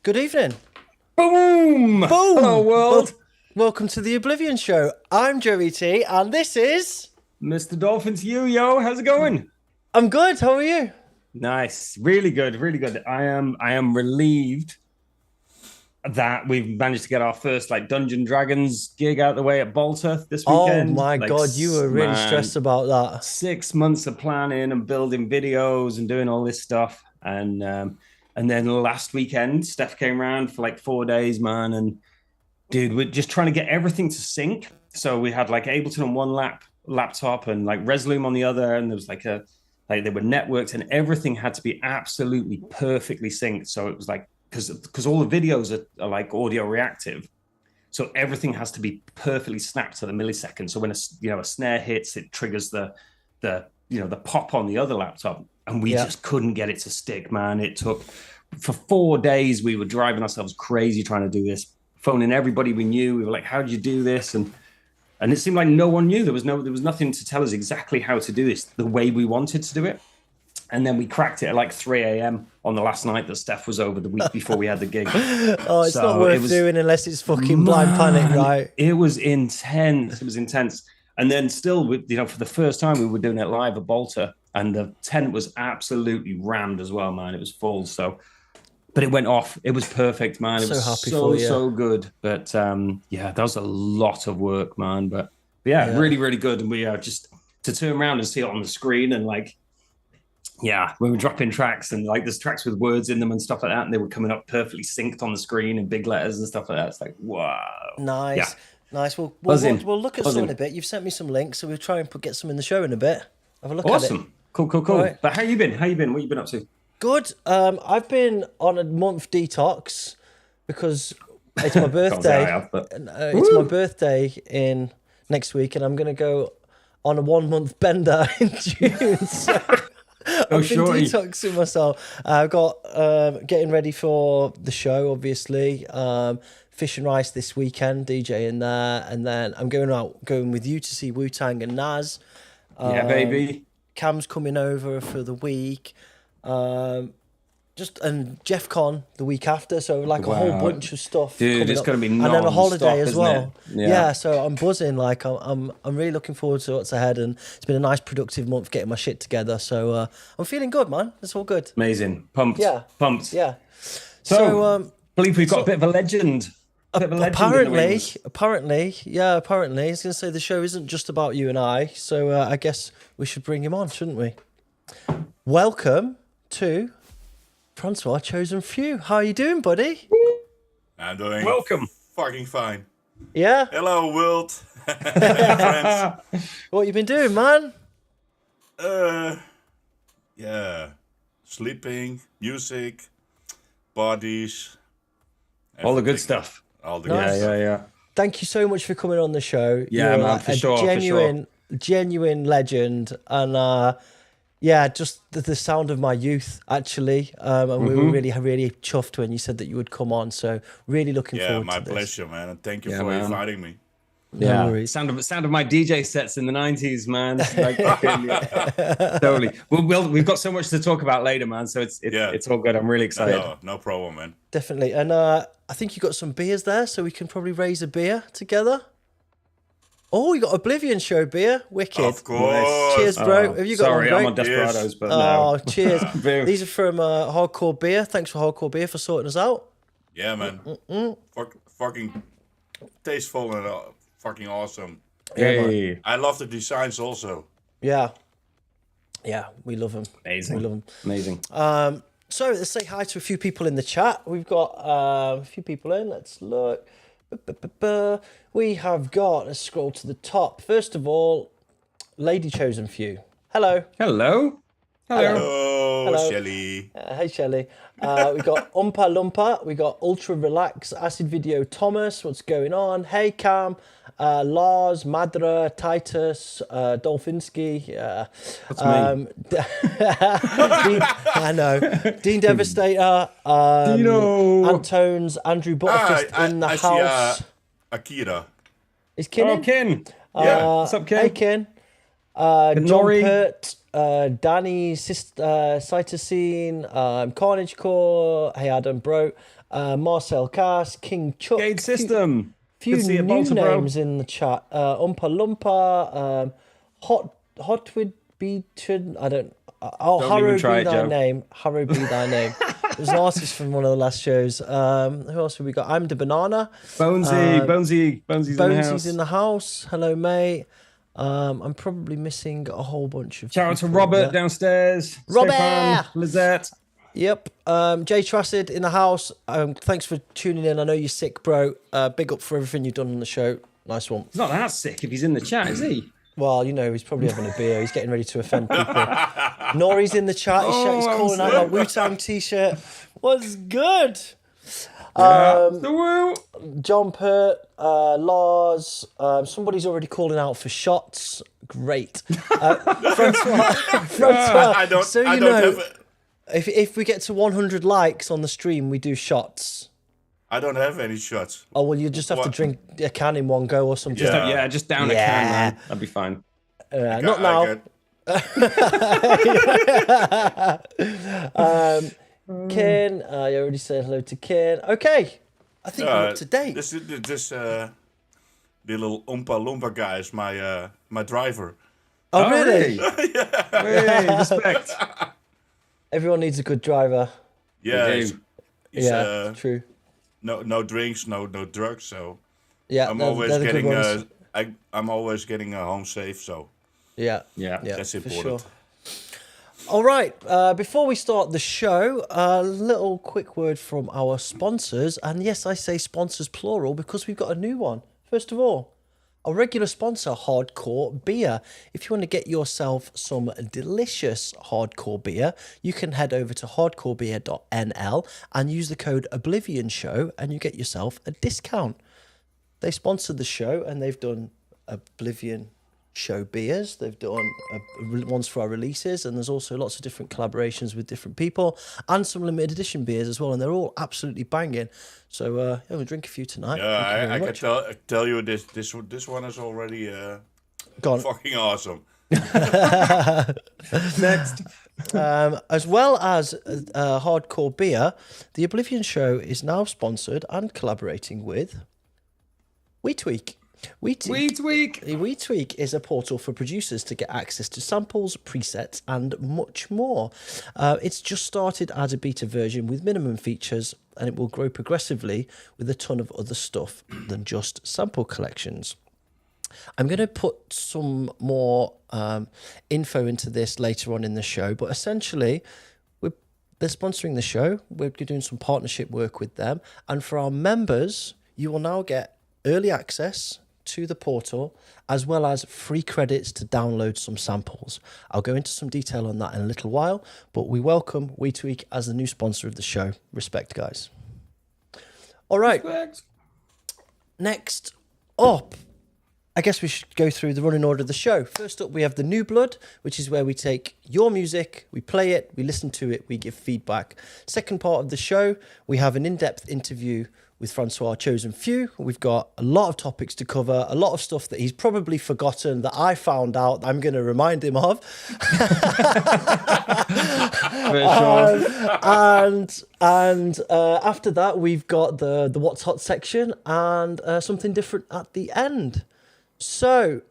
Good evening. Boom! Boom! Hello, world. Welcome to the Oblivion Show. I'm Joey T, and this is... Mr. Dolphins, yo. How's it going? I'm good. How are you? Nice. Really good. I am relieved that we've managed to get our first Dungeon Dragons gig out the way at Bolter this weekend. Oh my God, you were really stressed about that. 6 months of planning and building videos and doing all this stuff. And then last weekend, Steph came around for 4 days, man. And dude, we're just trying to get everything to sync. So we had Ableton on one laptop and Resolume on the other. And there was they were networked and everything had to be absolutely perfectly synced. So it was because all the videos are audio reactive. So everything has to be perfectly snapped to the millisecond. So when a snare hits, it triggers the pop on the other laptop. And we just couldn't get it to stick, man. It took, for 4 days, we were driving ourselves crazy trying to do this, phoning everybody we knew. We were like, how did you do this? And it seemed like no one knew. There was nothing to tell us exactly how to do this the way we wanted to do it. And then we cracked it at 3 a.m. on the last night that Steph was over the week before we had the gig. Oh, it's not worth doing unless it's fucking blind panic, right? It was intense. And then still, for the first time, we were doing it live at Bolter. And the tent was absolutely rammed as well, man. It was full. But it went off. It was perfect, man. It was so good. But that was a lot of work, man. But yeah, really, really good. And we just to turn around and see it on the screen and when we were dropping tracks and there's tracks with words in them and stuff like that, and they were coming up perfectly synced on the screen in big letters and stuff like that. It's wow. Nice. Yeah. Nice. We'll look at some in a bit. You've sent me some links, so we'll try and get some in the show in a bit. Have a look at it. Awesome. Cool. Right. But how you been? What you been up to? Good. I've been on a month detox because it's my birthday. It's my birthday in next week, and I'm going to go on a 1 month bender in June. So I've been detoxing myself. I've got getting ready for the show, obviously. Fish and Rice this weekend, DJing there, and then I'm going with you to see Wu-Tang and Nas. Yeah, baby. Cam's coming over for the week. And Jeff Con the week after, so a whole bunch of stuff. Dude, it's going to be non-stop, and then a holiday as well. Yeah, so I'm buzzing. I'm really looking forward to what's ahead, and it's been a nice, productive month getting my shit together. So I'm feeling good, man. It's all good. Amazing, pumped. Yeah, pumped. Yeah. So believe we've got a bit of a legend. Apparently, I was going to say the show isn't just about you and I, so I guess we should bring him on, shouldn't we? Welcome to Francois Chosen Few. How are you doing, buddy? I'm doing fucking fine. Yeah? Hello, world. Friends. What you been doing, man? Sleeping, music, parties. All the good stuff. All the good stuff. Yeah. Thank you so much for coming on the show. Yeah, You're man, for sure. Genuine legend. And just the sound of my youth, actually. And we were really, really chuffed when you said that you would come on. So really looking forward to this. Yeah, my pleasure, man. And thank you for inviting me. No worries. Sound of my DJ sets in the 90s, man. Totally. We've got so much to talk about later, man. So it's all good. I'm really excited. No problem, man. Definitely. And I think you got some beers there, so we can probably raise a beer together. Oh, you got Oblivion show beer. Wicked. Of course. Cheers, bro. Have you got one, bro? I'm on Desperados, but no. Oh, cheers. These are from Hardcore Beer. Thanks for Hardcore Beer for sorting us out. Yeah, man. Fucking tasteful and fucking awesome. Hey. I love the designs also. Yeah, we love them. Amazing. We love them. Amazing. So let's say hi to a few people in the chat. We've got a few people in. Let's look. We have got, let's scroll to the top. First of all, Lady Chosen Few. Hello. Hello, Shelly. Hey, Shelly. We got Umpa Lumpa. We got Ultra Relax, Acid Video Thomas. What's going on? Hey, Cam. Lars, Madra, Titus, Dolphinsky. That's me. Dean, I know. Dean Devastator. Antones, Andrew Butterfist in the house. See, Akira. Is Kin in? Kin. Yeah. What's up, Kin? Hey, Kin. John Pert, Danny, Cytosine, Carnage Core, hey Adam, bro, Marcel Cass, King Chuck. Gate System. Few Good to see you, new Bolter, bro. names in the chat. Oompa Loompa, Hotwood Beaton. I don't. Don't Harrow even be try it, thy Joe. name. Harrow be thy name. There's an artist from one of the last shows. Who else have we got? ImDaBanana. Bonesy's Bonesy's in the house. in the house. Hello, mate. I'm probably missing a whole bunch of. Shout out to people Robert there. downstairs. Robert! Stefan, Lizette. Yep. Jay Tracid in the house. Thanks for tuning in. I know you're sick, bro. Big up for everything you've done on the show. Nice one. He's not that sick if he's in the chat, is he? Well, you know, he's probably having a beer. He's getting ready to offend people. Nori's in the chat. He's calling out my Wu-Tang t-shirt. What's good? The woo. John Pert, Lars. Somebody's already calling out for shots. Great. Francois, I don't. so I you don't know, have. if we get to 100 likes on the stream, we do shots. I don't have any shots. Oh, well, you just have to What? drink a can in one go or something. Yeah. Just down a Yeah. can, man. That'd be fine. Not now. Ken, you already said hello to Ken. Okay, I think we're up to date. This the little Oompa Loompa guy is my driver. Oh, really? Hey, respect. Everyone needs a good driver. Yeah, They he's, do. True. no drinks, no drugs. So Yeah, I'm they're always the good getting ones. I'm always getting home safe. So Yeah, Yeah. that's for important. sure. All right, before we start the show, a little quick word from our sponsors. And yes, I say sponsors plural because we've got a new one. First of all, our regular sponsor, Hardcore Beer. If you want to get yourself some delicious hardcore beer, you can head over to hardcorebeer.nl and use the code Oblivion Show and you get yourself a discount. They sponsored the show and they've done Oblivion Show beers. They've done ones for our releases, and there's also lots of different collaborations with different people and some limited edition beers as well, and they're all absolutely banging. So we'll drink a few tonight. Yeah, I can tell you this one is already Gone. fucking awesome. Next. As well as Hardcore Beer, the Oblivion Show is now sponsored and collaborating with WeTweak. WeTweak is a portal for producers to get access to samples, presets, and much more. It's just started as a beta version with minimum features, and it will grow progressively with a ton of other stuff than just sample collections. I'm going to put some more info into this later on in the show, but essentially, they're sponsoring the show. We're doing some partnership work with them, and for our members, you will now get early access to the portal, as well as free credits to download some samples. I'll go into some detail on that in a little while, but we welcome WeTweak as the new sponsor of the show. Respect, guys. All right. Respect. Next up, I guess we should go through the running order of the show. First up, we have the New Blood, which is where we take your music, we play it, we listen to it, we give feedback. Second part of the show, we have an in-depth interview with François Chosen Few. We've got a lot of topics to cover, a lot of stuff that he's probably forgotten that I found out that I'm going to remind him of. And after that, we've got the What's Hot section and something different at the end. So,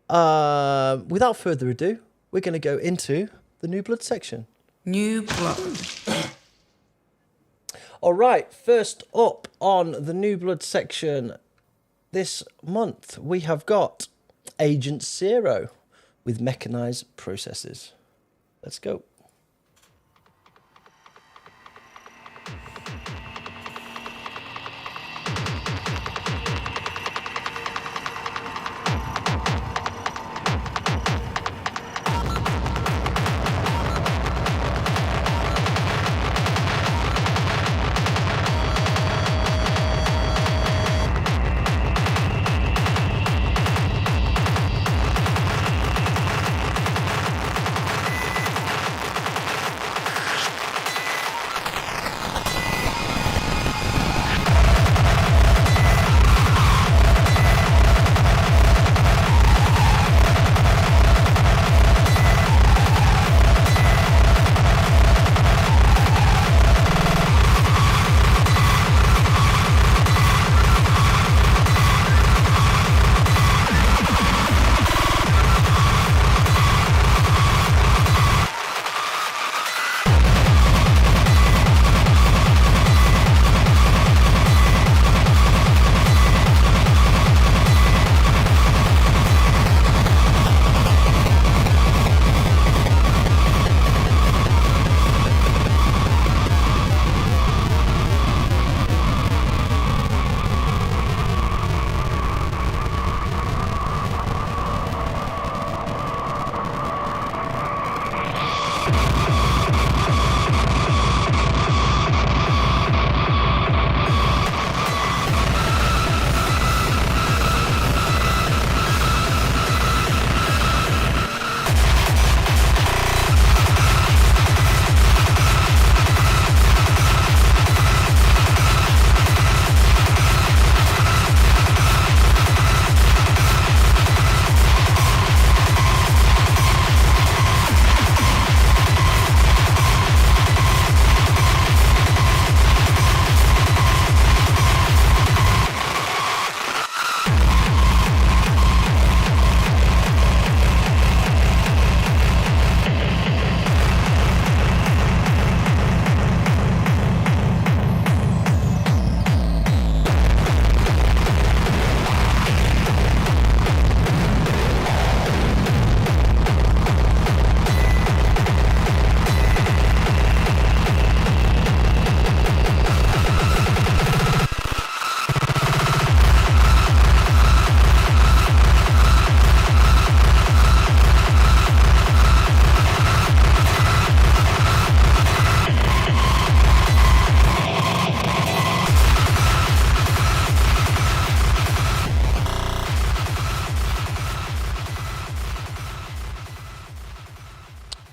without further ado, we're going to go into the New Blood section. New Blood. All right, first up on the New Blood section this month, we have got Agent Zero with Mechanized Processes. Let's go.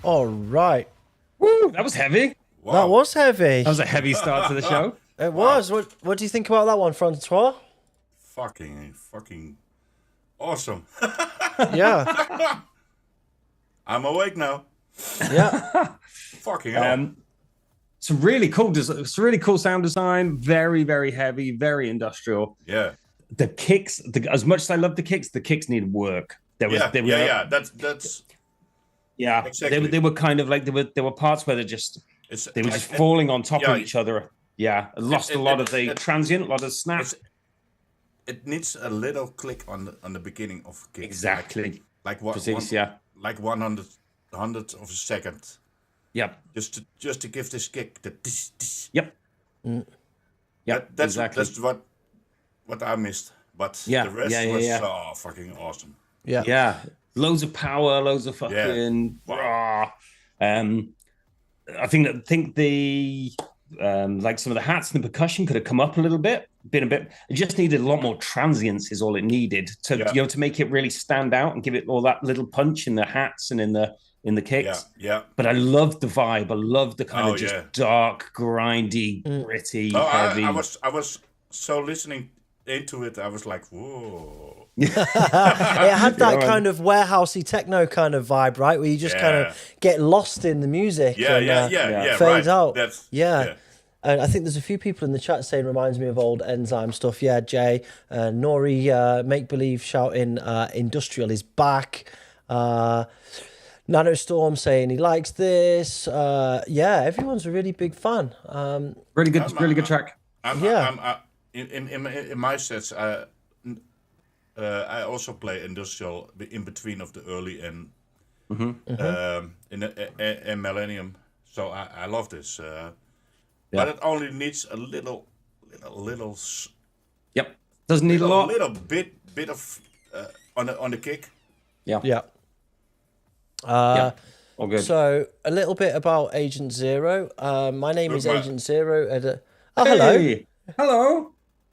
All right. Woo, that was heavy. Wow. That was heavy. That was a heavy start to the show. It was. What do you think about that one, Francois? Fucking awesome. Yeah. I'm awake now. Yeah. Fucking hell. Some really cool. It's really cool sound design. Very, very heavy. Very industrial. Yeah. The kicks. As much as I love the kicks needed work. That's yeah. Exactly. They were kind of like there were parts where they were just falling on top of each other. Yeah, lost a lot of the transient, a lot of snap. It needs a little click on the beginning of kick. Exactly. Like what? Like 100th of a second. Yep. Just to give this kick the. Yep. Yep. That's what I missed. But the rest was so fucking awesome. Yeah. Yeah. Loads of power, loads of fucking raw. I think the like some of the hats and the percussion could have come up a little bit. It just needed a lot more transience is all it needed to to make it really stand out and give it all that little punch in the hats and in the kicks. Yeah. But I loved the vibe. I loved the kind of just dark, grindy, gritty, heavy. I was so listening into it. I was like, whoa. It had that kind of warehousey techno kind of vibe, right? Where you just kind of get lost in the music. Fade out. Yeah. And I think there's a few people in the chat saying reminds me of old Enzyme stuff. Yeah, Jay, Nori, Make Believe shouting Industrial is back. Nano Storm saying he likes this. Everyone's a really big fan. Really good track. In my sets, I also play industrial in between of the early and in Millennium. So I love this. But it only needs a little. Yep. Doesn't need a lot. A little bit of on the kick. Yeah. All good. So a little bit about Agent Zero. My name is Agent Zero. Hello. Hello.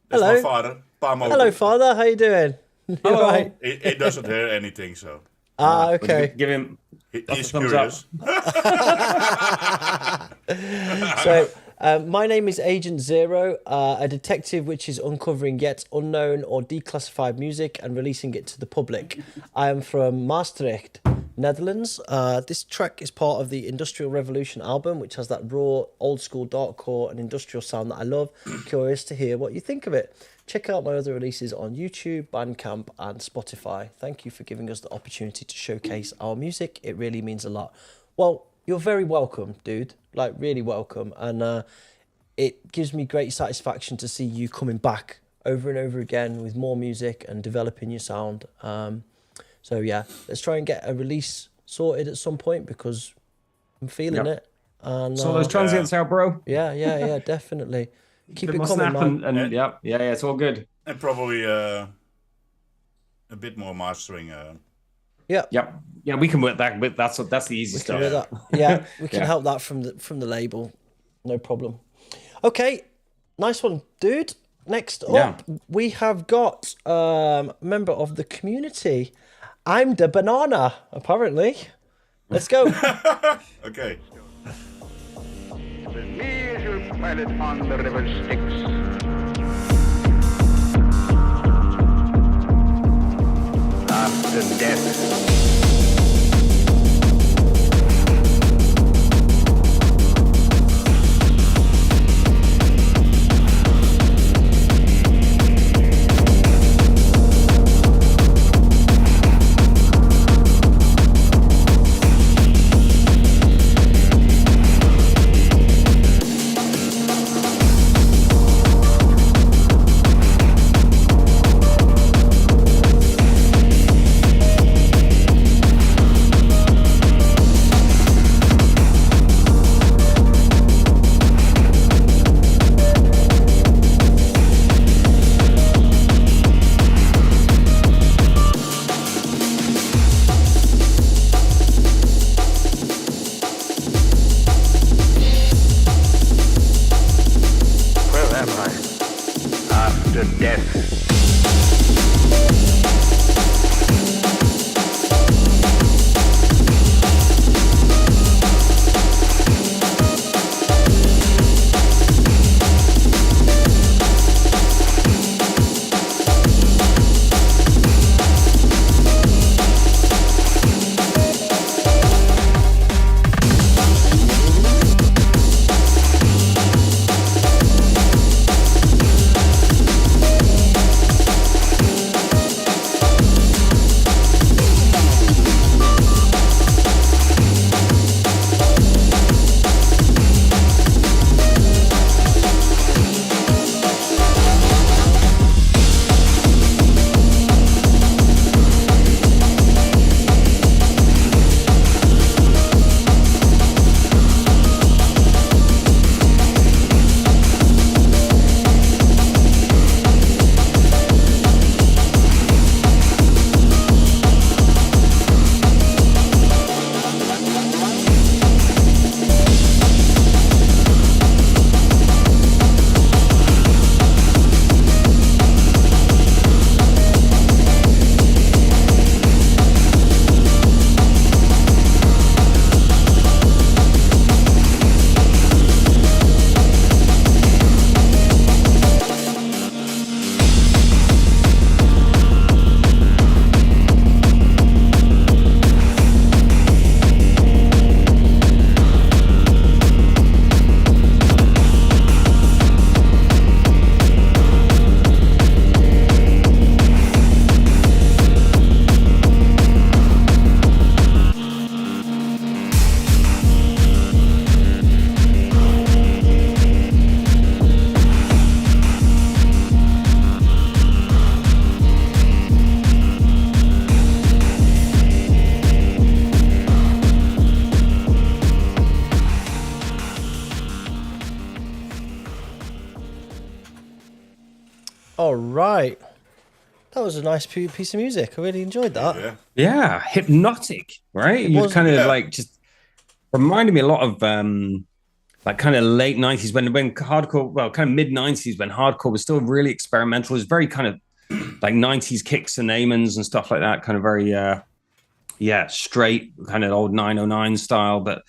That's my father. Hello, father. How you doing? Hello. Right. He doesn't hear anything, so. Okay. Give him. He's curious. So, my name is Agent Zero, a detective which is uncovering yet unknown or declassified music and releasing it to the public. I am from Maastricht, Netherlands. This track is part of the Industrial Revolution album, which has that raw, old school darkcore and industrial sound that I love. Curious to hear what you think of it. Check out my other releases on YouTube, Bandcamp and Spotify. Thank you for giving us the opportunity to showcase our music. It really means a lot. Well, you're very welcome, dude. Like, really welcome. And it gives me great satisfaction to see you coming back over and over again with more music and developing your sound. So, yeah, let's try and get a release sorted at some point because I'm feeling it. And, so those transients out, bro. Yeah, definitely. Keep it coming, man. And it's all good. And probably a bit more mastering. Yeah, we can work that. But that's the easy stuff. Yeah, we can help that from the label, no problem. Okay, nice one, dude. Next up, we have got a member of the community. ImDaBanana, apparently. Let's go. Okay. Me as your pilot on the river Styx. After death. All right. That was a nice piece of music. I really enjoyed that. Yeah, hypnotic, right? You kind of like just reminded me a lot of like kind of late 90s when hardcore, well, kind of mid 90s when hardcore was still really experimental. It was very kind of like 90s kicks and amens and stuff like that, kind of very straight kind of old 909 style. But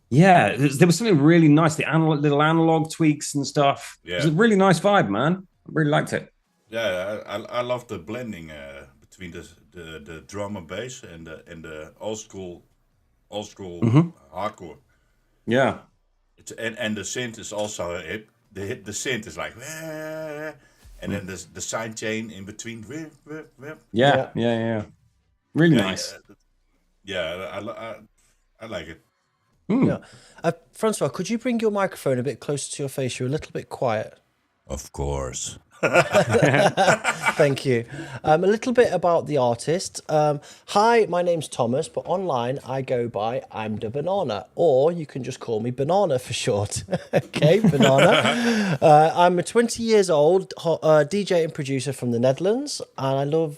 yeah, there was something really nice, the little analog tweaks and stuff. It was a really nice vibe, man. I really liked it. Yeah, I love the blending between the drum and bass and the old school hardcore. Yeah, and the synth is also the synth is like, and then the side chain in between. Yeah. Really nice. I like it. Yeah, Francois, could you bring your microphone a bit closer to your face? You're a little bit quiet. Of course. Thank you. A little bit about the artist. Hi, my name's Thomas, but online I go by ImDaBanana, or you can just call me Banana for short. Okay, Banana. I'm a 20 years old DJ and producer from the Netherlands, and I love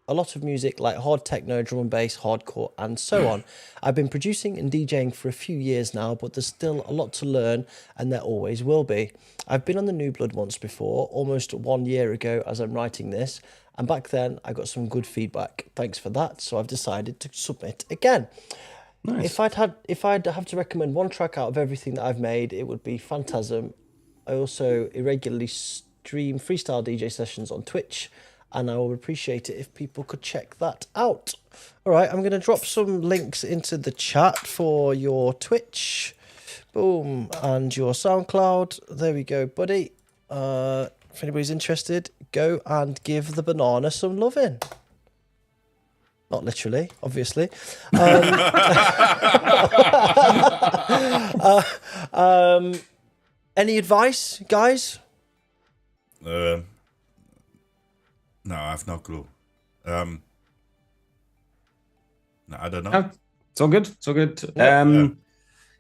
a lot of music like hard techno, drum and bass, hardcore, and so on. I've been producing and DJing for a few years now, but there's still a lot to learn, and there always will be. I've been on the New Blood once before, almost 1 year ago as I'm writing this, and back then I got some good feedback. Thanks for that, so I've decided to submit again. Nice. If I'd have to recommend one track out of everything that I've made, it would be Phantasm. I also irregularly stream freestyle DJ sessions on Twitch, and I would appreciate it if people could check that out. All right, I'm going to drop some links into the chat for your Twitch, boom, and your SoundCloud. There we go, buddy. If anybody's interested, go and give the banana some loving. Not literally, obviously. Any advice, guys? No, I have no clue. No, I don't know. It's all good. It's all good.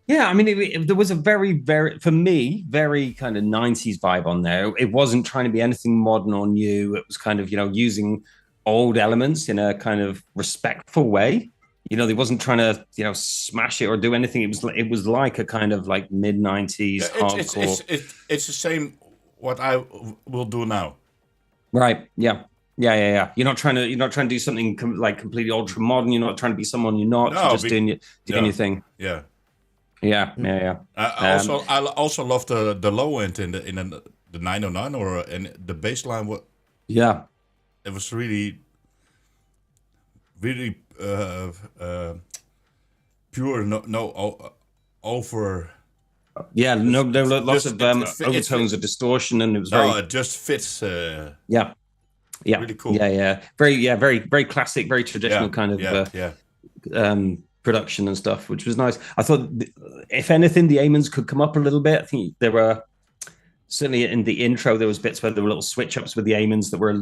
Yeah, I mean, there was a very, for me, very kind of 90s vibe on there. It wasn't trying to be anything modern or new. It was kind of, using old elements in a kind of respectful way. They wasn't trying to, smash it or do anything. It was like a kind of like mid 90s hardcore. It's the same what I will do now. Right. Yeah. You're not trying to do something like completely ultra modern. You're not trying to be someone you're not. You're just doing your thing. Yeah. I also love the low end in the 909 or in the bass line. It was really pure. No over. Yeah, no, there were lots of overtones of distortion, and it was very. It just fits. Yeah, really cool. Very, very classic, very traditional kind of production and stuff, which was nice. I thought, if anything, the amens could come up a little bit. I think there were certainly in the intro there was bits where there were little switch ups with the amens were a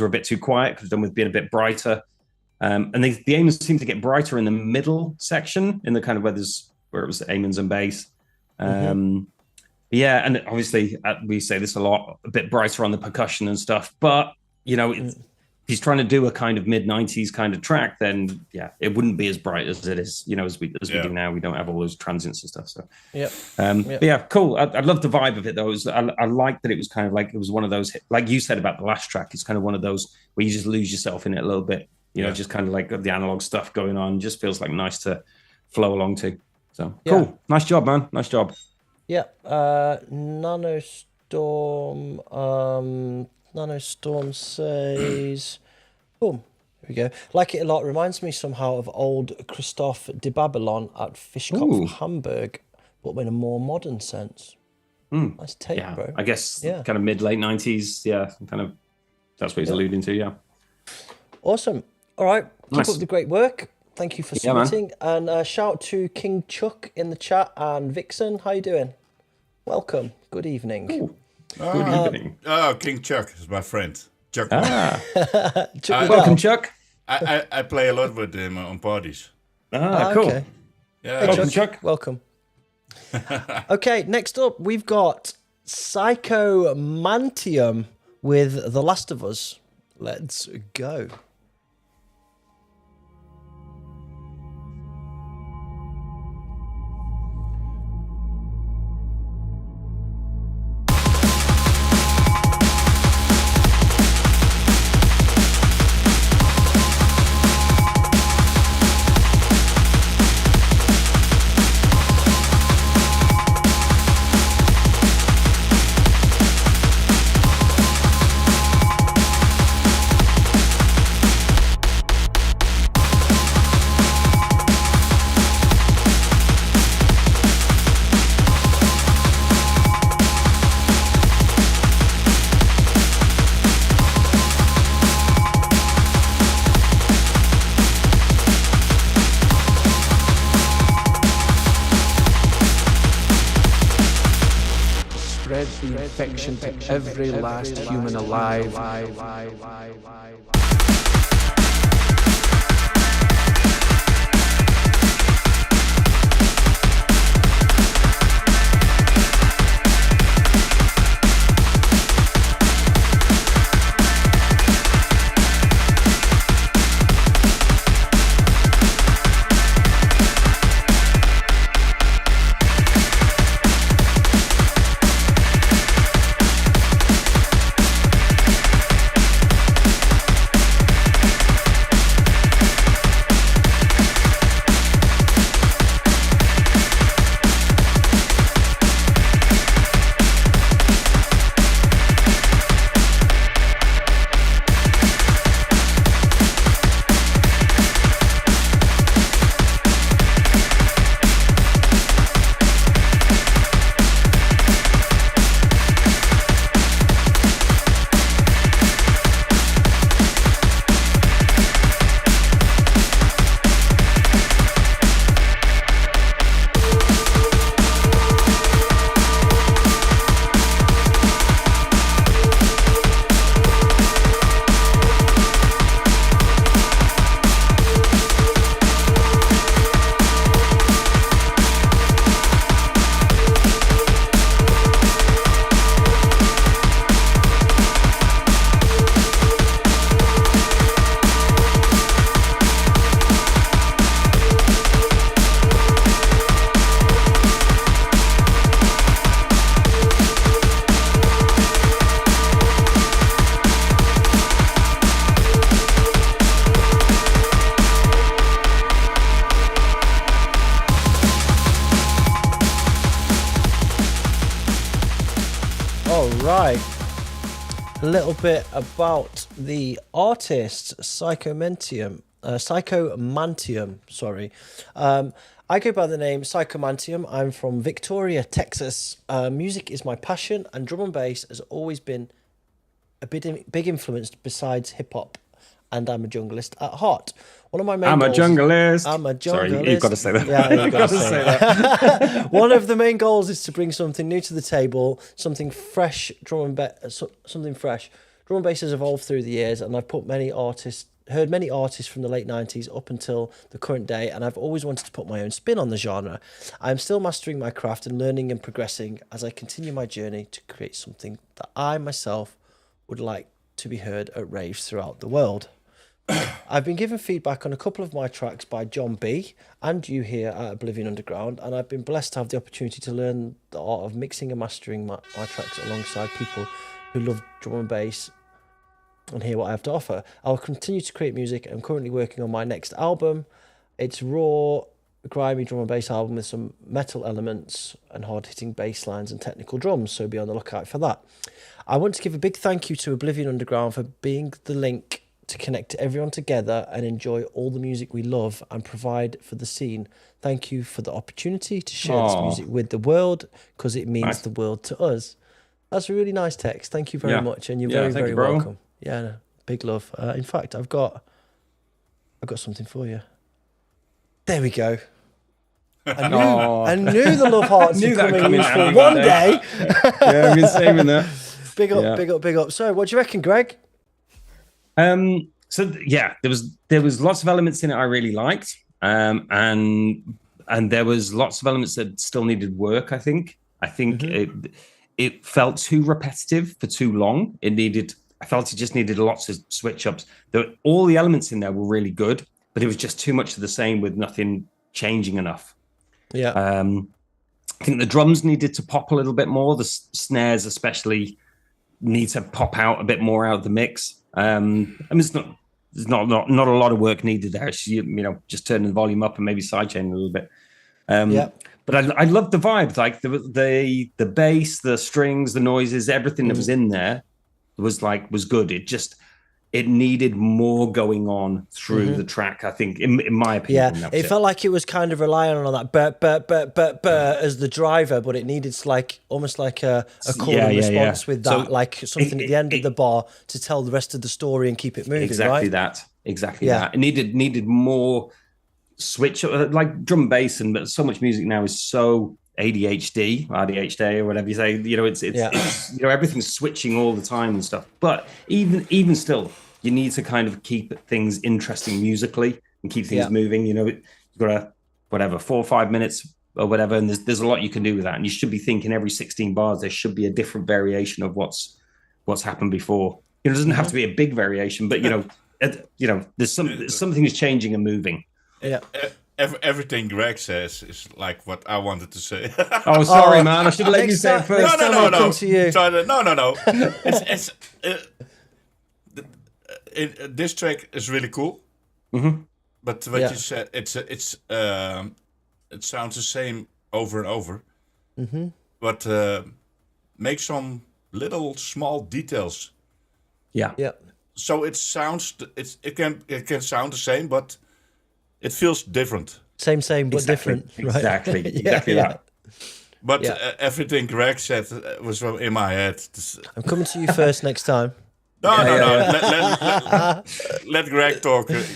bit too quiet, because done with being a bit brighter. And the amens seemed to get brighter in the middle section, in the kind of where it was amens and bass. Yeah, and obviously we say this a lot, a bit brighter on the percussion and stuff, but if he's trying to do a kind of mid 90s kind of track, then it wouldn't be as bright as it is, as we do now. We don't have all those transients and stuff. So but yeah, cool. I love the vibe of it though. I like that it was kind of like, it was one of those, like you said about the last track, it's kind of one of those where you just lose yourself in it a little bit, just kind of like the analog stuff going on. Just feels like nice to flow along to. So cool. Nice job, man. Nice job. Yeah. Nanostorm says, boom, here we go. Like it a lot. Reminds me somehow of old Christoph de Babylon at Fischkopf, Hamburg, but in a more modern sense. Nice take, bro. I guess kind of mid-late 90s. Yeah, kind of. That's what he's alluding to. Yeah. Awesome. All right. Keep up the great work. Thank you for submitting. And shout out to King Chuck in the chat and Vixen. How you doing? Welcome. Good evening. Ooh. Good evening. King Chuck is my friend. Chuck. Welcome, Chuck. I play a lot with him on parties. Cool. Okay. Yeah. Hey, welcome, Chuck. Welcome. Okay, next up we've got PSYKOMANTEUM with The Last of Us. Let's go. Infection to every last human alive. Right, a little bit about the artist PSYKOMANTEUM. Sorry. I go by the name PSYKOMANTEUM. I'm from Victoria, Texas. Music is my passion, and drum and bass has always been a big influence besides hip hop. And I'm a junglist at heart. One of my main goals... I'm a junglist. Sorry, you've got to say that. Yeah, you've got to say that. One of the main goals is to bring something new to the table, something fresh. Something fresh. Drum and bass has evolved through the years, and I've heard many artists from the late 90s up until the current day, and I've always wanted to put my own spin on the genre. I'm still mastering my craft and learning and progressing as I continue my journey to create something that I myself would like to be heard at raves throughout the world. I've been given feedback on a couple of my tracks by John B and you here at Oblivion Underground, and I've been blessed to have the opportunity to learn the art of mixing and mastering my tracks alongside people who love drum and bass and hear what I have to offer. I'll continue to create music. I'm currently working on my next album. It's raw, grimy drum and bass album with some metal elements and hard-hitting bass lines and technical drums, so be on the lookout for that. I want to give a big thank you to Oblivion Underground for being the link to connect everyone together and enjoy all the music we love and provide for the scene. Thank you for the opportunity to share this music with the world, because it means the world to us. That's a really nice text. Thank you very much, and you're very welcome. Yeah, no, big love. In fact, I've got something for you. There we go. I knew the love hearts were coming useful one day. Yeah, I've been saving that. Big up. So, what do you reckon, Greg? There was lots of elements in it I really liked, and there was lots of elements that still needed work. I think it felt too repetitive for too long. I felt it just needed lots of switch ups. All the elements in there were really good, but it was just too much of the same with nothing changing enough. Yeah. I think the drums needed to pop a little bit more. The snares especially need to pop out a bit more out of the mix. I mean, there's not a lot of work needed there. It's, just turning the volume up and maybe sidechaining a little bit. But I loved the vibe, like the bass, the strings, the noises, everything that was in there was good. It needed more going on through the track, I think, in my opinion. Yeah, it felt like it was kind of relying on that burp as the driver, but it needed almost like a call and response with that, so like something at the end of the bar to tell the rest of the story and keep it moving. Exactly right? Exactly that. It needed more switch, like drum and bass, and so much music now is so ADHD or whatever you say. It's everything's switching all the time and stuff. But even still, you need to kind of keep things interesting musically and keep things moving. You've got 4 or 5 minutes or whatever, and there's a lot you can do with that. And you should be thinking every 16 bars there should be a different variation of what's happened before. It doesn't have to be a big variation, but there's something is changing and moving. Yeah. Everything Greg says is like what I wanted to say. Oh, sorry, man. I should have let you say it first. No. To you. No. This track is really cool. Mm-hmm. But what you said, it sounds the same over and over. Mm-hmm. But make some little small details. Yeah. So it can sound the same, but it feels different. Same, but different. Right? Exactly that. But everything Greg said was in my head. I'm coming to you first next time. No. Let Greg talk. You're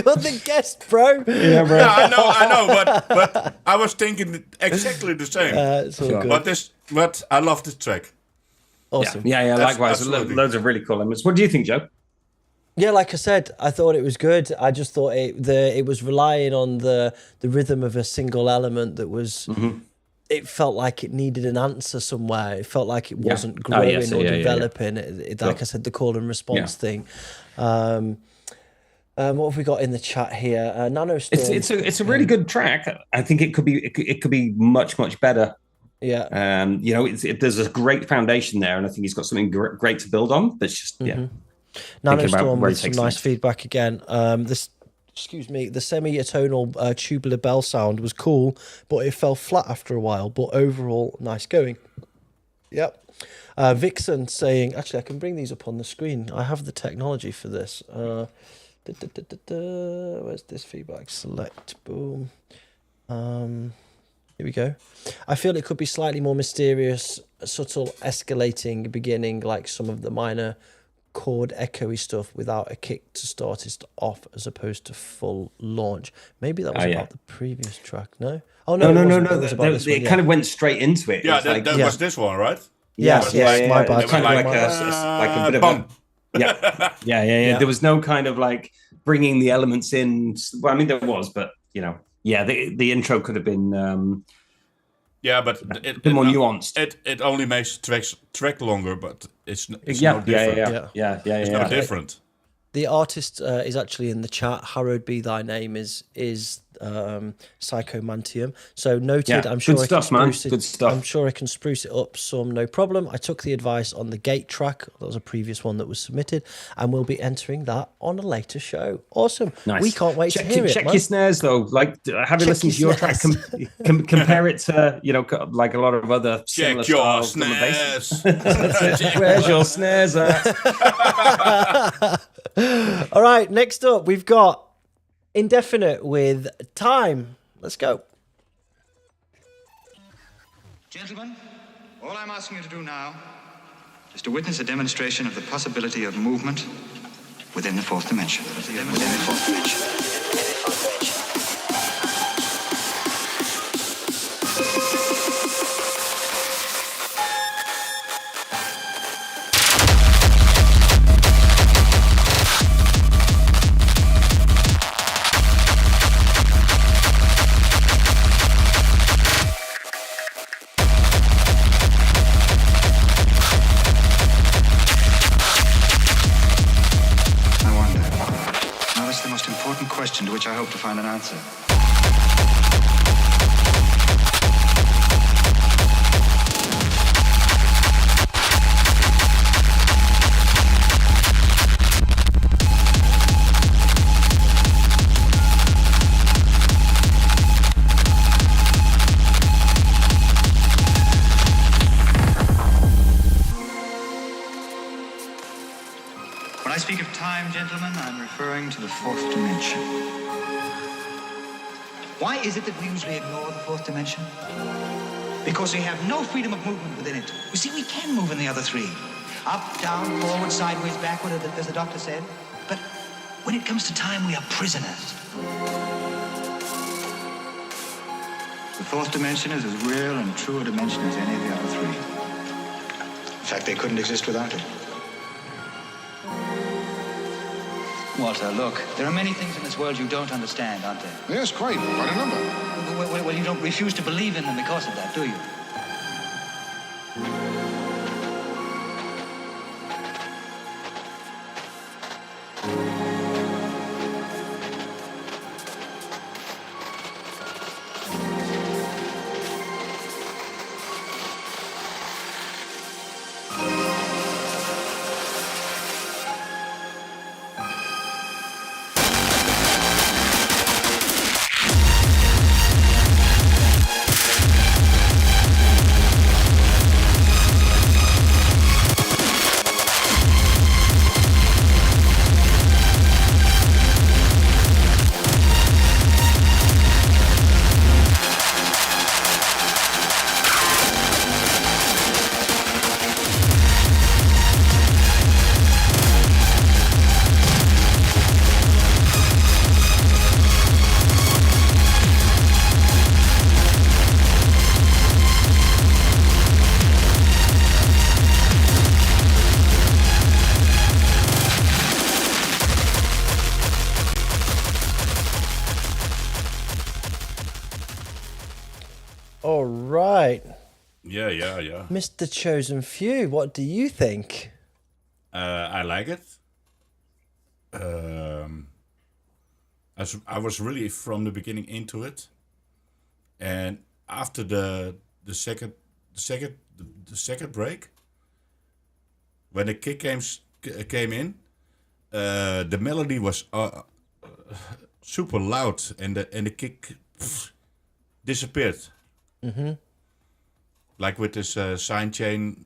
the guest, bro. Yeah, bro. Yeah, I know, but I was thinking exactly the same. It's all good. But I love this track. Awesome. Yeah. Likewise, loads of really cool elements. What do you think, Joe? Yeah, like I said, I thought it was good. I just thought it was relying on the rhythm of a single element that was. Mm-hmm. It felt like it needed an answer somewhere. It felt like it wasn't growing or developing. Like I said, the call and response thing. What have we got in the chat here? Nano Storm. It's a really good track. I think it could be much better. Yeah. There's a great foundation there, and I think he's got something great to build on. That's just Nano Storm with some nice feedback again. The semi-atonal tubular bell sound was cool, but it fell flat after a while. But overall, nice going. Yep. Vixen saying, actually, I can bring these up on the screen. I have the technology for this. Where's this feedback? Select. Boom. Here we go. I feel it could be slightly more mysterious, subtle, escalating beginning, like some of the minor chord echoey stuff without a kick to start it off, as opposed to full launch. Maybe that was about the previous track. No. Oh no. It kind of went straight into it. Yeah, that was this one, right? Yes. My bad. Kind of like a bit of bump. Yeah. There was no kind of like bringing the elements in. Well, I mean there was, but the intro could have been. But a bit more nuanced. It only makes track longer, but it's no different. It's no different. The artist is actually in the chat. Harrowed be thy name is PSYKOMANTEUM. So noted. Yeah. I'm sure Good stuff, man. Good stuff. I'm sure I can spruce it up some, no problem. I took the advice on the Gate track. That was a previous one that was submitted, and we'll be entering that on a later show. Awesome. Nice. We can't wait to hear it. Check your snares though. Like, have you listened to your track? Compare it to like a lot of other similar styles. Check your snares. Where's your snares at? All right, next up we've got Indefinite with Time. Let's go. Gentlemen, all I'm asking you to do now is to witness a demonstration of the possibility of movement within the fourth dimension. to which I hope to find an answer. When I speak of time, gentlemen, I'm referring to the fourth dimension. Why is it that we usually ignore the fourth dimension? Because we have no freedom of movement within it. You see, we can move in the other three. Up, down, forward, sideways, backward, as the doctor said. But when it comes to time, we are prisoners. The fourth dimension is as real and true a dimension as any of the other three. In fact, they couldn't exist without it. Walter, look, there are many things in this world you don't understand, aren't there? Yes, quite a number. Well, you don't refuse to believe in them because of that, do you? All right. Yeah. Mr. Chosen Few, what do you think? I like it. I was really from the beginning into it, and after the second break, when the kick came in, the melody was super loud, and the kick disappeared. Mm-hmm. Like with this sine chain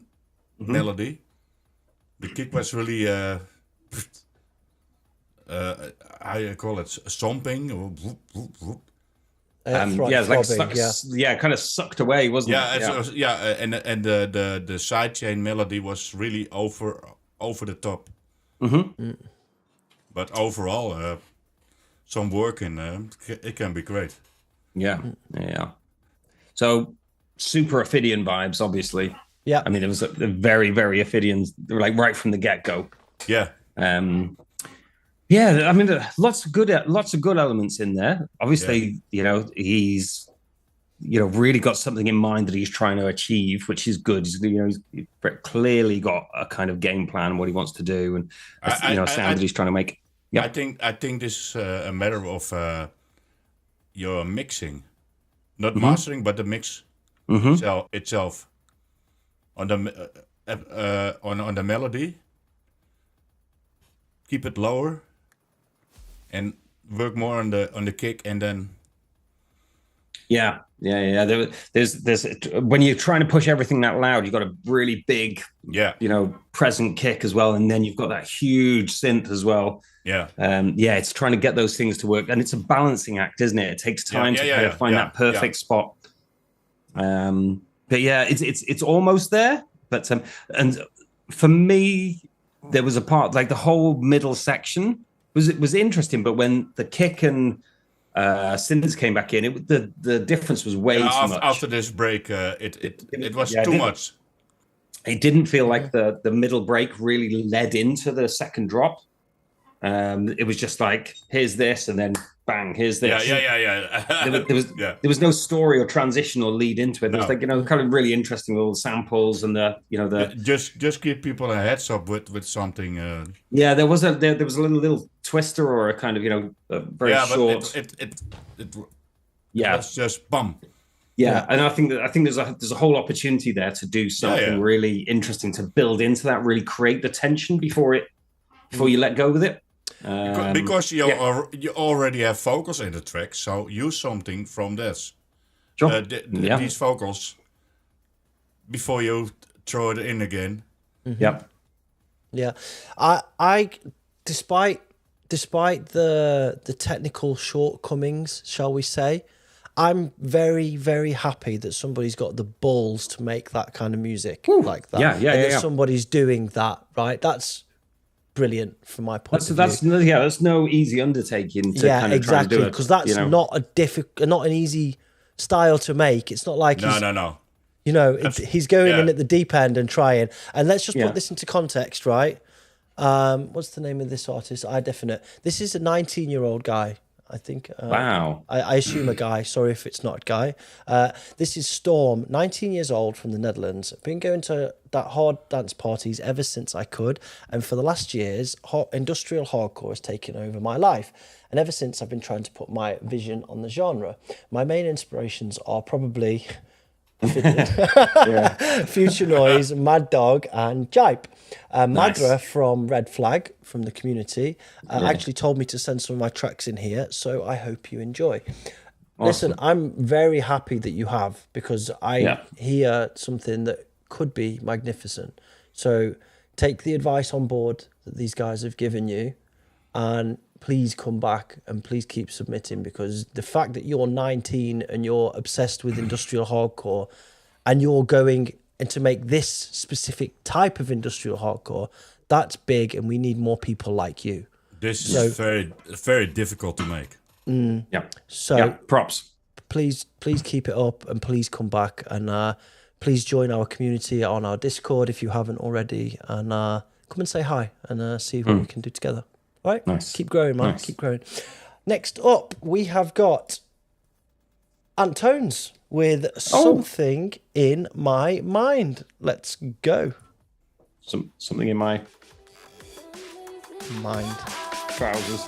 melody, the kick was really how you call it, stomping or whoop, whoop, whoop. It's like kind of sucked away, wasn't it? And the side chain melody was really over the top. Mm-hmm. But overall, some work in it can be great. Yeah. So super Ophidian vibes, obviously. Yeah. I mean, it was a very, very Ophidian, like right from the get-go. Yeah. Yeah, I mean, lots of good elements in there. Obviously, he's really got something in mind that he's trying to achieve, which is good. He's clearly got a kind of game plan, what he wants to do, and sound that he's trying to make. Yeah, I think this is a matter of your mixing, not mastering, but the mix itself on the on the melody. Keep it lower, and work more on the kick, and then. Yeah. There's when you're trying to push everything that loud, you've got a really big, present kick as well, and then you've got that huge synth as well. Yeah. It's trying to get those things to work, and it's a balancing act, isn't it? It takes time to kind of find that perfect spot. But yeah, it's almost there. But and for me, there was a part like the whole middle section was interesting, but when the kick and synths came back in, the difference was way too much. After this break, it was too much. It didn't feel like the middle break really led into the second drop. It was just like, here's this, and then bang, here's this. Yeah. There was no story or transition or lead into it. There was like, kind of really interesting little samples and just give people a heads up with something. There was a little twister or a kind of a very short. It yeah, it's just bum. Yeah, and I think there's a whole opportunity there to do something really interesting, to build into that, really create the tension before you let go with it. Because you already have vocals in the track, so use something from this. Sure. These vocals before you throw it in again. Mm-hmm. Yep. Yeah, I despite the technical shortcomings, shall we say, I'm very, very happy that somebody's got the balls to make that kind of music like that. Yeah. Somebody's doing that, right? That's brilliant from my point of view. That's no easy undertaking to kind of try and do it. Because that's not an easy style to make. It's not like no. He's going in at the deep end and trying. And let's just put this into context, right? What's the name of this artist? Idefinite. This is a 19-year-old guy, I think. Wow. I assume a guy. Sorry if it's not a guy. This is Storm, 19 years old, from the Netherlands. I've been going to that hard dance parties ever since I could. And for the last years, industrial hardcore has taken over my life. And ever since, I've been trying to put my vision on the genre. My main inspirations are probably Future Noise, Mad Dog, and Jipe. Magra from Red Flag, from the community, actually told me to send some of my tracks in here, so I hope you enjoy. Awesome. Listen, I'm very happy that you have, because I hear something that could be magnificent. So take the advice on board that these guys have given you, and please come back and please keep submitting, because the fact that you're 19 and you're obsessed with industrial hardcore and you're going and to make this specific type of industrial hardcore, that's big, and we need more people like you. This is very, very difficult to make. So props. Please keep it up, and please come back, and please join our community on our Discord if you haven't already, and come and say hi and see what we can do together. All right? Nice. Keep growing, man. Nice. Keep growing. Next up, we have got Antones with Something in My Mind. Let's go. Something in my mind. Trousers.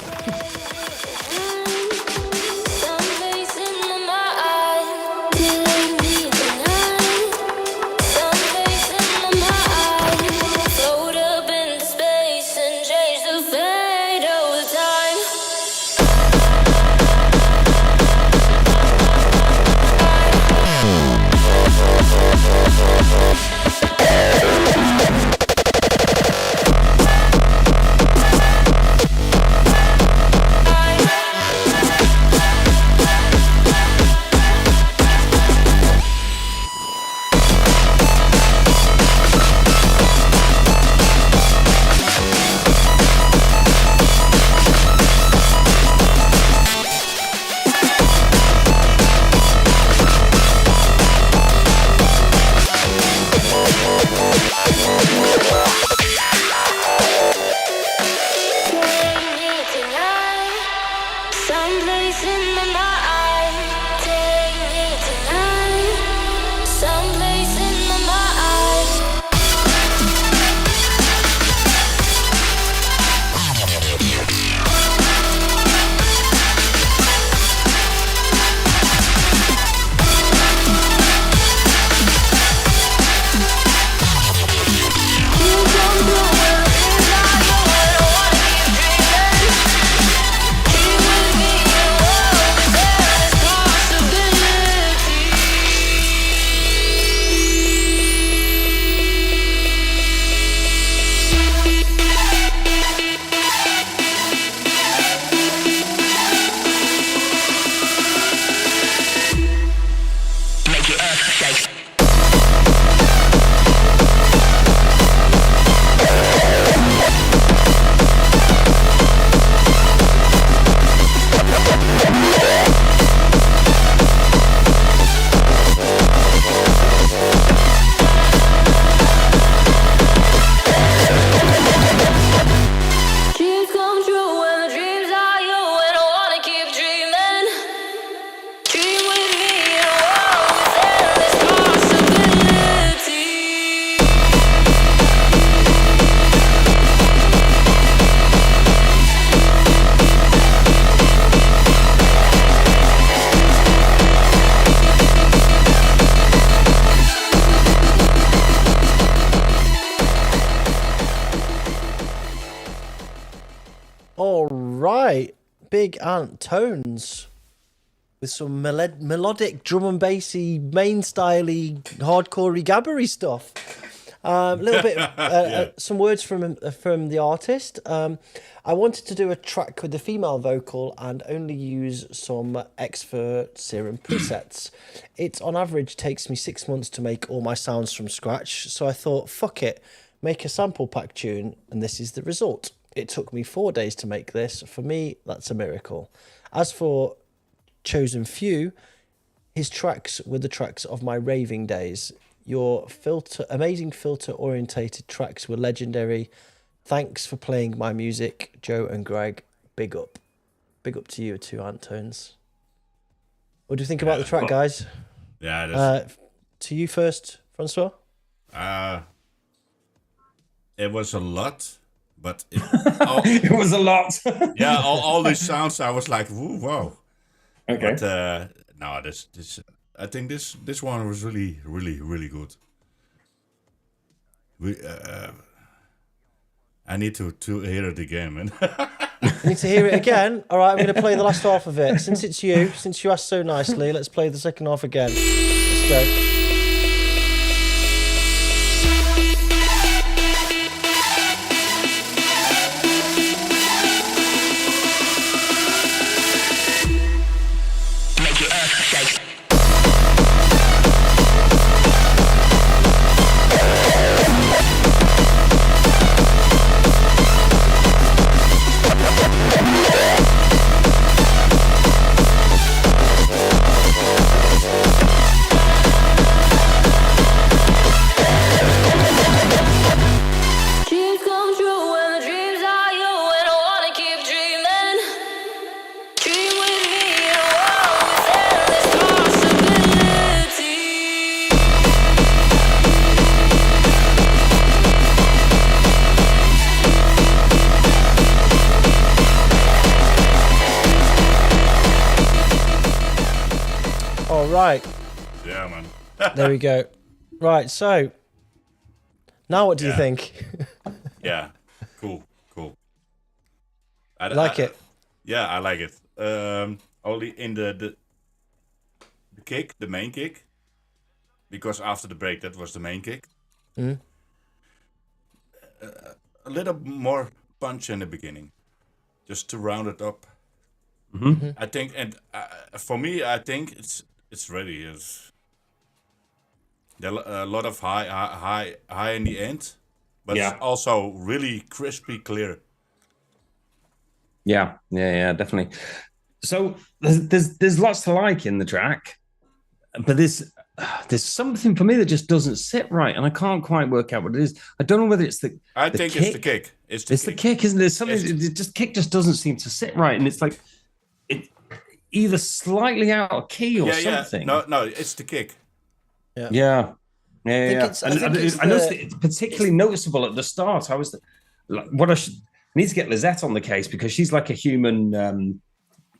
Big Ant tones with some melodic drum and bassy, main styley, hardcore gabbery stuff. A little bit, some words from the artist. I wanted to do a track with the female vocal and only use some Expert Serum presets. It, on average, takes me 6 months to make all my sounds from scratch, so I thought, fuck it, make a sample pack tune, and this is the result. It took me 4 days to make this. For me, that's a miracle. As for Chosen Few, his tracks were the tracks of my raving days. Your amazing filter-orientated tracks were legendary. Thanks for playing my music, Joe and Greg. Big up. Big up to you, two Antones. What do you think about the track, guys? Yeah. To you first, Francois? It was a lot, but... It was a lot. Yeah, all these sounds, I was like, woo, wow. Okay. But, no, this I think this one was really, really, really good. I need to hear it again, man. You need to hear it again? All right, I'm going to play the last half of it. Since you asked so nicely, let's play the second half again. Let's go. Right. Yeah, man. There we go. Right, so now what do you think? Yeah, cool. I like it. Yeah, I like it. Only in the kick, the main kick, because after the break that was the main kick. Mm. A little more punch in the beginning, just to round it up. Mm-hmm. I think, and for me, I think it's ready. There are a lot of high in the end, but it's also really crispy clear. Yeah, definitely. So there's lots to like in the track, but there's something for me that just doesn't sit right, and I can't quite work out what it is. I don't know whether it's the think kick. it's the kick. It's the kick, isn't there? Something kick just doesn't seem to sit right, and it's like it either slightly out of key or something. Yeah. No, it's the kick. Yeah. I noticed it's particularly noticeable at the start. I need to get Lizette on the case because she's like a human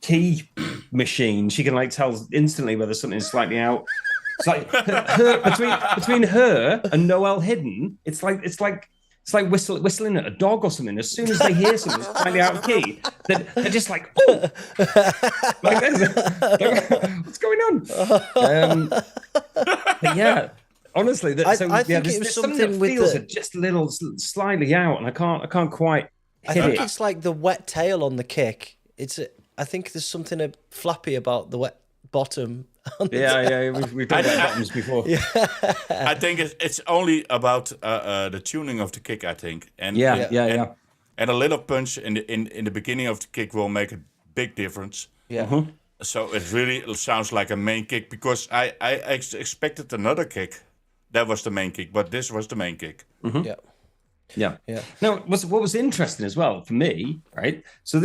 key machine. She can like tell instantly whether something's slightly out. It's like between her and Noel Hidden, it's like whistling at a dog or something. As soon as they hear something slightly out of key, they're just like, oh, like what's going on? But yeah, honestly, I think it was something that feels just a little slightly out, and I can't quite hit it. I think it's like the wet tail on the kick. I think there's something flappy about the wet bottom. We've done that bottoms before. Yeah. I think it's only about the tuning of the kick. I think, and a little punch in the beginning of the kick will make a big difference. Yeah. Mm-hmm. So it really sounds like a main kick because I expected another kick. That was the main kick, but this was the main kick. Mm-hmm. Yeah. Now, what was interesting as well for me, right? So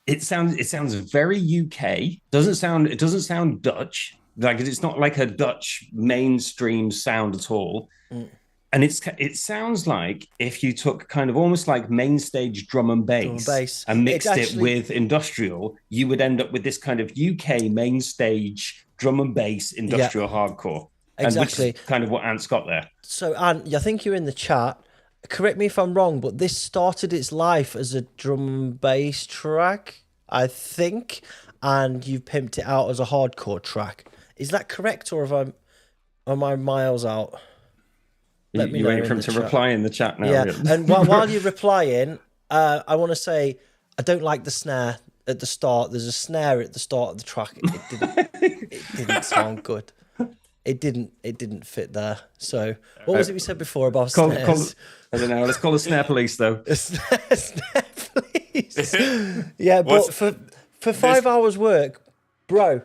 it sounds very UK. It doesn't sound Dutch. Like it's not like a Dutch mainstream sound at all. Mm. And it sounds like if you took kind of almost like main stage drum and bass and mixed it with industrial, you would end up with this kind of UK main stage drum and bass industrial hardcore. Exactly. And which is kind of what Ant's got there. So, Ant, I think you're in the chat. Correct me if I'm wrong, but this started its life as a drum and bass track. I think, and you've pimped it out as a hardcore track. Is that correct, or am I miles out? Let me know. Waiting for him to reply in the chat now. Yeah, and while you're replying, I want to say I don't like the snare at the start. There's a snare at the start of the track. It didn't sound good. It didn't fit there. So what was it we said before about snares? I don't know. Let's call the snare police though. Snare police. Yeah, but for 5 hours work, bro.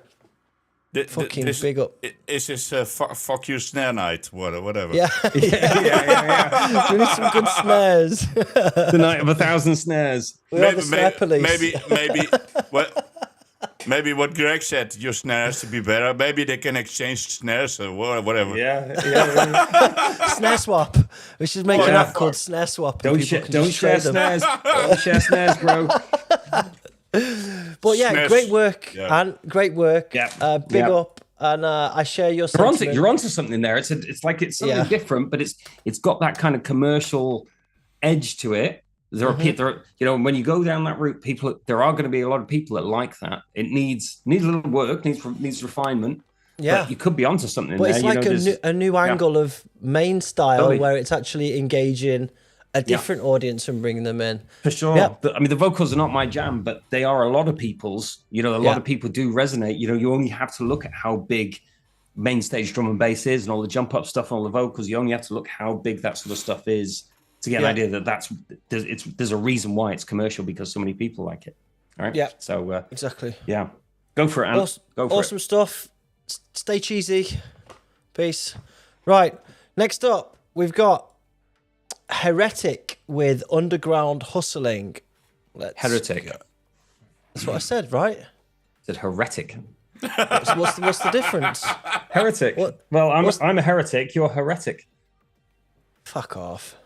Fucking big up. Is this fuck you snare night? Whatever. Yeah. We need some good snares. The night of 1,000 snares. The snare police. Maybe what Greg said, your snare has to be better. Maybe they can exchange snares or whatever. Yeah. Snare swap. We should make an app called Snare Swap. Don't share snares. Don't share snares, bro. But yeah, Snares. great work, and great work. Yeah. Big up, and I share your sentiment. You're onto something there. It's something different, but it's got that kind of commercial edge to it. There are people, when you go down that route, there are going to be a lot of people that like that. It needs a little work, needs refinement. Yeah, but you could be onto something. But there. it's like a new angle of main style where it's actually engaging a different audience and bringing them in. For sure. Yeah. I mean, the vocals are not my jam, but they are a lot of people's. A lot of people do resonate. You only have to look at how big main stage drum and bass is and all the jump up stuff and all the vocals. You only have to look how big that sort of stuff is to get an idea that there's a reason why it's commercial, because so many people like it. All right. Yeah. So exactly. Yeah. Go for it, Ant. Go for awesome stuff. Stay cheesy. Peace. Right. Next up, we've got Heretic with Underground Hustling. Heretic. That's what I said, right? I said heretic. What's the difference? Heretic. What? Well, I'm a heretic. You're heretic. Fuck off.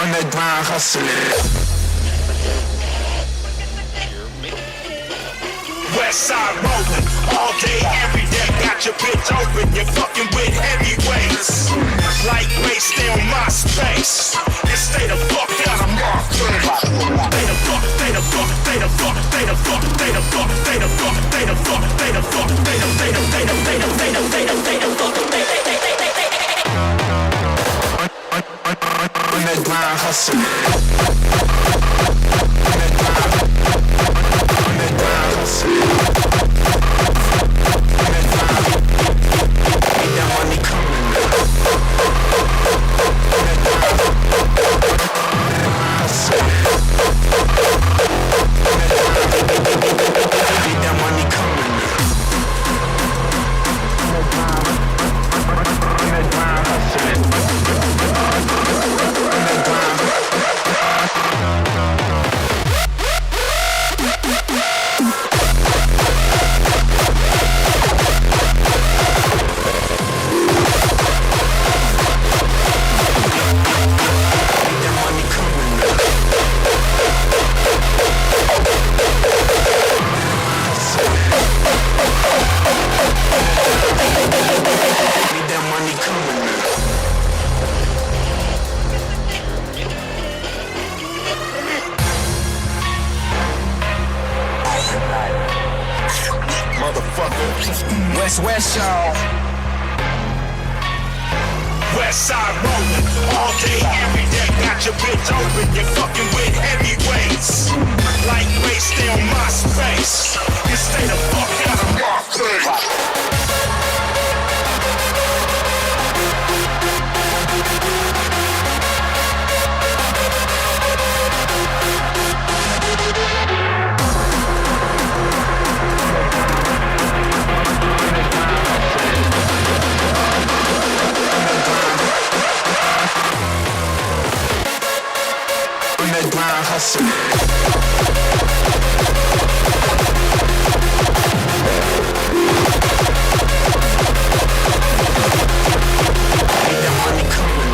Underground hustling. Westside rolling all day, every day. Got your bitch open, you're fucking with heavyweights. Lightweight, stay on my space. And stay the fuck out of my face. Stay the fuck, stay the fuck, stay the fuck, stay the fuck, stay the fuck, stay the fuck, stay the fuck, stay the fuck, stay the fuck, stay the fuck, underground hustling. Underground hustling. Need that money coming. Need that money coming. Underground hustling. West, y'all. West side rolling all day, every day. Got your bitch open, you're fucking with heavyweights. Lightweight, stay on my space. You stay the fuck out of my face. Underground hustling. Need that money coming.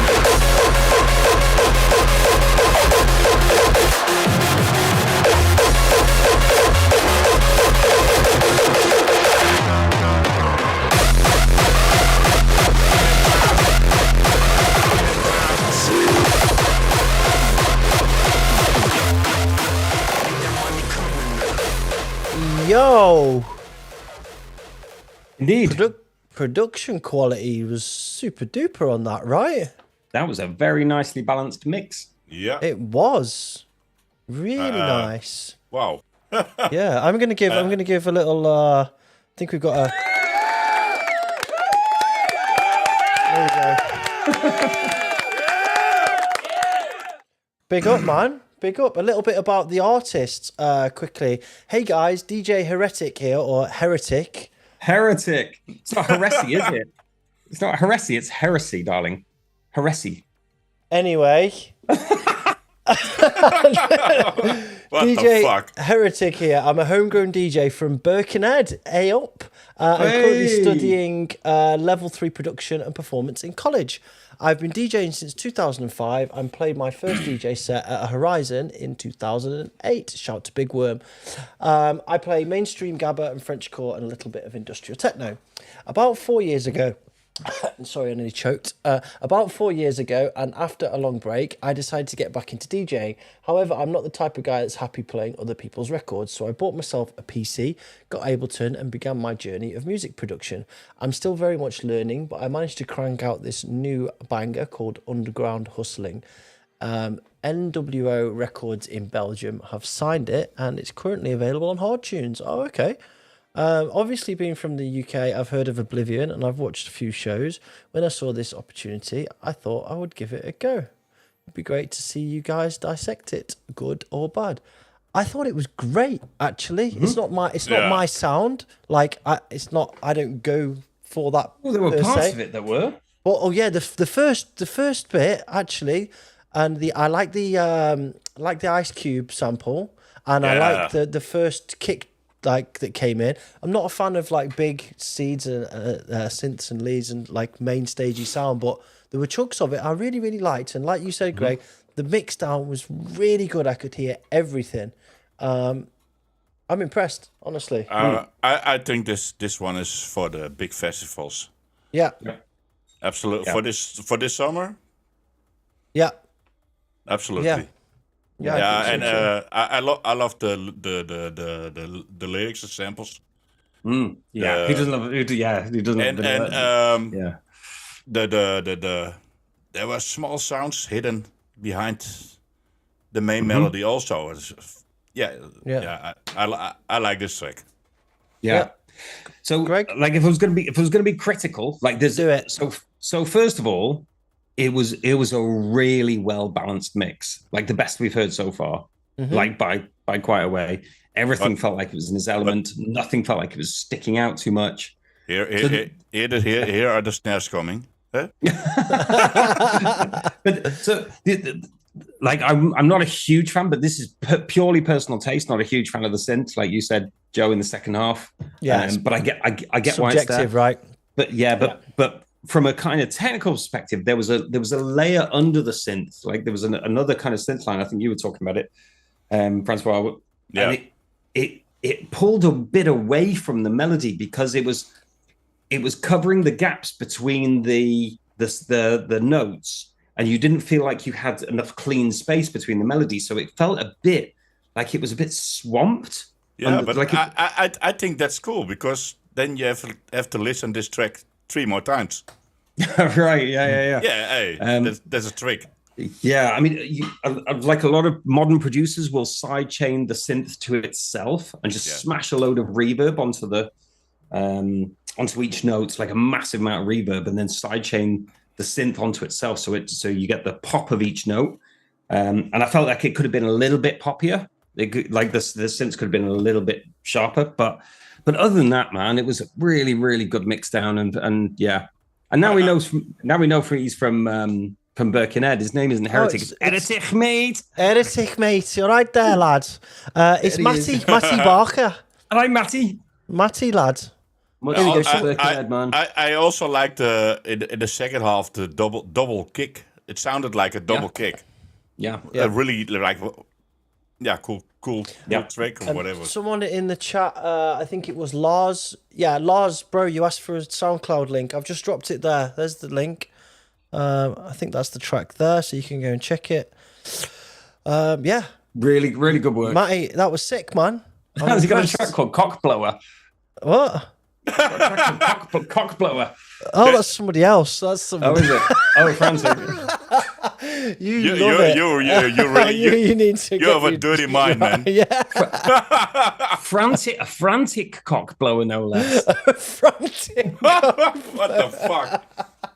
Yo! Indeed. Production quality was super duper on that, right? That was a very nicely balanced mix. Yeah. It was really nice. Wow. Yeah, I'm gonna give a little. I think we've got a. There we go. Big up, man. Big up. A little bit about the artists, quickly. Hey guys, DJ Heretic here, or Heretic. Heretic. It's not heresy, is it? It's not heresy. It's heresy, darling. Heresy. Anyway. What DJ the fuck? Heretic here. I'm a homegrown DJ from Birkenhead. Hey up. I'm currently studying level 3 production and performance in college. I've been DJing since 2005 and played my first DJ set at a Horizon in 2008. Shout to Big Worm. I play mainstream gabber and Frenchcore and a little bit of industrial techno. About 4 years ago, sorry, I nearly choked. About 4 years ago, and after a long break, I decided to get back into DJing. However, I'm not the type of guy that's happy playing other people's records, so I bought myself a PC, got Ableton, and began my journey of music production. I'm still very much learning, but I managed to crank out this new banger called Underground Hustling. NWO Records in Belgium have signed it, and it's currently available on Hardtunes. Oh, okay. Obviously, being from the UK, I've heard of Oblivion and I've watched a few shows. When I saw this opportunity, I thought I would give it a go. It'd be great to see you guys dissect it, good or bad. I thought it was great, actually. Mm-hmm. It's not my sound. Like, I don't go for that. Well, there were parts of it that were. Well, oh yeah, the first bit actually, and I like the Ice Cube sample, and I like the first kick. Like that came in. I'm not a fan of like big seeds and synths and leads and like main stagey sound, but there were chunks of it I really, really liked. And like you said, Greg, the mix down was really good. I could hear everything. I'm impressed, honestly. I think this one is for the big festivals. Yeah. Absolutely. Yeah. For this summer? Yeah. Absolutely. Yeah. And I love the lyrics, the samples. Who doesn't love it? Who doesn't love it? There were small sounds hidden behind the main melody. Also, I like this track. Yeah. So, Greg, like if it was gonna be critical, like there's do it. So first of all. It was a really well balanced mix, like the best we've heard so far, like by quite a way. Everything felt like it was in its element. Nothing felt like it was sticking out too much. Here are the snares coming. Huh? But so, like I'm not a huge fan, but this is purely personal taste. Not a huge fan of the synth, like you said, Joe, in the second half. Yeah, but I get subjective, why it's there. Right? But from a kind of technical perspective, there was a layer under the synth, like there was another kind of synth line. I think you were talking about it, Francois. Yeah. And it pulled a bit away from the melody because it was covering the gaps between the notes, and you didn't feel like you had enough clean space between the melody, so it felt a bit like it was a bit swamped. Yeah, but like I think that's cool because then you have to listen this track 3 more times. Right, yeah. Yeah, hey, that's a trick. Yeah, I mean, like a lot of modern producers will sidechain the synth to itself and just smash a load of reverb onto each note, like a massive amount of reverb, and then sidechain the synth onto itself, so you get the pop of each note. And I felt like it could have been a little bit poppier. Like the synths could have been a little bit sharper, but other than that, man, it was a really, really good mix down, and yeah. And now we know he's from Birkenhead. His name isn't Heretic. It's Heretic, mate. Heretic, mate. You're right there, lad. It's Matty Barker. And I'm Matty. Matty, lad. I also liked in the second half the double kick. It sounded like a double kick. Yeah. Really like cool trick or whatever. Someone in the chat, I think it was Lars. Yeah, Lars, bro, you asked for a SoundCloud link. I've just dropped it there. There's the link. I think that's the track there, so you can go and check it. Yeah. Really, really good work. Matty, that was sick, man. Has he got a track called Cockblower? What? Cockblower. Oh, that's somebody else. That's somebody. Oh, is it? Oh, Frantic. You love it. You really you need to. You have a dirty mind, man. Yeah. A frantic cockblower, no less. Frantic. What the fuck?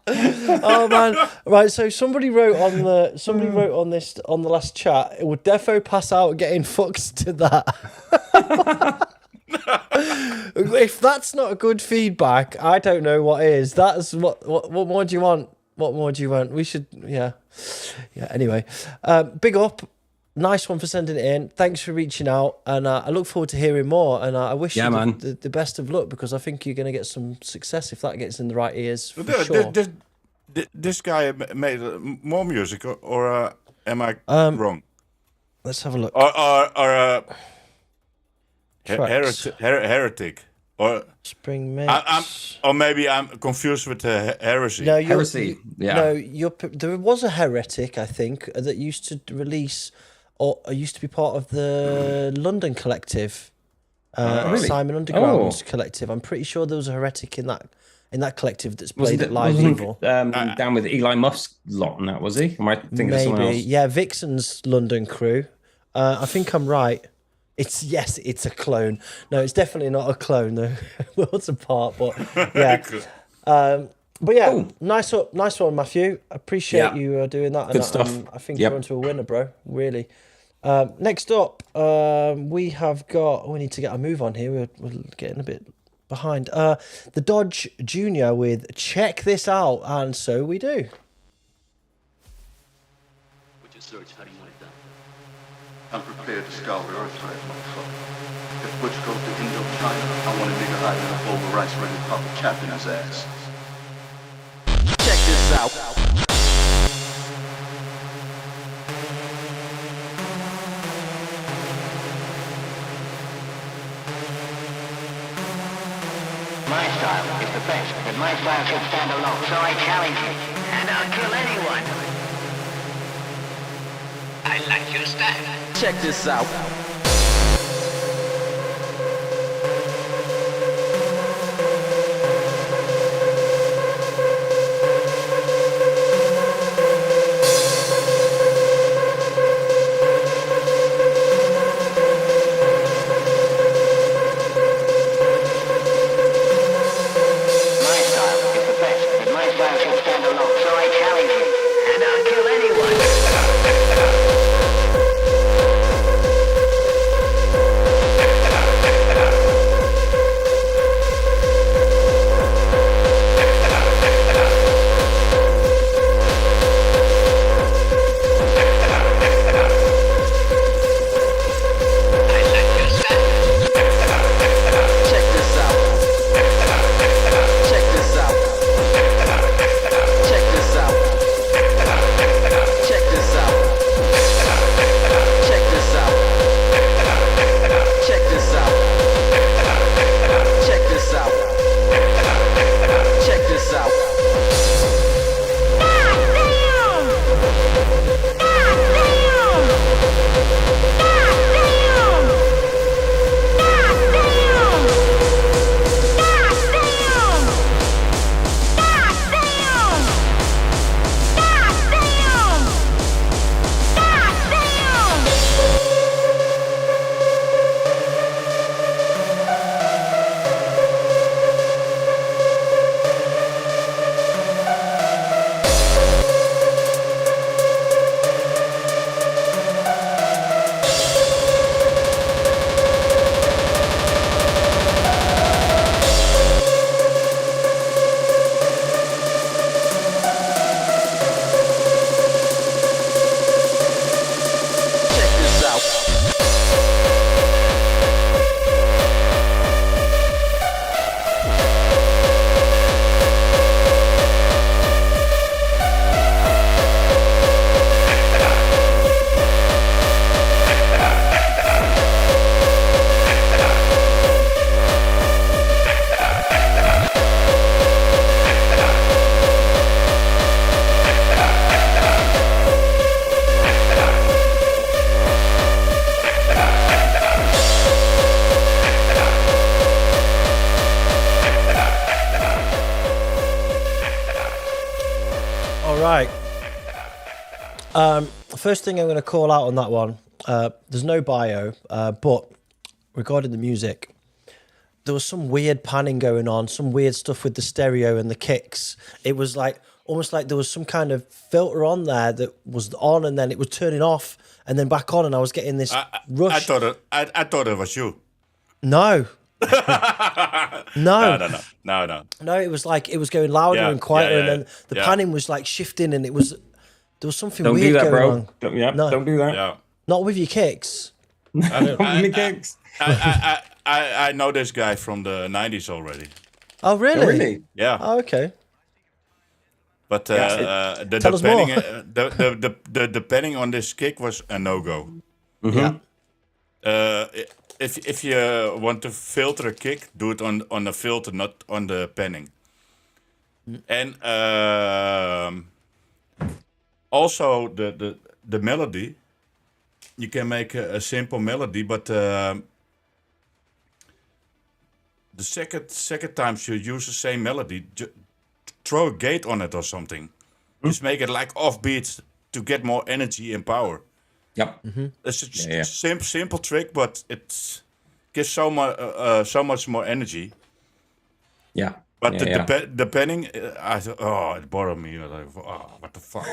Oh man! Right, so somebody wrote on the last chat. It would defo pass out getting fucked to that. If that's not good feedback, I don't know what is. That's what more do you want? What more do you want? We should, yeah. Anyway, big up, nice one for sending it in. Thanks for reaching out, and I look forward to hearing more. And I wish you the best of luck, because I think you're going to get some success if that gets in the right ears. For sure. This guy made more music, or am I wrong? Let's have a look. Or Heretic, or Spring Mix. or maybe I'm confused with Heresy. No, Heresy. Yeah. No, there was a Heretic, I think, that used to release or used to be part of the London collective, really? Simon Underground's collective. I'm pretty sure there was a Heretic in that collective that's played at Live Evil. Down with Eli Muff's lot and that, was he? Am I thinking of someone else? Yeah, Vixen's London crew. I think I'm right. It's a clone. No, it's definitely not a clone. The worlds apart, but yeah. But yeah, cool. Nice one, Matthew. Appreciate you doing that. Good stuff. I think you're onto a winner, bro. Really. Next up, we need to get a move on here. We're getting a bit behind. The Dodge Junior with Check This Out, and so we do. What's your search? How do you want it done? I'm prepared to scour the earth right, motherfucker. If Butch goes to Indochina, I want a nigga hiding in a bowl of rice ready to pop a cap in his ass. Check this out. My style is the best, but my style should stand alone, so I challenge you, and I'll kill anyone. I like your style. Check this out. First thing I'm going to call out on that one, there's no bio, but regarding the music, there was some weird panning going on, some weird stuff with the stereo and the kicks. It was like almost like there was some kind of filter on there that was on and then it was turning off and then back on, and I was getting this rush. I thought it was you. No. No, it was like it was going louder and quieter, and then the panning was like shifting, and there was something don't weird do that, going bro. on. Don't do that. Yeah. Not with your kicks. Not with your kicks. I know this guy from the 90s already. Oh, really? Oh, really? Yeah. Oh, okay. But the panning on this kick was a no-go. Mm-hmm. Yeah. If you want to filter a kick, do it on the filter, not on the panning. And also the melody, you can make a simple melody, but the second time you use the same melody, throw a gate on it or something. Just make it like offbeat to get more energy and power. Yep. Mm-hmm. It's a simple trick, but it gives so much more energy. Yeah. But the panning, I thought, it bothered me. Like, what the fuck?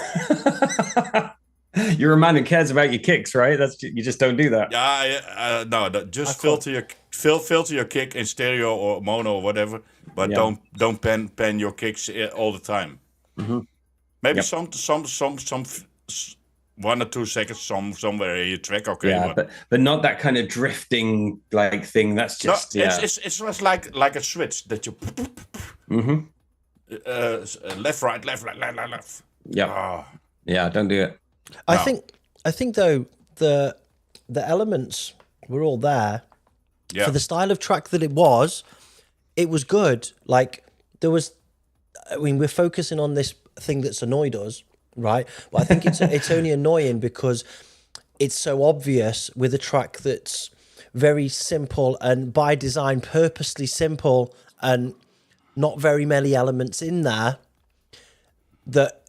You're a man who cares about your kicks, right? You just don't do that. Yeah, no. Just filter your kick in stereo or mono or whatever, but don't pan your kicks all the time. Mm-hmm. Maybe some 1 or 2 seconds somewhere in your track, okay. Yeah, but not that kind of drifting like thing. That's just it's just like a switch that you left, right. Yeah. Yeah, don't do it. I think though the elements were all there for the style of track that it was good. Like there was, I mean, we're focusing on this thing that's annoyed us, right? But I think it's only annoying because it's so obvious with a track that's very simple and by design purposely simple and not very many elements in there, that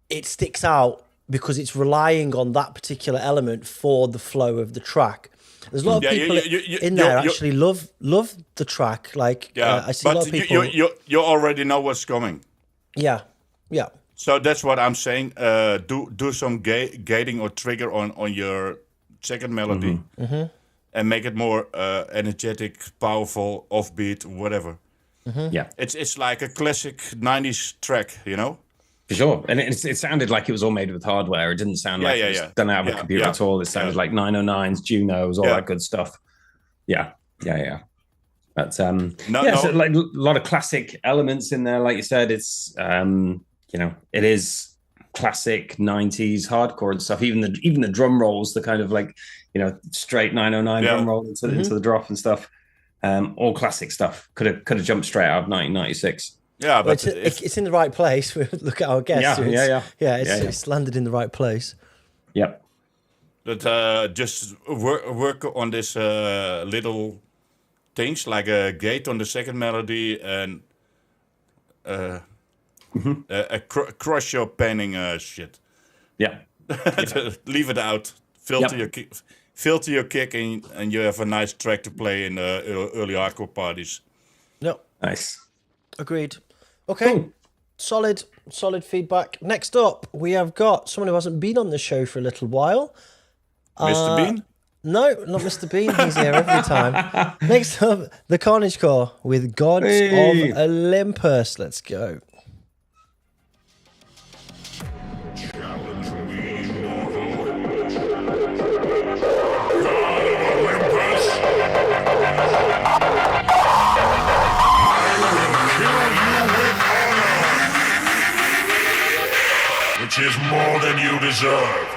it sticks out because it's relying on that particular element for the flow of the track. There's a lot of people in there actually love the track. Like I see a lot of people. You already know what's coming. Yeah. So that's what I'm saying. Do some gating or trigger on your second melody, and make it more energetic, powerful, offbeat, whatever. Mm-hmm. Yeah, it's like a classic '90s track, you know. For sure, and it sounded like it was all made with hardware. It didn't sound like it was done out of a computer at all. It sounded like 909s, Junos, all that good stuff. Yeah. But so like a lot of classic elements in there. Like you said, it's it is classic 90s hardcore and stuff. Even the drum rolls, the kind of like straight 909 drum roll into the drop and stuff. All classic stuff. Could have jumped straight out of 1996. Yeah, but it's in the right place. Look at our guest. It's landed in the right place. Yep. But just work on this little things like a gate on the second melody and crush your panning shit. Yeah. Leave it out. Filter your kick and you have a nice track to play in early hardcore parties. Yep. Nice. Agreed. Okay. Cool. Solid feedback. Next up, we have got someone who hasn't been on the show for a little while. Mr. Bean? No, not Mr. Bean. He's here every time. Next up, the Carnage Core with Gods of Olympus. Let's go. Which is more than you deserve.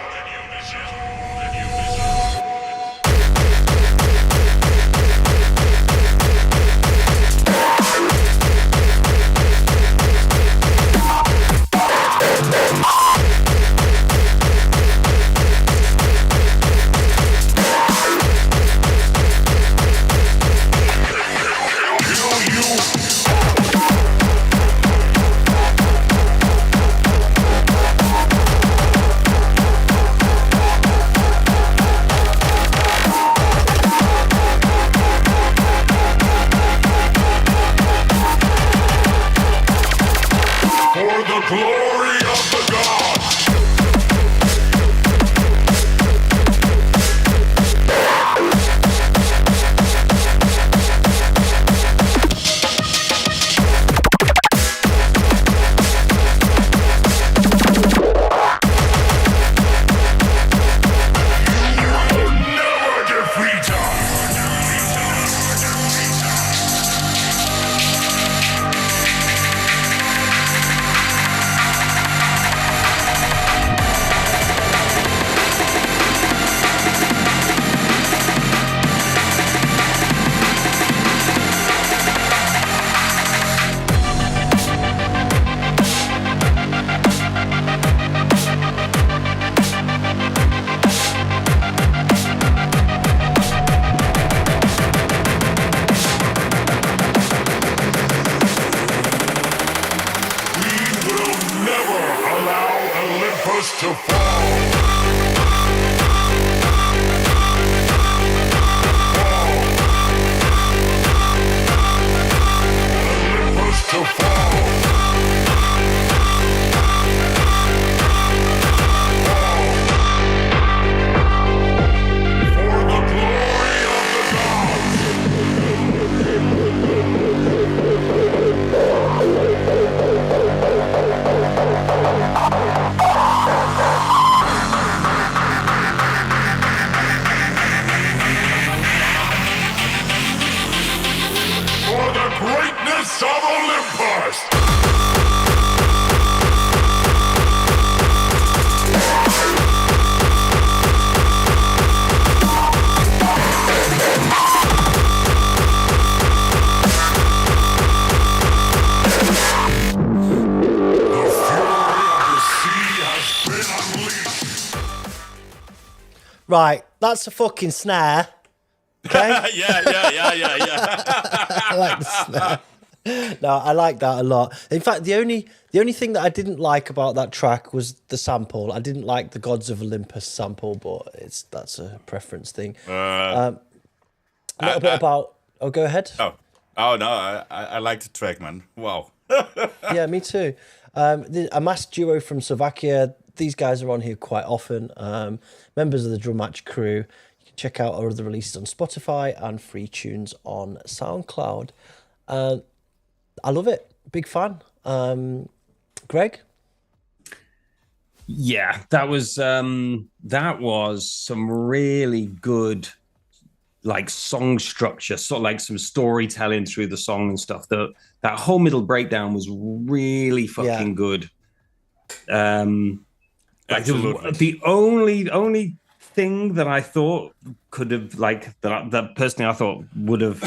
Knights of Olympus! Right, that's a fucking snare. Okay? yeah. I like the snare. No, I like that a lot. In fact, the only thing that I didn't like about that track was the sample. I didn't like the Gods of Olympus sample, but that's a preference thing. A little bit about... Oh, go ahead. Oh no, I like the track, man. Wow. Yeah, me too. A masked duo from Slovakia. These guys are on here quite often. Members of the Drum Match crew. You can check out our other releases on Spotify and free tunes on SoundCloud. I love it. Big fan. Greg? Yeah, that was some really good like song structure, sort of like some storytelling through the song and stuff. That whole middle breakdown was really fucking good. Like the only thing that I thought could have like that personally I thought would have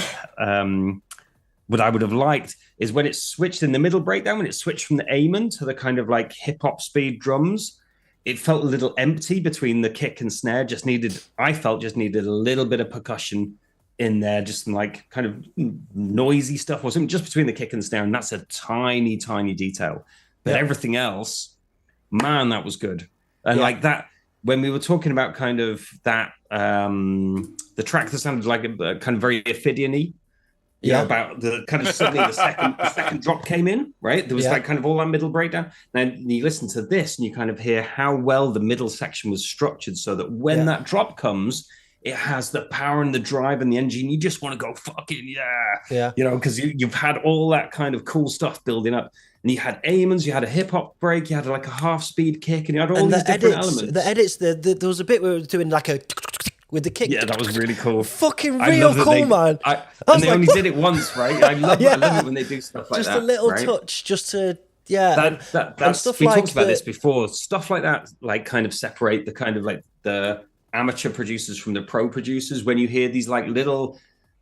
what I would have liked is when it switched in the middle breakdown, when it switched from the Amen to the kind of like hip hop speed drums, it felt a little empty between the kick and snare. I felt just needed a little bit of percussion in there, just some like kind of noisy stuff or something just between the kick and snare. And that's a tiny, tiny detail. But everything else, man, that was good. And like that, when we were talking about kind of that, the track that sounded like a kind of very Ophidian-y, you know, about the kind of suddenly the second drop came in, right? There was like kind of all that middle breakdown. Then you listen to this and you kind of hear how well the middle section was structured so that when that drop comes, it has the power and the drive and the engine. You just want to go fucking you know, because you've had all that kind of cool stuff building up. And you had amens, you had a hip hop break, you had like a half speed kick, and you had all these different elements. The edits, there was a bit where we were doing like a with the kick. Yeah, that was really cool. Fucking real cool, man. And they only did it once, right? I love it when they do stuff like that. Just a little touch, just to and stuff we talked about this before. Stuff like that, like kind of separate the kind of like the amateur producers from the pro producers. When you hear these like little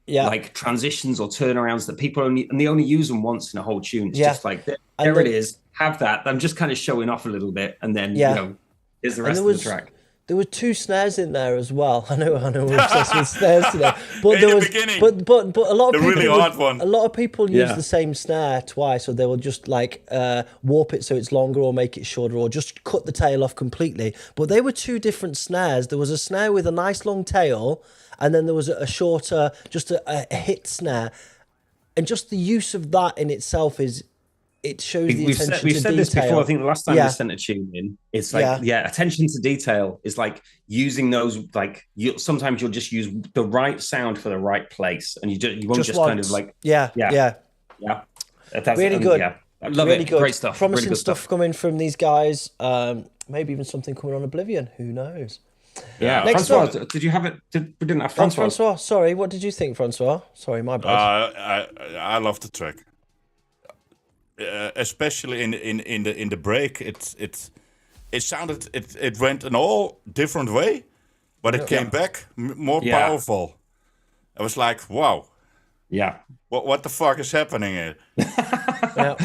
like transitions or turnarounds that people only use them once in a whole tune. It's just like there it is. Have that. I'm just kind of showing off a little bit, and then you know, here's the rest of the track. There were 2 snares in there as well. I know we're obsessed with snares today. But there was, but a lot of people, really hard one. A lot of people use the same snare twice, or they will just like warp it so it's longer, or make it shorter, or just cut the tail off completely. But they were 2 different snares. There was a snare with a nice long tail, and then there was a shorter, just a hit snare, and just the use of that in itself it shows the attention to detail. We've said this before. I think the last time we sent a tune in, it's like, attention to detail is like using those, like sometimes you'll just use the right sound for the right place, and you won't just kind of like, That's really good. Yeah, I love really it. Good. Great stuff. Promising really good stuff coming from these guys. Maybe even something coming on Oblivion. Who knows? Yeah. Next François, up, did you have it? We didn't have François. François, sorry. What did you think, François? Sorry, my bad. I love the track. Especially in the break, it sounded it went an all different way, but it came back more powerful. I was like, wow, what the fuck is happening here? That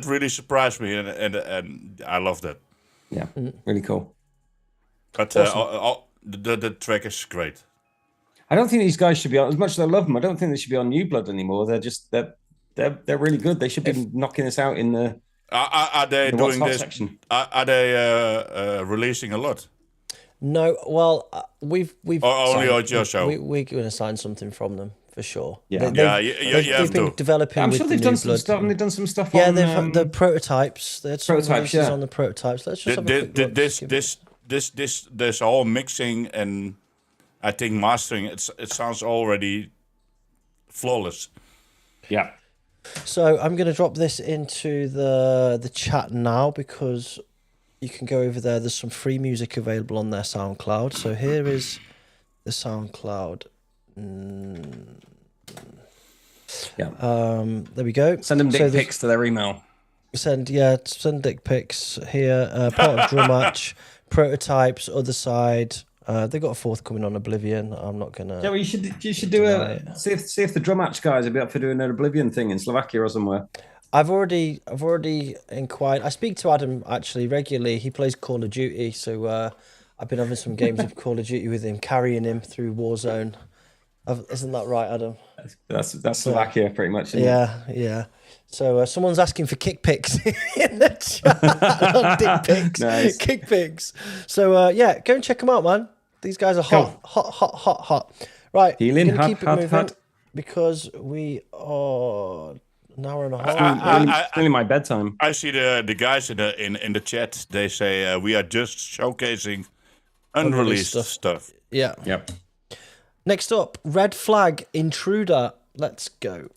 really surprised me, and I love that. Yeah, really cool. But awesome. The track is great. I don't think these guys should be on, as much as I love them, I don't think they should be on New Blood anymore. They're really good. They should be knocking this out in the. Are they doing this? Section. Are they releasing a lot? No. Well, we've or only on your show. We're going to sign something from them for sure. Yeah, they've been developing. I'm with sure the they've done New some stuff. And they've done some stuff. Yeah, on, they've had the prototypes. They had some prototypes. on the prototypes. Let's just have a quick look. This all mixing and I think mastering. It sounds already flawless. Yeah. So I'm going to drop this into the chat now because you can go over there. There's some free music available on their SoundCloud. So here is the SoundCloud. Yeah. There we go. Send them dick pics to their email. Send dick pics here. Part of drum match, prototypes, other side. They got a fourth coming on Oblivion. I'm not gonna. Yeah, well, you should do see if the drum match guys would be up for doing an Oblivion thing in Slovakia or somewhere. I've already inquired. I speak to Adam actually regularly. He plays Call of Duty, so I've been having some games of Call of Duty with him, carrying him through Warzone. Isn't that right, Adam? That's Slovakia pretty much. Yeah. So someone's asking for kick pics in the chat. Not dick pics, nice. Kick pics. So go and check them out, man. These guys are hot. Right, Healing, we're gonna keep it moving because we are an hour and a half. It's nearly my bedtime. I see the guys in the chat. They say we are just showcasing unreleased stuff. Yeah. Yep. Next up, Red Flag Intruder. Let's go.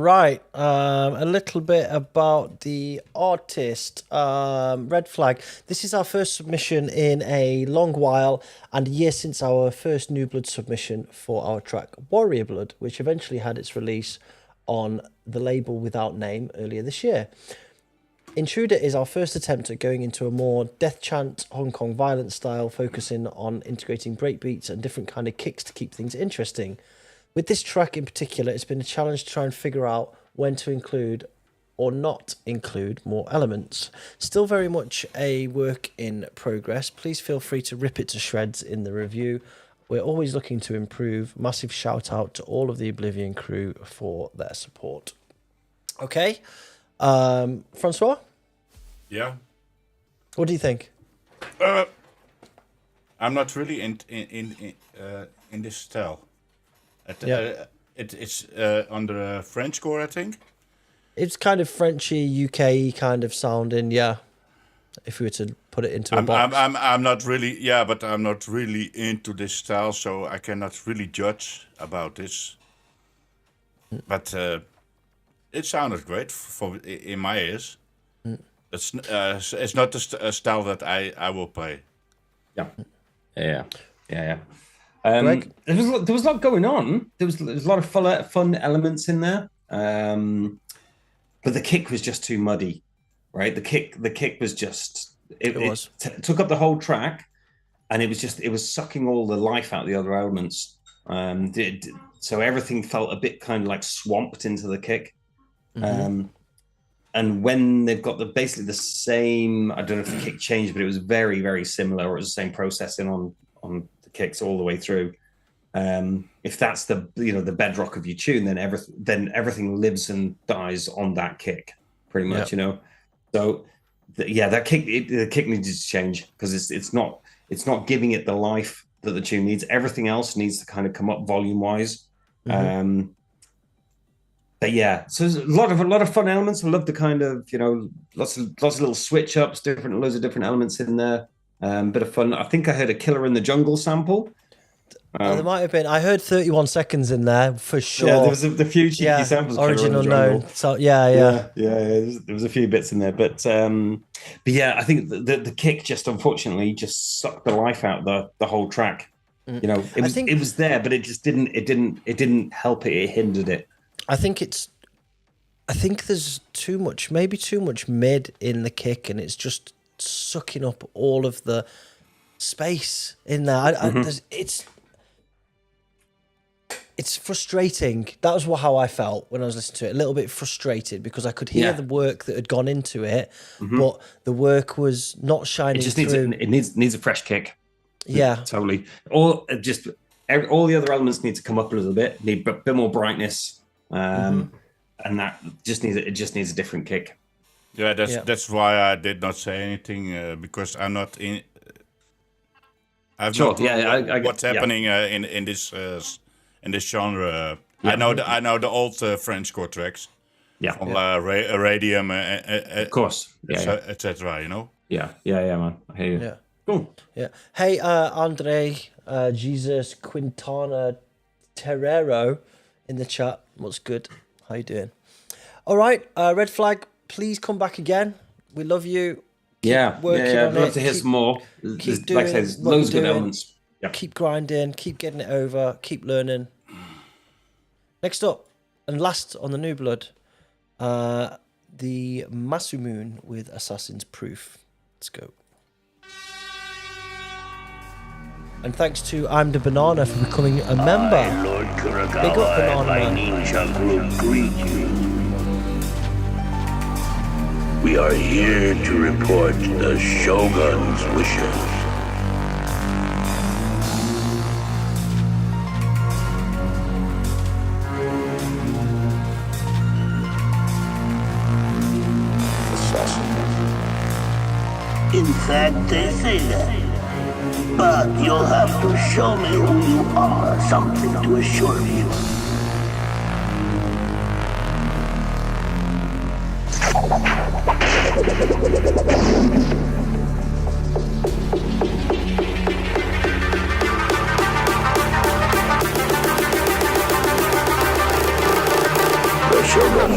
Right, a little bit about the artist, Red Flag. This is our first submission in a long while and a year since our first New Blood submission for our track Warrior Blood, which eventually had its release on the label Without Name earlier this year. Intruder is our first attempt at going into a more death chant Hong Kong violence style, focusing on integrating breakbeats and different kind of kicks to keep things interesting. With this track in particular, it's been a challenge to try and figure out when to include or not include more elements. Still very much a work in progress. Please feel free to rip it to shreds in the review. We're always looking to improve. Massive shout out to all of the Oblivion crew for their support. Okay. François? Yeah? What do you think? I'm not really in this style. It's under a French core, I think. It's kind of Frenchy, UK kind of sounding, yeah. If we were to put it into a box. I'm not really, but I'm not really into this style, so I cannot really judge about this. But it sounded great in my ears. It's not a style that I will play. Yeah. There was a lot going on. There was a lot of fun elements in there. But the kick was just too muddy, right? The kick was just it took up the whole track, and it was sucking all the life out of the other elements. So everything felt a bit kind of like swamped into the kick. And when they've got basically the same, I don't know if the kick changed, but it was very, very similar, or it was the same processing on the kicks all the way through. If that's the bedrock of your tune, then everything lives and dies on that kick, pretty much. So that kick, the kick needs to change, because it's not giving it the life that the tune needs. Everything else needs to kind of come up volume wise. But yeah, so there's a lot of fun elements. I love the kind of lots of little switch ups, loads of different elements in there. Bit of fun. I think I heard a Killer in the Jungle sample. There might have been. I heard 31 seconds in there for sure. Yeah, there was the few cheeky samples. Origin Unknown. So there was a few bits in there, but yeah, I think the kick just unfortunately just sucked the life out the whole track. It was there, but it just didn't help it. It hindered it. I think there's too much mid in the kick, and it's just sucking up all of the space in there. It's frustrating. That was how I felt when I was listening to it. A little bit frustrated, because I could hear the work that had gone into it, but the work was not shining through. It needs a fresh kick. Yeah, totally. All the other elements need to come up a little bit. Need a bit more brightness. And that just needs a different kick. Yeah, that's why I did not say anything, because I'm not in. I've not what's happening in this genre. I know the old Frenchcore tracks. Yeah, from Radium, of course, etc. Yeah, man. I hear you. Yeah, cool. Yeah. Hey, Andre, Jesus Quintana Terrero in the chat. What's good? How you doing? All right, Red Flag, please come back again. We love you. I'd love to hear some more. Keep doing, like I said, there's loads of good elements. Yeah. Keep grinding, keep getting it over, keep learning. Next up, and last on the New Blood, the Masamune with Assassin's Proof. Let's go. And thanks to ImDaBanana for becoming a member. Lord Kuragawa, Big up, Banana my Man. ninja group greet you. We are here to report the Shogun's wishes. In fact, they say that. But you'll have to show me who you are, something to assure you. The Shogun.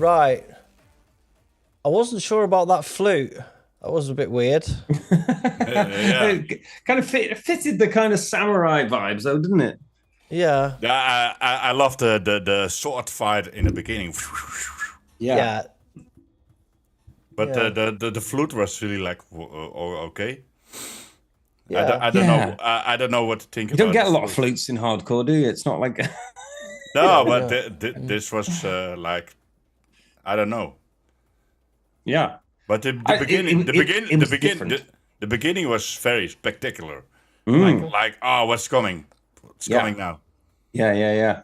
right. I wasn't sure about that flute. That was a bit weird. It kind of fitted the kind of samurai vibes, though, didn't it? Yeah. I love the sword fight in the beginning. Yeah. But the flute was really like, okay. Yeah. I don't know. I don't know what to think. You don't get a lot of flutes in hardcore, do you? It's not like. No, but this was like, I don't know. Yeah. But the beginning was very spectacular. Like, oh, what's coming? What's coming now? Yeah.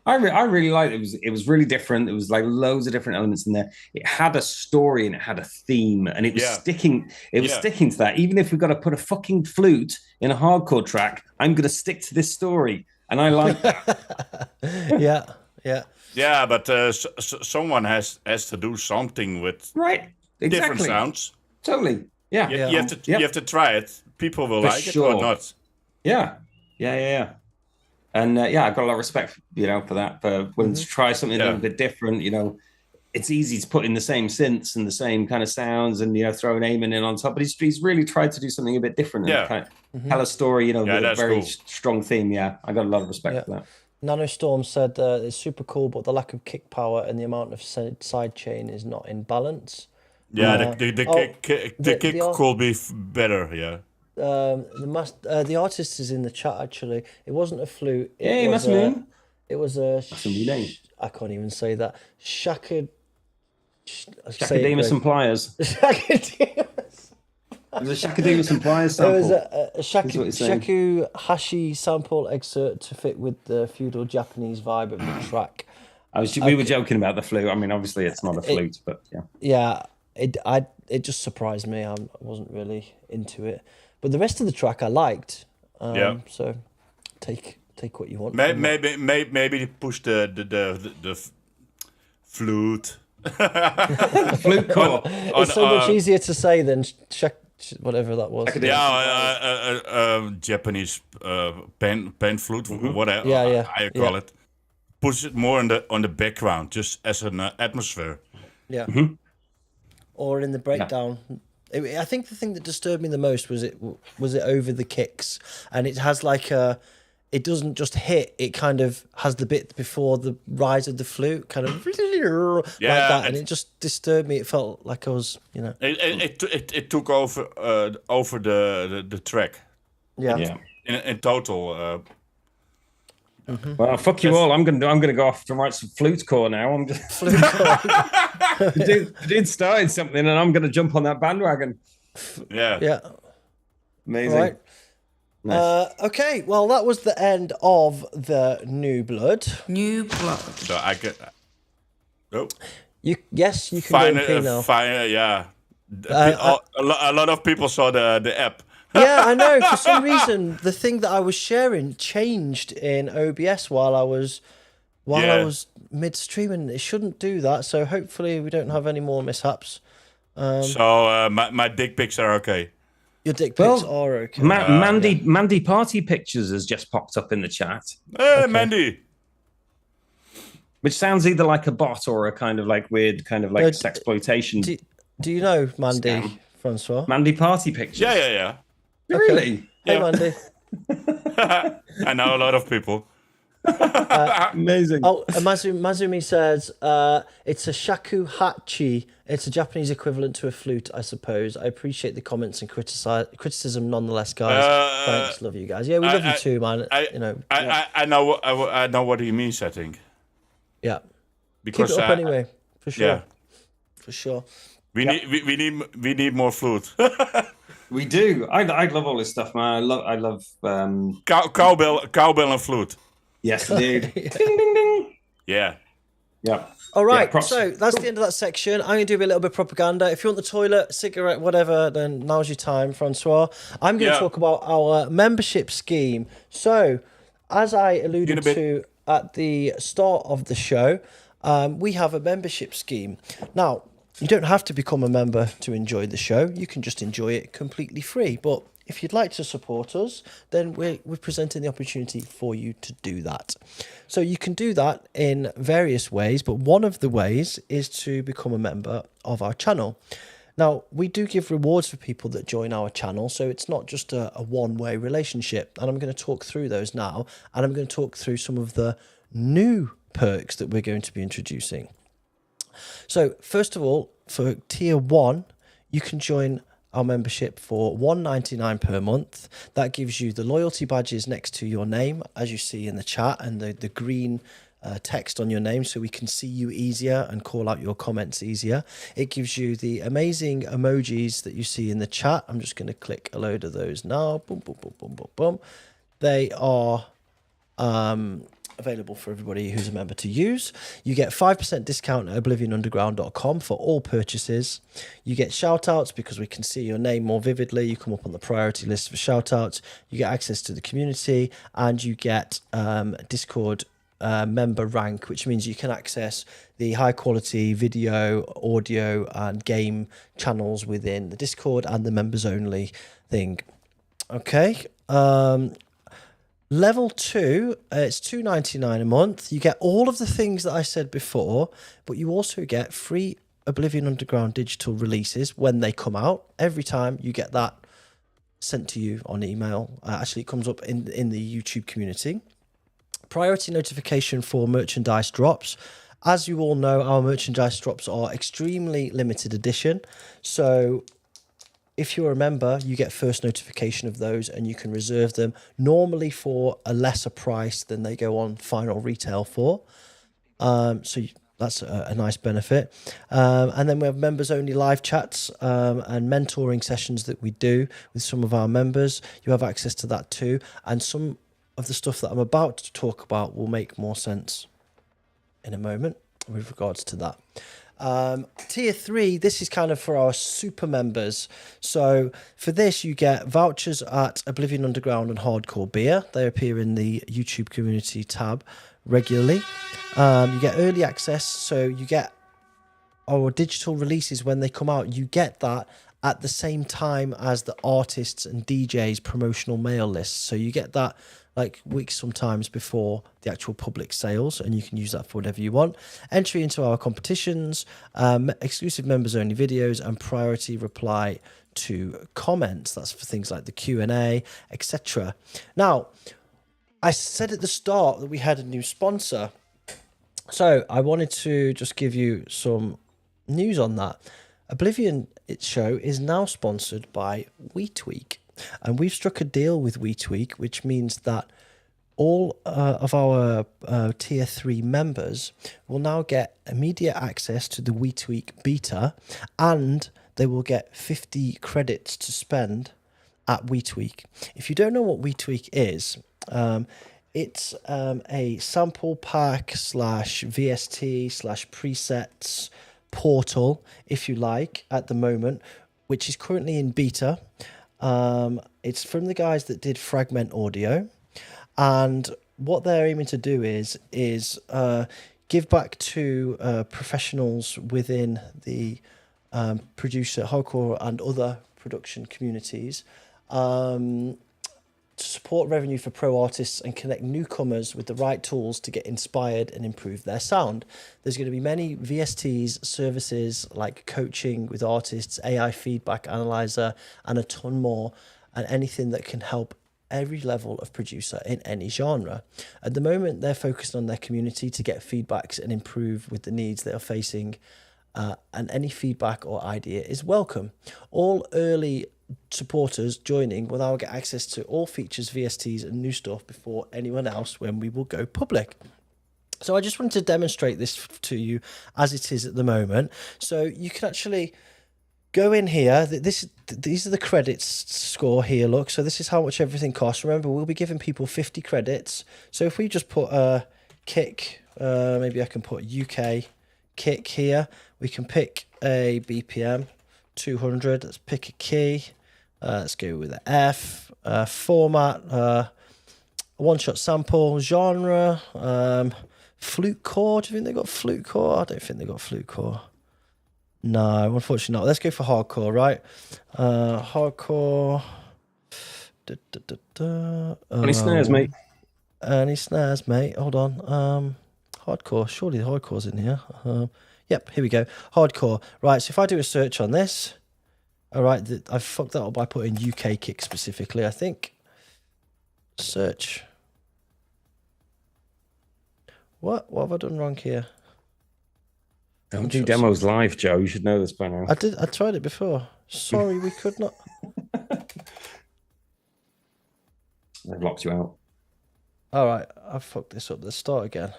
I really liked it. It was really different. There was like loads of different elements in there. It had a story and it had a theme, and it was sticking. It was sticking to that. Even if we've got to put a fucking flute in a hardcore track, I'm going to stick to this story, and I like that. Yeah. But someone has to do something with different sounds. Totally. Yeah. You have to try it. People will like it or not. Yeah. And I've got a lot of respect, for that. For willing to try something a little bit different. It's easy to put in the same synths and the same kind of sounds, and throw an Amen in on top. But he's really tried to do something a bit different. And kind of tell a story. With a very strong theme. Yeah, I got a lot of respect for that. Nanostorm said it's super cool, but the lack of kick power and the amount of side chain is not in balance. Yeah, the kick could be better. Yeah. The artist is in the chat. Actually, it wasn't a flute. Masamune. It was a. I can't even say that. Shakademus and Pliers. Shakademus. It was a Shakademus and Pliers sample. It was a Shaku Hashi sample excerpt to fit with the feudal Japanese vibe of the track. We were joking about the flute. I mean, obviously it's not a flute, but yeah. Yeah, it just surprised me. I wasn't really into it, but the rest of the track I liked. So take what you want. Maybe push the flute. Flute core. It's so much easier to say than whatever that was. Japanese pan flute, whatever how you call it. Push it more on the background, just as an atmosphere. Yeah. Or in the breakdown. I think the thing that disturbed me the most was it over the kicks, and it has like it doesn't just hit, it kind of has the bit before the rise of the flute, kind of like that, and it just disturbed me. It felt like I was, It took over the track. Yeah. In total. Well, fuck you all. I'm gonna go off to write some flute core now. I'm just flute core. the dude started something, and I'm gonna jump on that bandwagon. Yeah. Amazing. Right. Nice. Okay, well, that was the end of the New Blood. So I get. You can go in P now. Yeah. A lot of people saw the app. Yeah, I know. For some reason, the thing that I was sharing changed in OBS while I was midstream, and it shouldn't do that. So hopefully we don't have any more mishaps. So my dick pics are okay. Your dick pics are okay. Mandy Party Pictures has just popped up in the chat. Hey, okay. Mandy. Which sounds either like a bot or a kind of like weird kind of like sexploitation. Do you know Mandy, scam. Francois? Mandy Party Pictures. Yeah. Okay. Really? Hey, Mandy. I know a lot of people. Amazing. Oh, Mazumi says it's a shakuhachi. It's a Japanese equivalent to a flute, I suppose. I appreciate the comments and criticism nonetheless, guys. Thanks, love you guys. Yeah, we love you too, man. I know what he means. I think. Yeah. Because keep it up anyway, for sure. Yeah. For sure. We need more flute. We do. I love all this stuff, man. I love cowbell and flute. Yes, indeed. Yeah. Ding, ding, ding. Yeah. Yeah. All right. Yeah, so that's the end of that section. I'm going to do a little bit of propaganda. If you want the toilet, cigarette, whatever, then now's your time, Francois. I'm going to talk about our membership scheme. So, as I alluded to at the start of the show, we have a membership scheme. Now, you don't have to become a member to enjoy the show. You can just enjoy it completely free. But if you'd like to support us, then we're presenting the opportunity for you to do that. So you can do that in various ways, but one of the ways is to become a member of our channel. Now, we do give rewards for people that join our channel, so it's not just a one-way relationship. And I'm going to talk through those now, and I'm going to talk through some of the new perks that we're going to be introducing. So, first of all, for Tier 1, you can join our membership for $1.99 per month. That gives you the loyalty badges next to your name, as you see in the chat, and the green text on your name, so we can see you easier and call out your comments easier. It gives you the amazing emojis that you see in the chat. I'm just going to click a load of those now. Boom, boom, boom, boom, boom, boom. They are available for everybody who's a member to use. You get 5% discount at oblivionunderground.com for all purchases. You get shout outs because we can see your name more vividly. You come up on the priority list for shout outs. You get access to the community, and you get Discord member rank, which means you can access the high quality video, audio and game channels within the Discord and the members only thing. Okay. Level 2, it's $2.99 a month. You get all of the things that I said before, but you also get free Oblivion Underground digital releases when they come out. Every time you get that sent to you on email. Actually, it comes up in the YouTube community. Priority notification for merchandise drops. As you all know, our merchandise drops are extremely limited edition. So if you're a member, you get first notification of those, and you can reserve them normally for a lesser price than they go on final retail for. So that's a nice benefit. And then we have members only live chats and mentoring sessions that we do with some of our members. You have access to that too. And some of the stuff that I'm about to talk about will make more sense in a moment with regards to that. Tier 3, this is kind of for our super members. So for this, you get vouchers at Oblivion Underground and Hardcore Beer. They appear in the YouTube community tab regularly. You get early access, so you get our digital releases when they come out. You get that at the same time as the artists and DJs promotional mail lists. So you get that like weeks sometimes before the actual public sales, and you can use that for whatever you want. Entry into our competitions, exclusive members only videos, and priority reply to comments. That's for things like the Q&A, etc. Now, I said at the start that we had a new sponsor, so I wanted to just give you some news on that. Oblivion show is now sponsored by WeTweak. And we've struck a deal with WeTweak, which means that all of our Tier 3 members will now get immediate access to the WeTweak beta, and they will get 50 credits to spend at WeTweak. If you don't know what WeTweak is, it's a sample pack / VST / presets portal, if you like, at the moment, which is currently in beta. It's from the guys that did Fragment Audio, and what they're aiming to do is give back to professionals within the producer, hardcore and other production communities, to support revenue for pro artists and connect newcomers with the right tools to get inspired and improve their sound. There's going to be many VSTs, services like coaching with artists, AI feedback analyzer, and a ton more, and anything that can help every level of producer in any genre. At the moment, they're focused on their community to get feedbacks and improve with the needs they are facing, and any feedback or idea is welcome. All early supporters joining will now get access to all features, VSTs and new stuff before anyone else when we will go public. So I just wanted to demonstrate this to you as it is at the moment. So you can actually go in here. These are the credits score here, look. So this is how much everything costs. Remember, we'll be giving people 50 credits. So if we just put a kick, maybe I can put UK kick here. We can pick a BPM 200. Let's pick a key. Let's go with an F. Format. One-shot sample. Genre. Flute core. Do you think they got flute core? I don't think they got flute core. No, unfortunately not. Let's go for hardcore, right? Hardcore. Any snares, mate? Any snares, mate? Hold on. Hardcore. Surely the hardcore's in here. Yep, here we go. Hardcore. Right, so if I do a search on this, all right, I've fucked that up by putting UK kick specifically, I think. Search. What have I done wrong here? Don't do demos live, Joe. You should know this by now. I tried it before. Sorry, we could not. They've locked you out. All right, I fucked this up. Let's start again.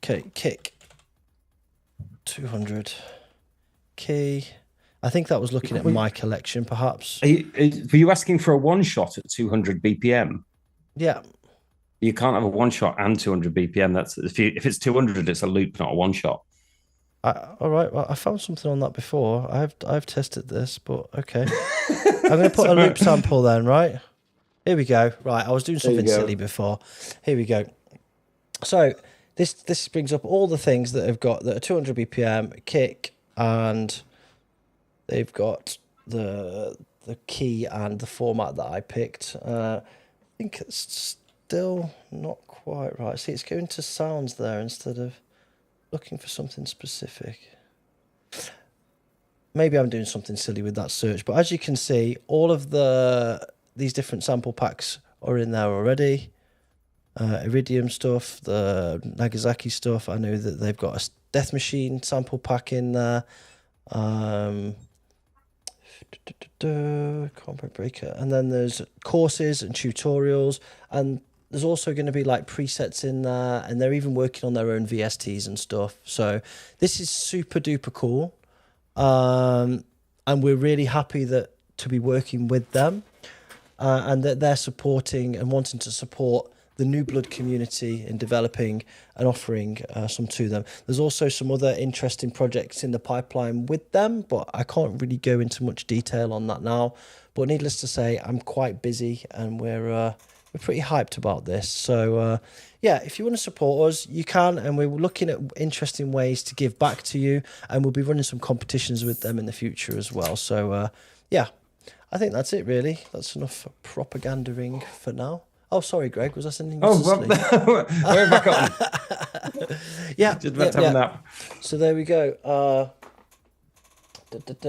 Okay, kick. 200. Key. I think that was looking at my collection, perhaps. Were you asking for a one-shot at 200 BPM? Yeah. You can't have a one-shot and 200 BPM. That's if it's 200, it's a loop, not a one-shot. All right. Well, I found something on that before. I've tested this, but okay. I'm going to put a loop sample then, right? Here we go. Right, I was doing something silly before. Here we go. So this brings up all the things that have got that are 200 BPM, kick, and they've got the key and the format that I picked. I think it's still not quite right. See, it's going to sounds there instead of looking for something specific. Maybe I'm doing something silly with that search, but as you can see, all of these different sample packs are in there already. Iridium stuff, the Nagazaki stuff. I know that they've got a DEATHMACHINE sample pack in there. Combo Breaker. And then there's courses and tutorials. And there's also going to be like presets in there. And they're even working on their own VSTs and stuff. So this is super duper cool. And we're really happy to be working with them. And that they're supporting and wanting to support the New Blood community in developing and offering some to them. There's also some other interesting projects in the pipeline with them, but I can't really go into much detail on that now. But needless to say, I'm quite busy and we're pretty hyped about this. So yeah, if you want to support us, you can, and we're looking at interesting ways to give back to you, and we'll be running some competitions with them in the future as well. So yeah, I think that's it really. That's enough propagandering for now. Oh, sorry, Greg. Was I sending you to sleep? We're back on. Yeah. Just about to have a nap. So there we go.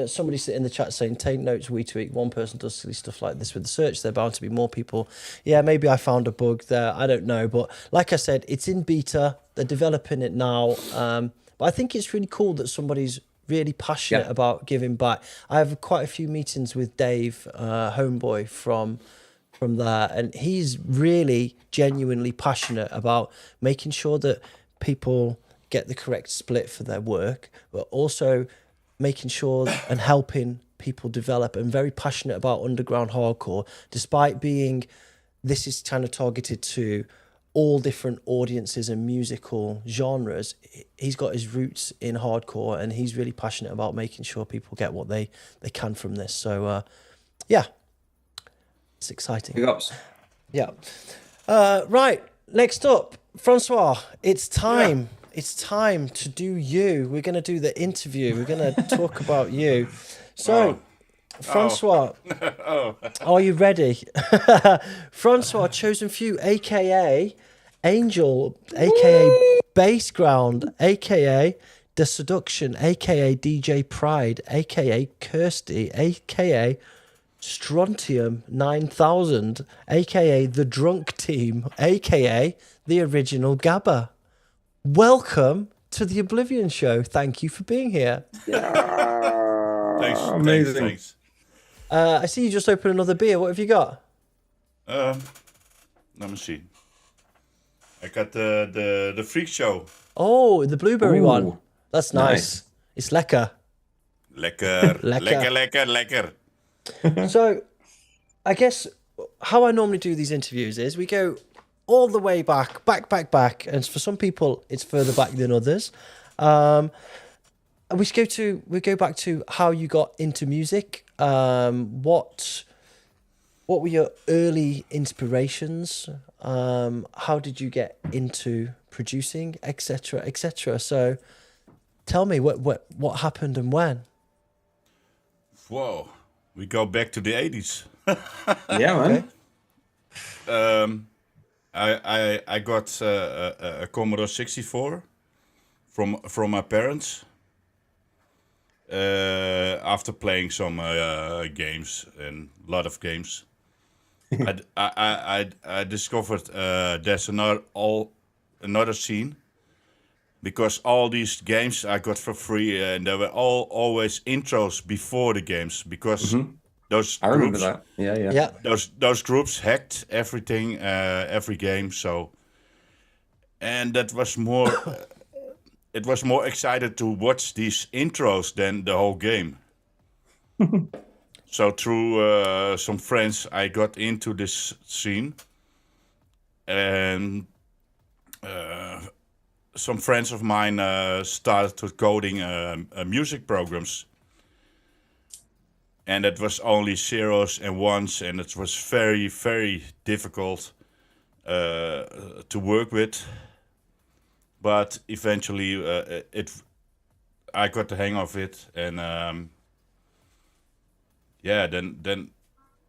Somebody in the chat saying, take notes, we tweak. One person does silly stuff like this with the search. There are bound to be more people. Yeah, maybe I found a bug there. I don't know. But like I said, it's in beta. They're developing it now. But I think it's really cool that somebody's really passionate about giving back. I have quite a few meetings with Dave, homeboy from there, and he's really genuinely passionate about making sure that people get the correct split for their work, but also making sure and helping people develop, and very passionate about underground hardcore, despite being, this is kind of targeted to all different audiences and musical genres. He's got his roots in hardcore, and he's really passionate about making sure people get what they can from this. So yeah, it's exciting. Big ups. Yeah. Right, next up, Francois, it's time. Yeah. It's time to do you. We're going to do the interview. We're going to talk about you. So, Francois, are you ready? Francois Chosen Few, a.k.a. Angel, a.k.a. Bassground, a.k.a. The Seduction, a.k.a. DJ Pride, a.k.a. Kirsty, a.k.a. Strontium 9000, a.k.a. The Drunk Team, a.k.a. The Original Gabber. Welcome to the Oblivion Show. Thank you for being here. Thanks. Amazing. Thanks. I see you just opened another beer. What have you got? Let me see. I got the Freak Show. Oh, the blueberry one. That's nice. It's lekker. Lekker. Lekker. So, I guess how I normally do these interviews is we go all the way back, and for some people it's further back than others. We go back to how you got into music. What were your early inspirations? How did you get into producing, etc., etc.? So, tell me what happened and when. Whoa, we go back to the 80s. Yeah, man. I got a Commodore 64 from my parents after playing some games and a lot of games. I discovered there's another scene, because all these games I got for free, and there were always intros before the games, because those I remember that. Yeah. Those groups hacked everything, every game. So, and that was more. It was more excited to watch these intros than the whole game. So through some friends, I got into this scene, and some friends of mine started to coding music programs, and it was only zeros and ones, and it was very, very difficult to work with. But eventually, I got the hang of it, and then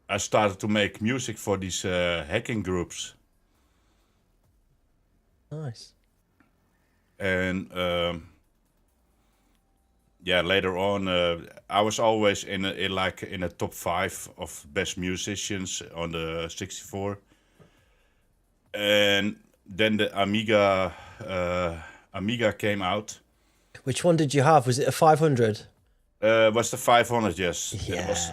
I started to make music for these hacking groups. Nice. And later on, I was always in a top 5 of best musicians on the 64. And then the Amiga came out. Which one did you have? Was it a 500? Was the 500? Yes. Yeah. It was.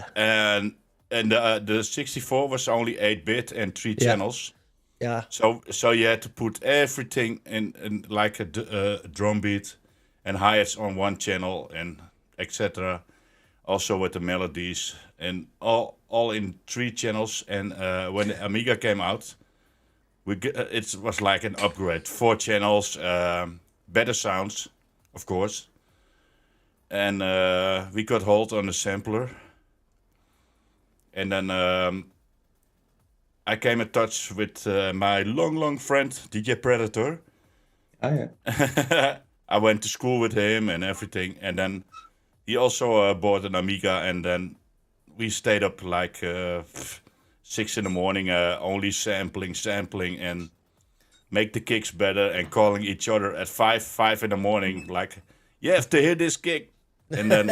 And the 64 was only 8-bit and 3 channels. Yeah. So you had to put everything in like a drum beat and hi-hats on one channel and etc. Also with the melodies and all in 3 channels. And when the Amiga came out, it was like an upgrade. 4 channels, better sounds, of course. And we got hold on the sampler. And then I came in touch with my long friend, DJ Predator. Oh, yeah. I went to school with him and everything. And then he also bought an Amiga. And then we stayed up like 6 in the morning, only sampling and make the kicks better and calling each other at 5 in the morning, like, you have to hear this kick. And then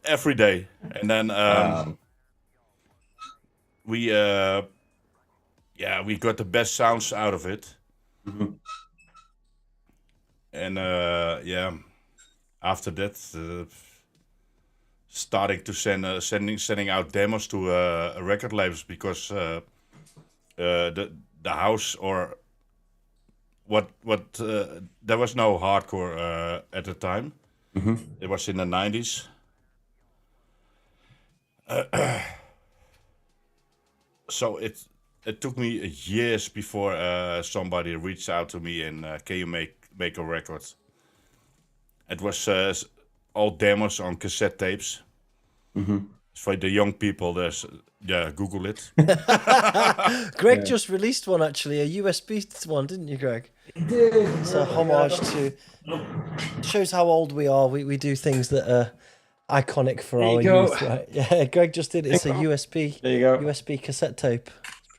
every day. And then we got the best sounds out of it. Mm-hmm. And after that, starting to sending out demos to record labels, because the house or what there was no hardcore at the time. Mm-hmm. It was in the 90s. So it took me years before somebody reached out to me and can you make a record? It was all demos on cassette tapes. Mm-hmm. For the young people, Google it. Greg just released one, actually, a USB one, didn't you, Greg? He did. It's a homage to... Shows how old we are. We do things that are iconic for our youth, right? Yeah, Greg just did it. It's a USB. There you go. USB cassette tape.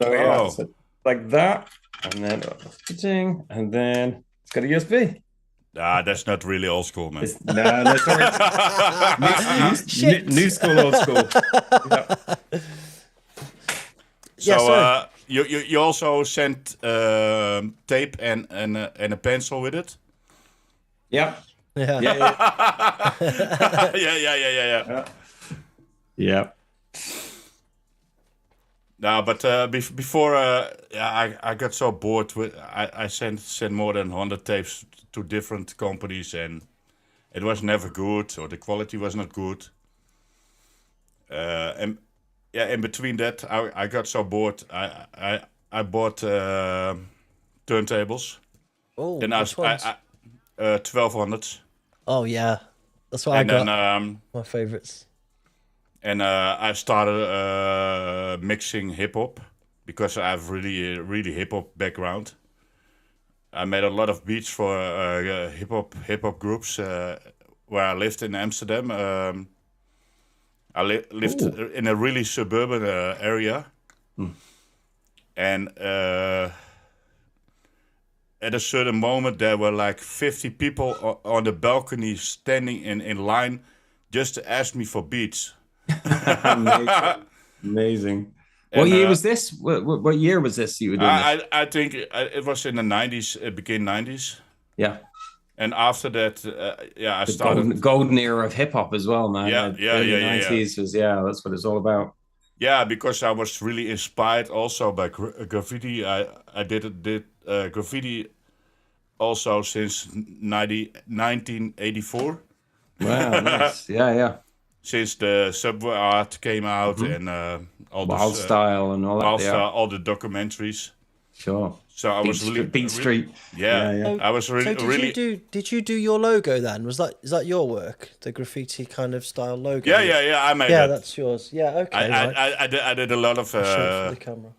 So yeah, so like that, and then fitting, and then it's got a USB. That's not really old school, man. No, that's new school, old school. So you also sent tape and a pencil with it. Yep. Yeah. Yeah. No, but before I got so bored with I sent more than 100 tapes to different companies, and it was never good, or the quality was not good. And in between that, I got so bored. I bought turntables. Oh, then which ones? 1200s. Oh yeah, that's what I got. Then, my favorites. And I started mixing hip hop because I have really hip hop background. I made a lot of beats for hip hop groups where I lived in Amsterdam. I lived in a really suburban area, And at a certain moment, there were like 50 people on the balcony standing in line just to ask me for beats. Amazing. What year was this? What year was this you were doing this? I think it was in the 90s, it began 90s. Yeah. And after that, I started... Golden era of hip-hop as well, man. Yeah. 90s was, that's what it's all about. Yeah, because I was really inspired also by graffiti. I did graffiti also since 1984. Wow, nice. Yeah. Since the subway art came out and all the Wild Style and all that. Wild Style, all the documentaries. Sure. So I was really Beat Street. Yeah. I was really. So did you do your logo then? Is that your work? The graffiti kind of style logo? Yeah. I made that. Yeah, that. that's yours. Yeah, okay. I did a lot of. For the camera.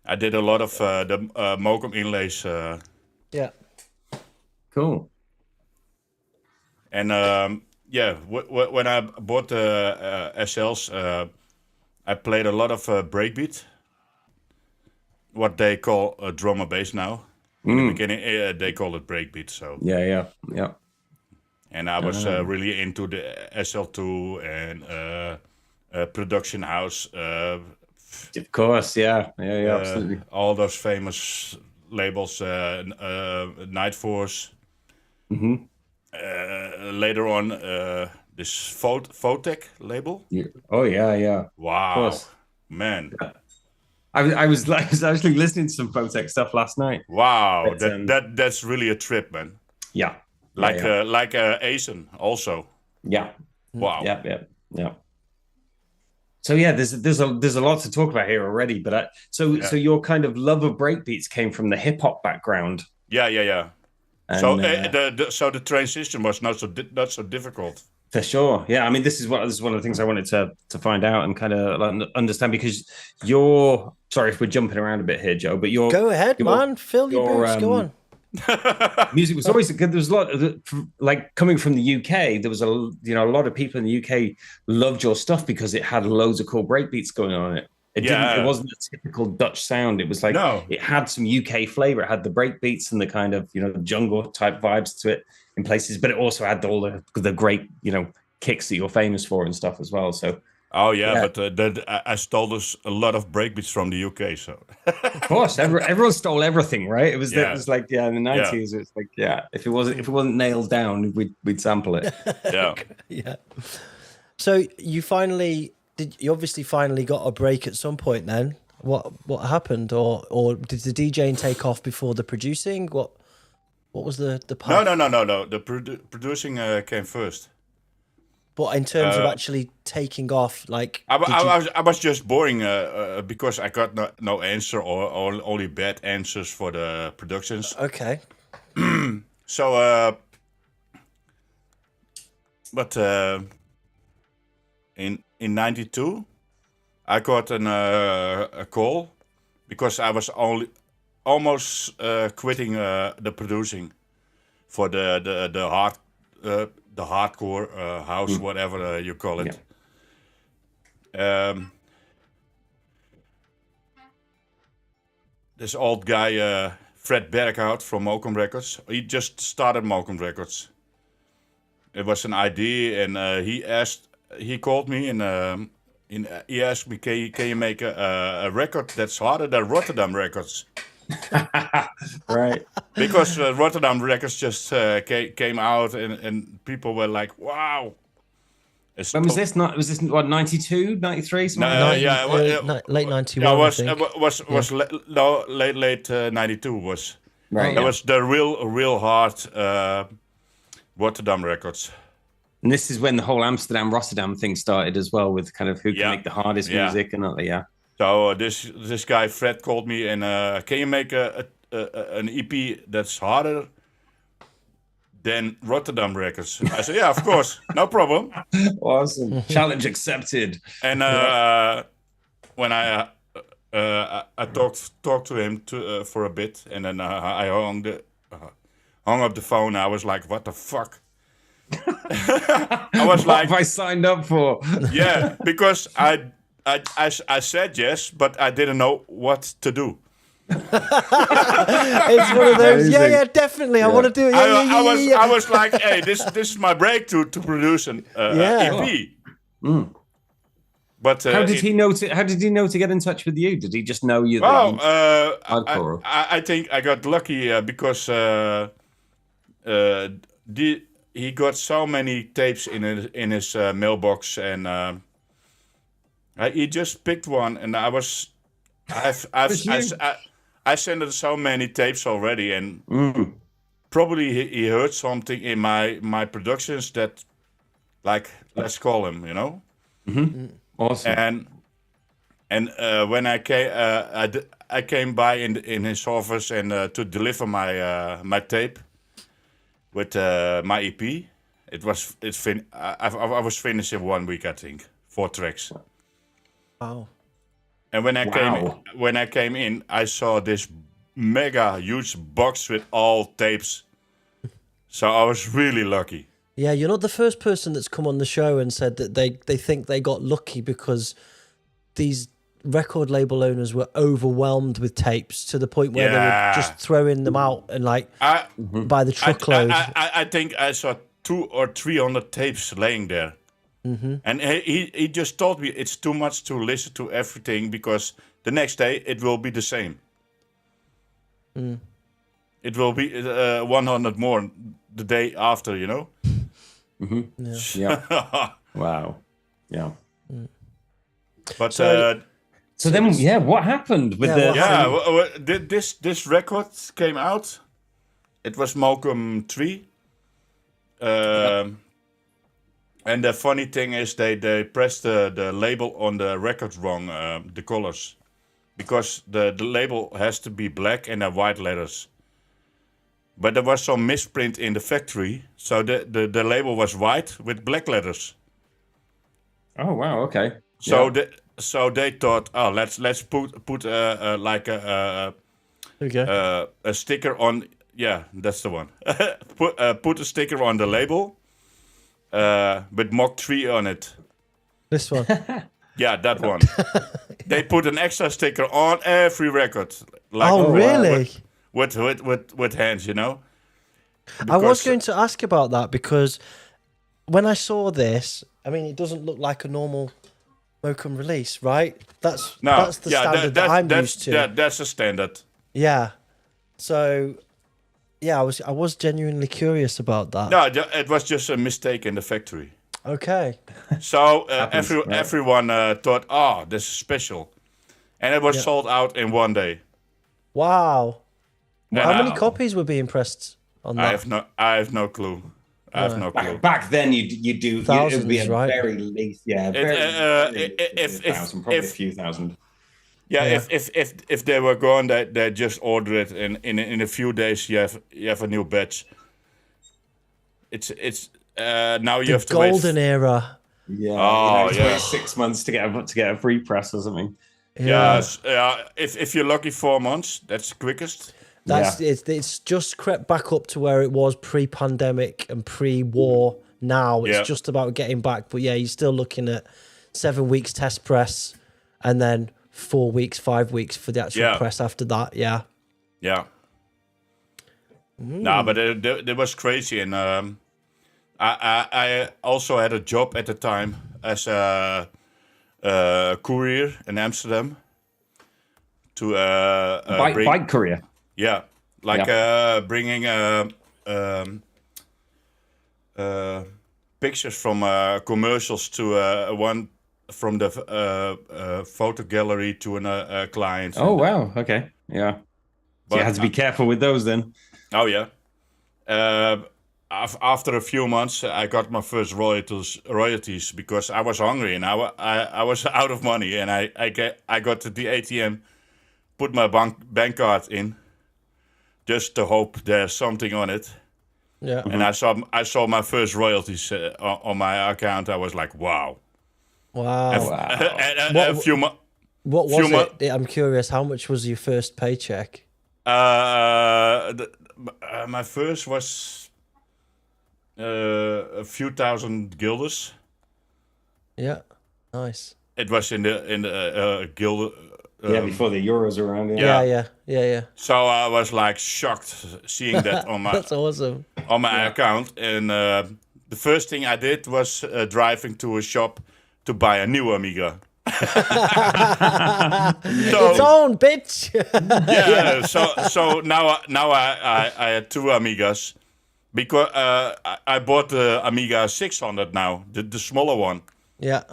I did a lot of the Mokum inlays. Yeah. Cool. And when I bought the SLs, I played a lot of breakbeat. What they call a drum and bass now. In the beginning, they call it breakbeat. So yeah. And I was really into the SL2 and production house. Of course, yeah, absolutely. All those famous labels, Night Force. Later on, this Photech label. Yeah. Oh yeah. Wow, man. Yeah. I was actually listening to some Photech stuff last night. Wow, that's really a trip, man. Yeah, like Asen also. Yeah. Wow. Yeah. So yeah, there's a lot to talk about here already. But so your kind of love of breakbeats came from the hip hop background. Yeah. And, so the transition was not so difficult. For sure, yeah. I mean, this is one of the things I wanted to find out and kind of understand, because you're sorry if we're jumping around a bit here, Joe, but go ahead, man. Fill your boots. Go on. Music was always good. There was a lot of like coming from the UK. There was a lot of people in the UK loved your stuff because it had loads of cool breakbeats going on in it. It wasn't a typical Dutch sound. It was like it had some UK flavor. It had the breakbeats and the kind of jungle type vibes to it in places, but it also had all the great kicks that you're famous for and stuff as well. So but I stole a lot of breakbeats from the UK. So of course, everyone stole everything, right? It was like in the 90s. It's like if it wasn't nailed down, we'd sample it. Yeah. So you obviously finally got a break at some point. Then what happened, or did the DJing take off before the producing? What was the path? No. The producing came first. But in terms of actually taking off, like I was just boring because I got no answer or only bad answers for the productions. Okay. So, but in '92, I got a call because I was almost quitting the producing for the hardcore house, whatever you call it. This old guy, Fred Berghout from Mokum Records, he just started Mokum Records. It was an idea, and he called me and he asked me, can you make a record that's harder than Rotterdam Records? Right. Because Rotterdam Records just came out and people were like, wow. When was this? Was this what, 92, 93? Late 91. Was late 92 was. Right. That was the real hard Rotterdam Records. And this is when the whole Amsterdam-Rotterdam thing started as well, with kind of who can make the hardest music and all that. So this guy Fred called me and can you make an EP that's harder than Rotterdam Records? I said, yeah, of course, no problem. Awesome, challenge accepted. And when I talked to him for a bit, and then I hung up the phone. I was like, what the fuck? I was what have I signed up for? Yeah, because I said yes, but I didn't know what to do. It's one of those. Yeah, definitely. I want to do it. I was like, hey, this is my breakthrough to produce an EP. But how did he know to get in touch with you? Did he just know you? Hardcore. I think I got lucky because he got so many tapes in his mailbox, and he just picked one, and I sent him so many tapes already, and probably he heard something in my productions that, like, let's call him, you know. Awesome. And when I came by in his office and to deliver my tape with my EP, I was finished in 1 week, I think, 4 tracks. Wow. And when I came in, I saw this mega huge box with all tapes. So I was really lucky. Yeah, you're not the first person that's come on the show and said that they think they got lucky because these record label owners were overwhelmed with tapes to the point where they were just throwing them out and by the truckload. I think I saw 200 or 300 tapes laying there. And he just told me it's too much to listen to everything because the next day it will be the same. It will be 100 more the day after, you know? Yeah. Wow. Yeah. But so then, what happened with this record came out. It was Mokum 3. And the funny thing is they pressed the label on the record wrong, the colors. Because the label has to be black and white letters. But there was some misprint in the factory, so the label was white with black letters. Oh wow! Okay. So they thought, oh, let's put like a sticker on. Yeah, that's the one. Put a sticker on the label, with Mach 3 on it. This one. Yeah, that one. They put an extra sticker on every record. Like, really? With hands, you know. I was going to ask about that because when I saw this, I mean, it doesn't look like a normal Mokum release, right? That's the standard that I'm used to. That's a standard. Yeah. So, yeah, I was genuinely curious about that. No, it was just a mistake in the factory. Okay. So everyone thought, oh, this is special, and it was sold out in 1 day. Wow. How many copies were being pressed on that? I have no clue. I have no clue. Back then, you do thousands, it would be a right? very least, probably a few thousand. Yeah, if they were gone, they just order it, and in a few days you have a new batch. It's now you have to wait. Golden era. Yeah. Wait 6 months to get a free press or something. Yeah. If you're lucky, 4 months. That's the quickest. It's just crept back up to where it was pre-pandemic and pre-war. Now it's just about getting back, but you're still looking at 7 weeks test press, and then 4 weeks, 5 weeks for the actual press after that. Yeah. No, but it was crazy, and I also had a job at the time as a courier in Amsterdam to bike courier. Yeah, like bringing pictures from commercials to one from the photo gallery to a client. Oh wow! Okay, yeah. So you had to be careful with those then. Oh yeah. After a few months, I got my first royalties because I was hungry and I was out of money, and I got to the ATM, put my bank card in, just to hope there's something on it. Yeah. And I saw my first royalties on my account. I was like, wow. And a few months. What was it? I'm curious. How much was your first paycheck? My first was a few thousand guilders. Yeah, nice. it was in the guild. Before the Euros were around. Yeah. So I was like shocked seeing that on my That's awesome. on my account, and the first thing I did was driving to a shop to buy a new Amiga. It's on, bitch. So now I had 2 Amigas because I bought the Amiga 600 now, the smaller one. Yeah.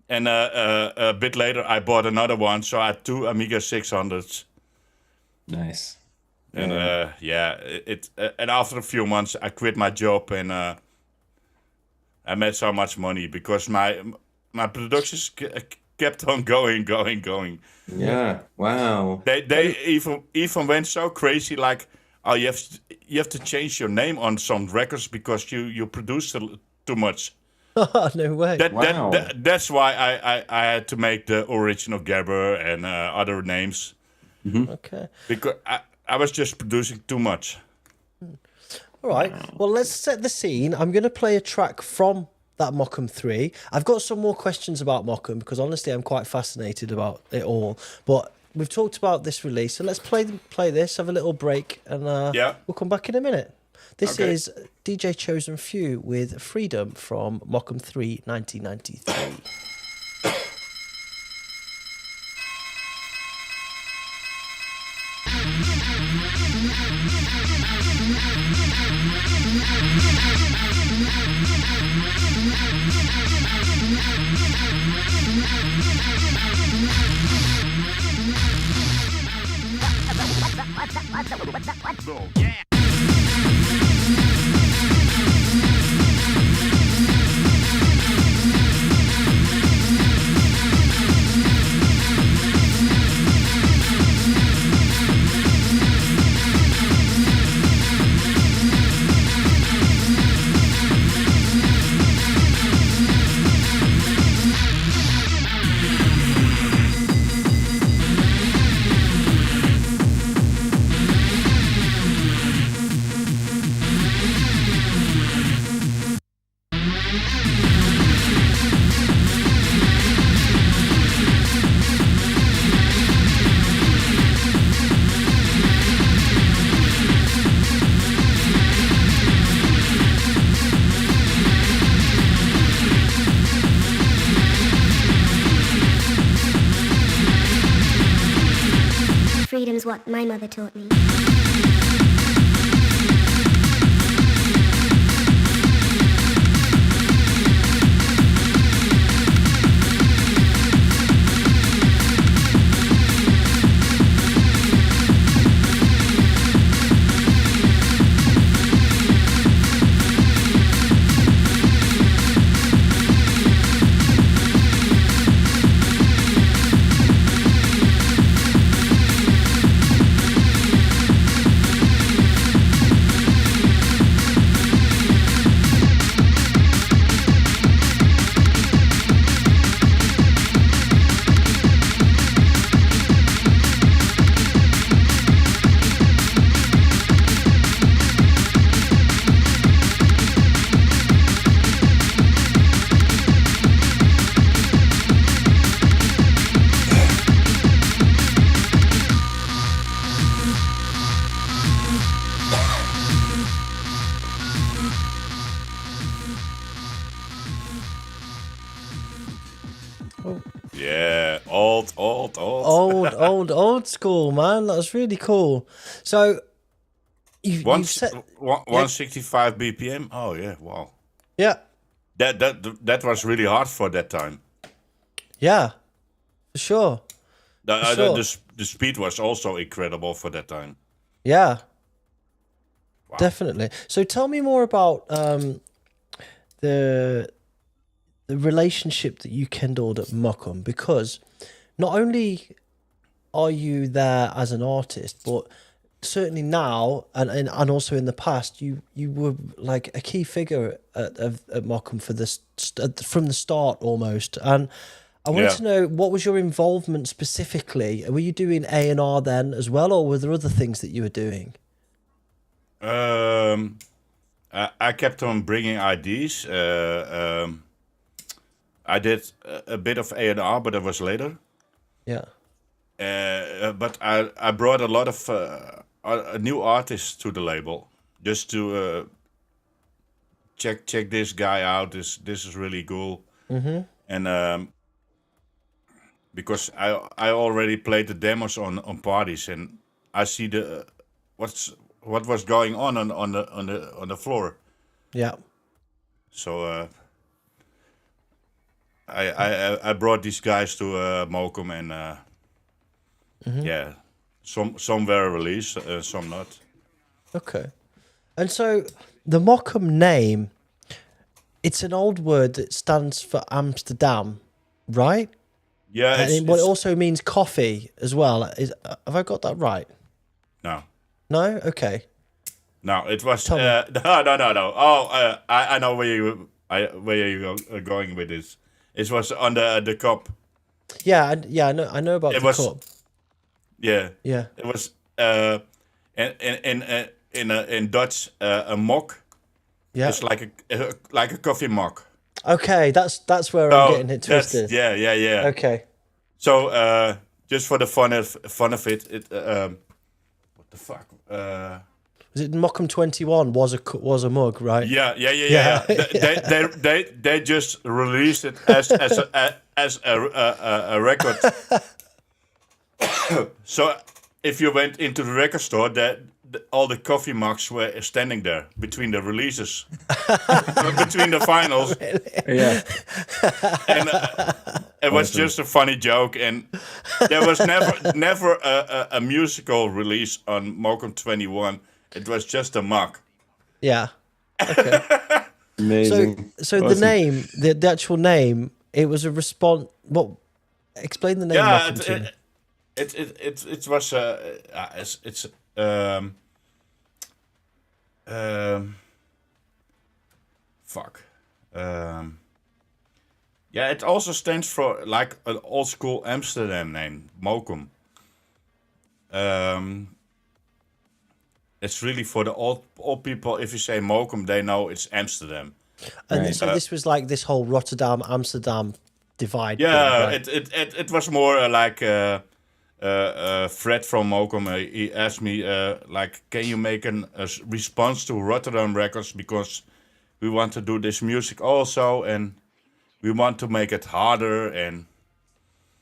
And a bit later, I bought another one, so I had 2 Amiga 600s. Nice. And and after a few months, I quit my job, and I made so much money because my productions kept on going. Yeah. Wow. They even went so crazy, like, oh, you have to change your name on some records because you produce too much. No way. That's why I had to make the original Gabber and other names. Mm-hmm. Okay. Because I was just producing too much. All right. Well, let's set the scene. I'm going to play a track from that Mokum 3. I've got some more questions about Mokum because honestly, I'm quite fascinated about it all. But we've talked about this release, so let's play this, have a little break, and we'll come back in a minute. This is DJ Chosen Few with Freedom from Mokum 3 1993. Freedom's what my mother taught me. Yeah, old school, man. That was really cool. So you've set 165 BPM. Oh yeah, wow. Yeah. That was really hard for that time. Yeah, for sure. The speed was also incredible for that time. Yeah. Wow. Definitely. So tell me more about the relationship that you kindled at Mokum, because not only are you there as an artist, but certainly now and also in the past, you were like a key figure at Mokum from the start almost. And I wanted to know, what was your involvement specifically? Were you doing A&R then as well, or were there other things that you were doing? I kept on bringing IDs. I did a bit of A&R, but that was later. Yeah. But I brought a lot of new artists to the label just to check this guy out. This is really cool. Mm-hmm. And because I already played the demos on parties, and I see what was going on the floor. Yeah. So I brought these guys to Mokum, and yeah, some were released, some not. Okay. And so the Mokum name, it's an old word that stands for Amsterdam, right? Yeah. And it also means coffee as well. Have I got that right? No. No? Okay. No, it was no. Oh, I know where you are going with this. It was on the cup. Yeah, I know about the cup. Yeah. Yeah. It was in Dutch a mok. Yeah. It's like a coffee mug. Okay, that's where I'm getting it twisted. Yeah. Okay. So just for the fun of it, what the fuck? Was it Mokum 21 was a mug, right? Yeah. They just released it as a record. So if you went into the record store, all the coffee mugs were standing there between the releases, between the finals. Yeah. And it was just a funny joke, and there was never a musical release on Mokum 21. It was just a mug. Yeah. Okay. Amazing. So awesome. The name, the actual name, it was a response. What? Explain the name. Yeah, it was fuck. Yeah, it also stands for like an old school Amsterdam name, Mokum. It's really for the old people. If you say Mokum, they know it's Amsterdam. And right. So this was like this whole Rotterdam Amsterdam divide. Yeah, thing, right? it was more like Fred from Mokum. He asked me like, can you make a response to Rotterdam Records, because we want to do this music also, and we want to make it harder, and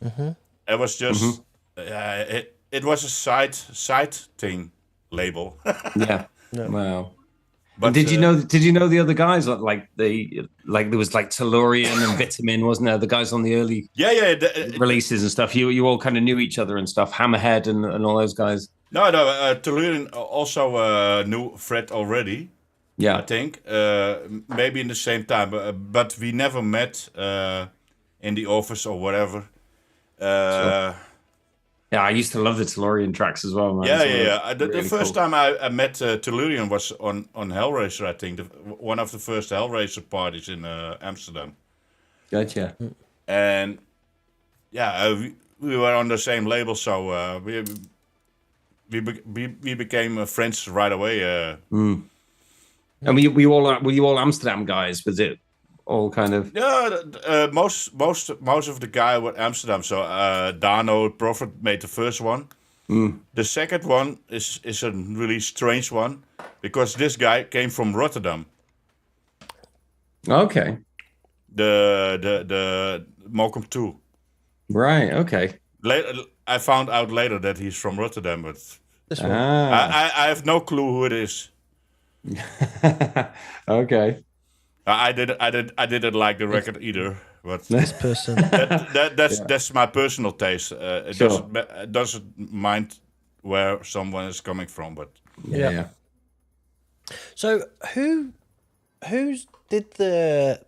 it was just it was a side thing label. Yeah. No. Wow. But did you know the other guys, like there was like Tellurian and Vitamin, wasn't there? The guys on the early releases and stuff. You all kind of knew each other and stuff. Hammerhead and all those guys. No. Tellurian also knew Fred already. Yeah, I think maybe in the same time, but we never met in the office or whatever. Sure. Yeah, I used to love the Tellurian tracks as well, man. Yeah. The first time I met Tellurian was on Hellraiser, I think. One of the first Hellraiser parties in Amsterdam. Gotcha. And yeah, we were on the same label, so we became friends right away. And were you all Amsterdam guys? Was it all kind of? Yeah, most of the guys were Amsterdam. So Dano Prophet made the first one. The second one is a really strange one, because this guy came from Rotterdam. Okay. The Mokum 2. Right. Okay. I found out later that he's from Rotterdam, but this one. I have no clue who it is. Okay. I didn't like the record either, but this person. That's my personal taste. It doesn't mind where someone is coming from, but yeah. So who did the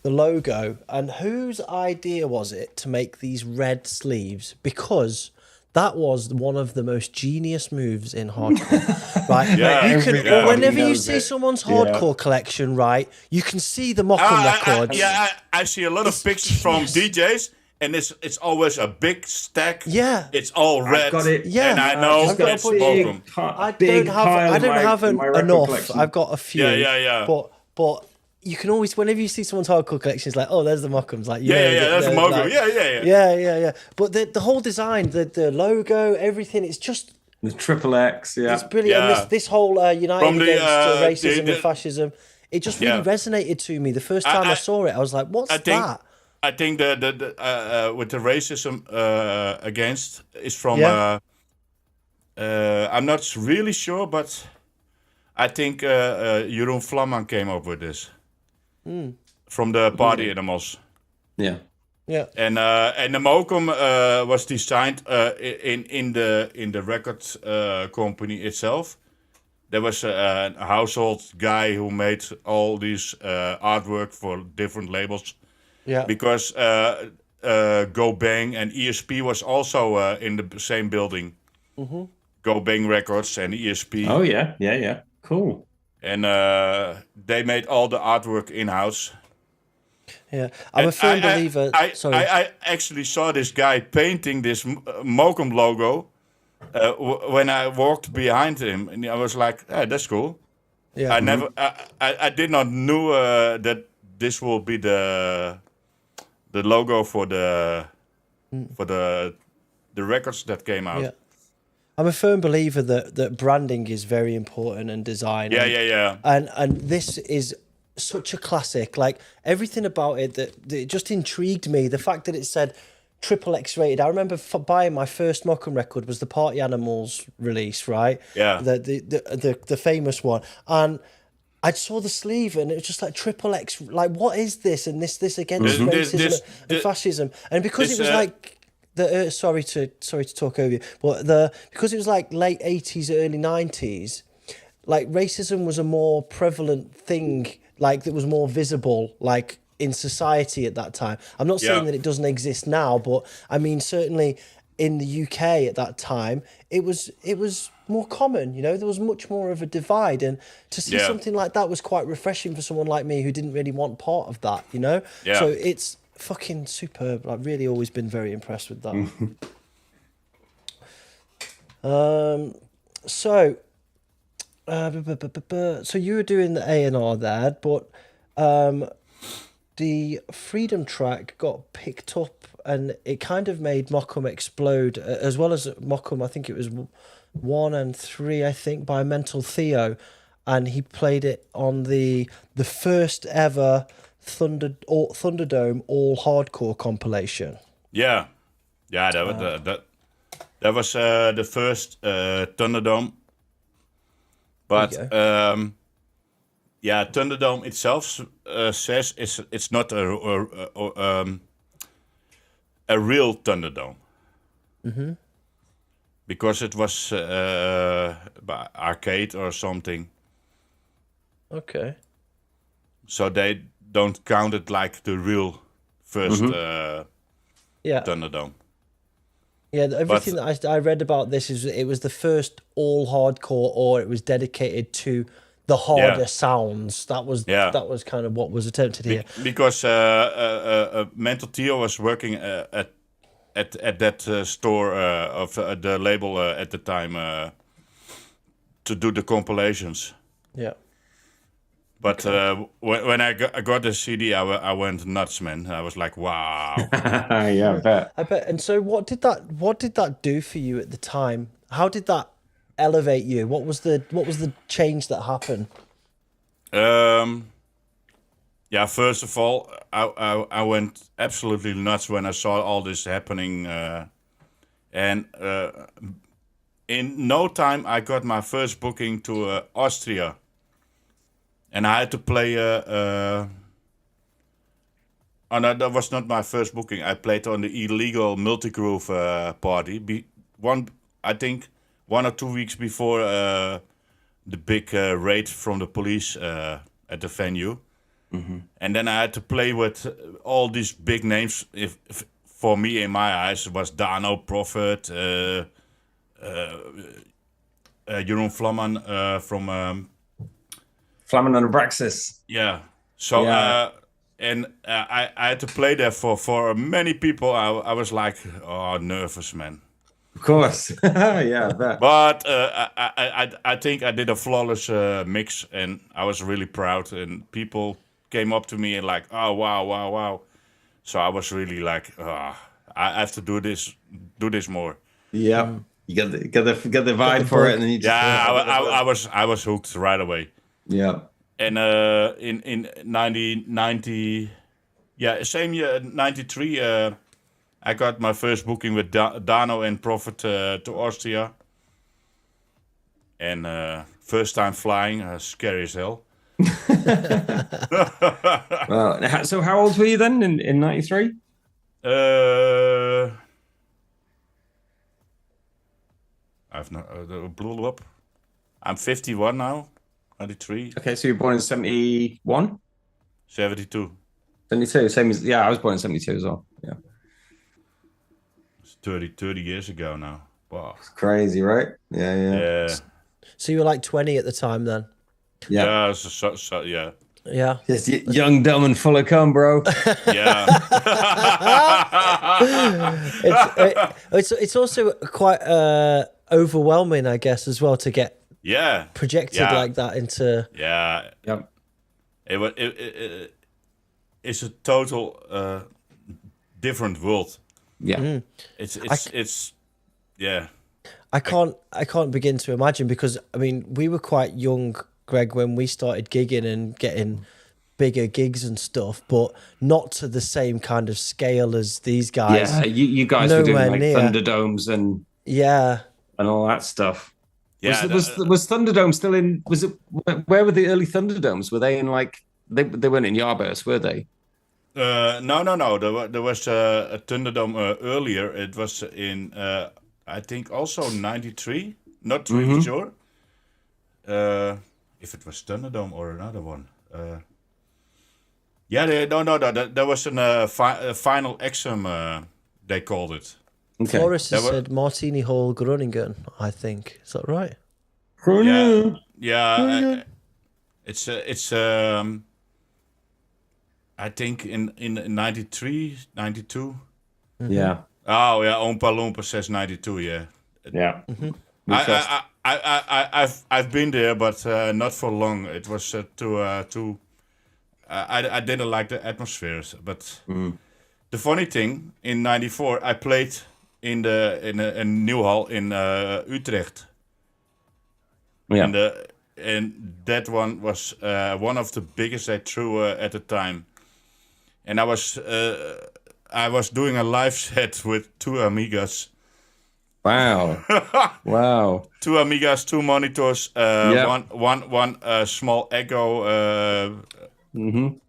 logo, and whose idea was it to make these red sleeves? Because that was one of the most genius moves in hardcore, right? Yeah, whenever you see someone's hardcore collection, right, you can see the Mokum Records. I see a lot of pictures from DJs, and it's always a big stack. Yeah, it's all red. Got it. Yeah, and I know it's Mokum. I don't have enough. Collection. I've got a few. Yeah. But you can always, whenever you see someone's hardcore collection, it's like, oh, there's the Mokums. Like, that's Mokum. Like, yeah. But the whole design, the logo, everything, it's just the XXX. Yeah, it's brilliant. Yeah. And this whole united against racism and fascism, it just really resonated to me. The first time I saw it, I was like, what's that? I think the with the racism against is from. I'm not really sure, but I think Jeroen Vlamman came up with this from the Party Animals. Yeah. And the Mokum was designed in the record company itself. There was a household guy who made all these artwork for different labels. Yeah. Because Go Bang and ESP was also in the same building. Mm-hmm. Go Bang Records and ESP. Oh yeah. Cool. And they made all the artwork in-house. Yeah, I'm a firm believer. I actually saw this guy painting this Mokum logo when I walked behind him, and I was like, "Hey, that's cool." Yeah, I did not know that this will be the logo for the records that came out. Yeah. I'm a firm believer that branding is very important and design. Yeah. And this is such a classic. Like everything about it that it just intrigued me. The fact that it said XXX rated. I remember buying my first Mokum record was the Party Animals release, right? Yeah. The famous one. And I saw the sleeve and it was just like XXX. Like, what is this? And this against racism and fascism. And because it was like sorry to talk over you, but because it was like late 80s, early 90s, like racism was a more prevalent thing, like that was more visible, like in society at that time. I'm not saying that it doesn't exist now, but I mean certainly in the UK at that time, it was more common. You know, there was much more of a divide, and to see something like that was quite refreshing for someone like me who didn't really want part of that. You know, so it's fucking superb. I've really always been very impressed with that. So you were doing the A&R there, but the Freedom track got picked up and it kind of made Mokum explode, as well as Mokum, I think it was 1 and 3, I think, by Mental Theo, and he played it on the first ever Thunderdome all hardcore compilation. That was the first Thunderdome, but Thunderdome itself says it's not a real Thunderdome, because it was by arcade or something. Okay. So they don't count it like the real first Thunderdome. Yeah, everything that I read about this is it was the first all hardcore, or it was dedicated to the harder sounds. That was kind of what was attempted here. Because Mental Theo was working at that store of the label at the time to do the compilations. Yeah. But when I got the CD, I went nuts, man. I was like, wow. I bet. And so what did that do for you at the time? How did that elevate you? What was the change that happened? First of all, I went absolutely nuts when I saw all this happening, and in no time I got my first booking to Austria. And I had to play. That was not my first booking. I played on the illegal Multigroove party. I think 1 or 2 weeks before the big raid from the police at the venue. Mm-hmm. And then I had to play with all these big names. If for me, in my eyes, it was Dano, Prophet, Jeroen Vlamman from. Flamin' and Abraxas. Yeah. So and I had to play there for many people. I was like, nervous, man. Of course. I bet. But I think I did a flawless mix, and I was really proud. And people came up to me and like, oh wow. So I was really like, I have to do this more. Yeah, you get the vibe for it, and then you just I was hooked right away. Yeah, and in 1990, same year, 93, I got my first booking with Dano and Prophet to Austria, and first time flying, scary as hell. So how old were you then in 93? I've not blew up. I'm 51 now. 93. Okay, so you were born in 71? 72. 72, same as I was born in 72 as well. Yeah. It's 30 years ago now. Wow. It's crazy, right? Yeah. So you were like 20 at the time then? Yeah. Yeah. Just young, dumb, and full of cum, bro. Yeah. It's also quite overwhelming, I guess, as well, to get projected like that into. Yeah. Yep. It's a total different world. Yeah. It's yeah. I can't begin to imagine, because I mean, we were quite young, Greg, when we started gigging and getting bigger gigs and stuff, but not to the same kind of scale as these guys. Yeah, you guys were doing like Thunderdomes and all that stuff. Yeah, was Thunderdome still in? Was it? Where were the early Thunderdomes? Were they in like they weren't in Jaarbeurs, were they? No. There was a Thunderdome earlier. It was in I think also 93. Not really sure. If it was Thunderdome or another one. There was a final exam, they called it. Okay. Forrest has said Martini Hall, Groningen, I think. Is that right? Yeah. It's I think in 93, 92. Yeah. Oh yeah, Oompa Loompa says 92. Yeah. Yeah. I've been there, but not for long. It was too. I didn't like the atmosphere. But the funny thing, in '94, I played in a new hall in Utrecht. Yeah. And that one was one of the biggest they threw at the time. And I was doing a live set with two Amigas. Wow. Wow. Two Amigas, two monitors, one small Echo thingy,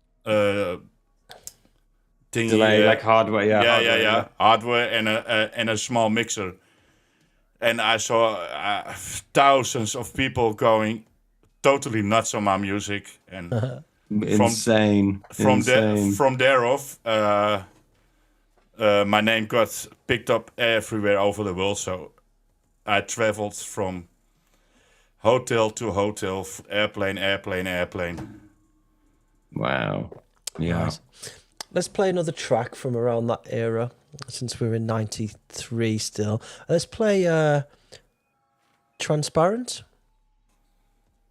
delay, like hardware, yeah. Hardware and a small mixer. And I saw thousands of people going totally nuts on my music, and insane. From there off, my name got picked up everywhere over the world. So I traveled from hotel to hotel, airplane. Wow. Yeah. Nice. Let's play another track from around that era, since we're in 93 still. Let's play Transparent.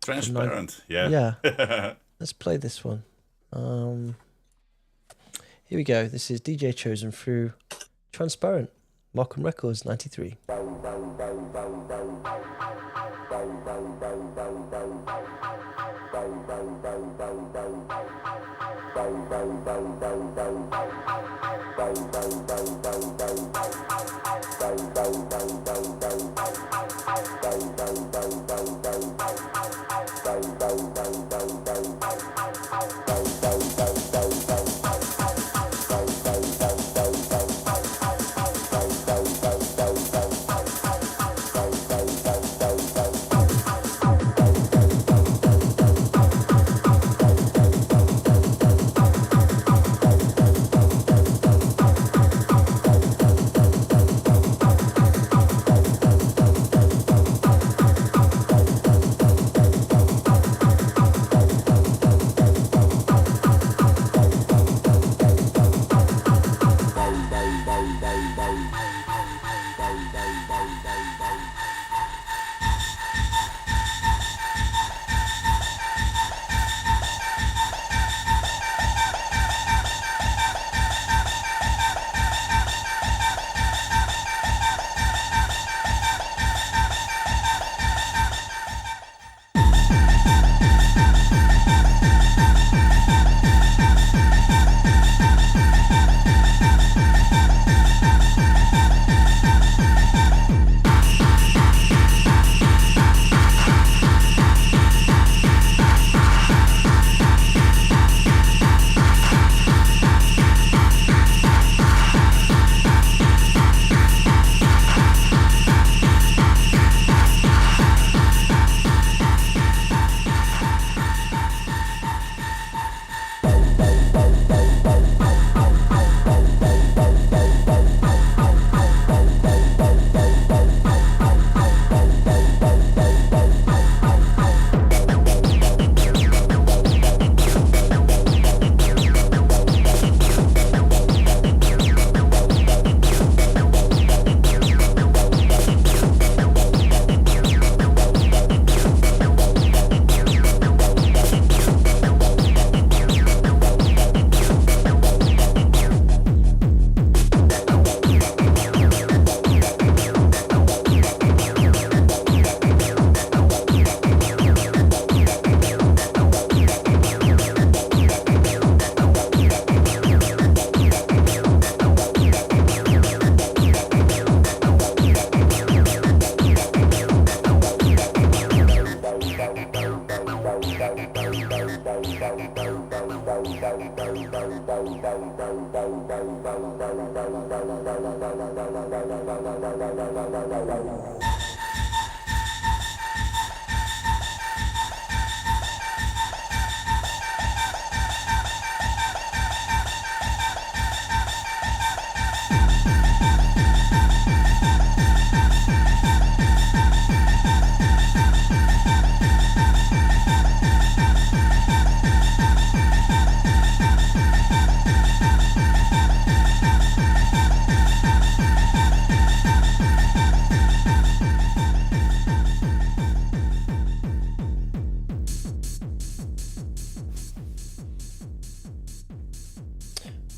Transparent, yeah. Yeah. Let's play this one. Here we go. This is DJ Chosen through Transparent, Mokum Records, 93.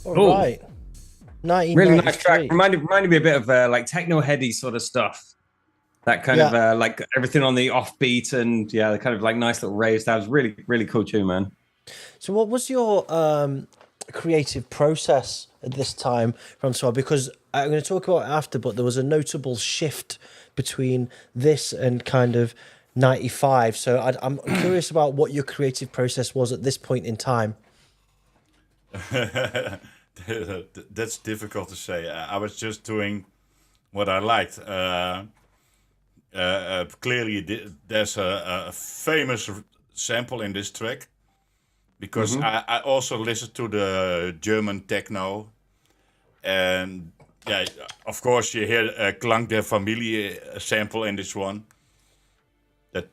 All right. 1993. Really nice track. Reminded me a bit of like techno heady sort of stuff. That kind of like everything on the offbeat and the kind of like nice little raves. That was really, really cool tune, man. So what was your creative process at this time, François? Because I'm going to talk about it after, but there was a notable shift between this and kind of 95. So I'm curious about what your creative process was at this point in time. That's difficult to say. I was just doing what I liked. Clearly, there's a famous sample in this track because I also listened to the German techno, and of course you hear a Klank der Familie sample in this one. That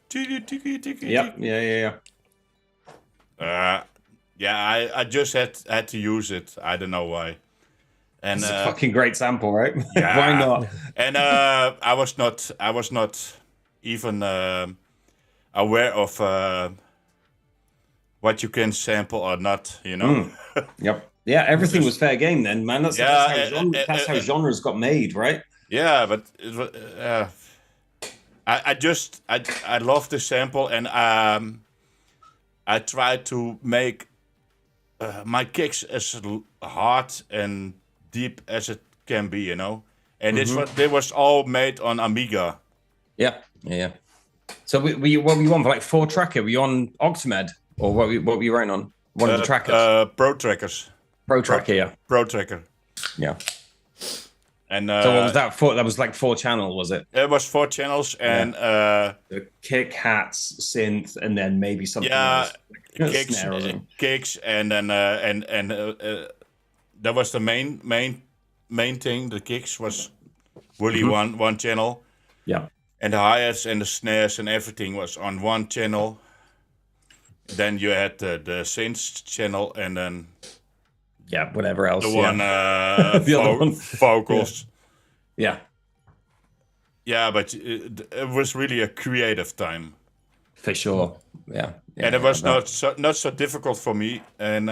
I just had to use it. I don't know why. And it's a fucking great sample, right? Yeah. Why not? And I was not even aware of what you can sample or not, you know. Yep. Yeah, everything was fair game then, man. That's how genres got made, right? Yeah, but it was, I love the sample, and I tried to make my kicks as hard and deep as it can be, you know. And it was all made on Amiga. Yeah. So what were you on for, like 4-tracker? Were you on Octamed, or what were you running on? One of the trackers? Pro Trackers. Pro Tracker, yeah. Pro Tracker. Yeah. And so what was that for? That was like 4-channel, was it? It was 4 channels, and the kick, hats, synth, and then maybe something else. Kicks, and then that was the main thing. The kicks was really one channel. Yeah. And the hi-hats and the snares and everything was on one channel. Then you had the synth channel, and then whatever else. The one vocals. Yeah. Yeah, but it was really a creative time. For sure. Yeah. And it was not so difficult for me, and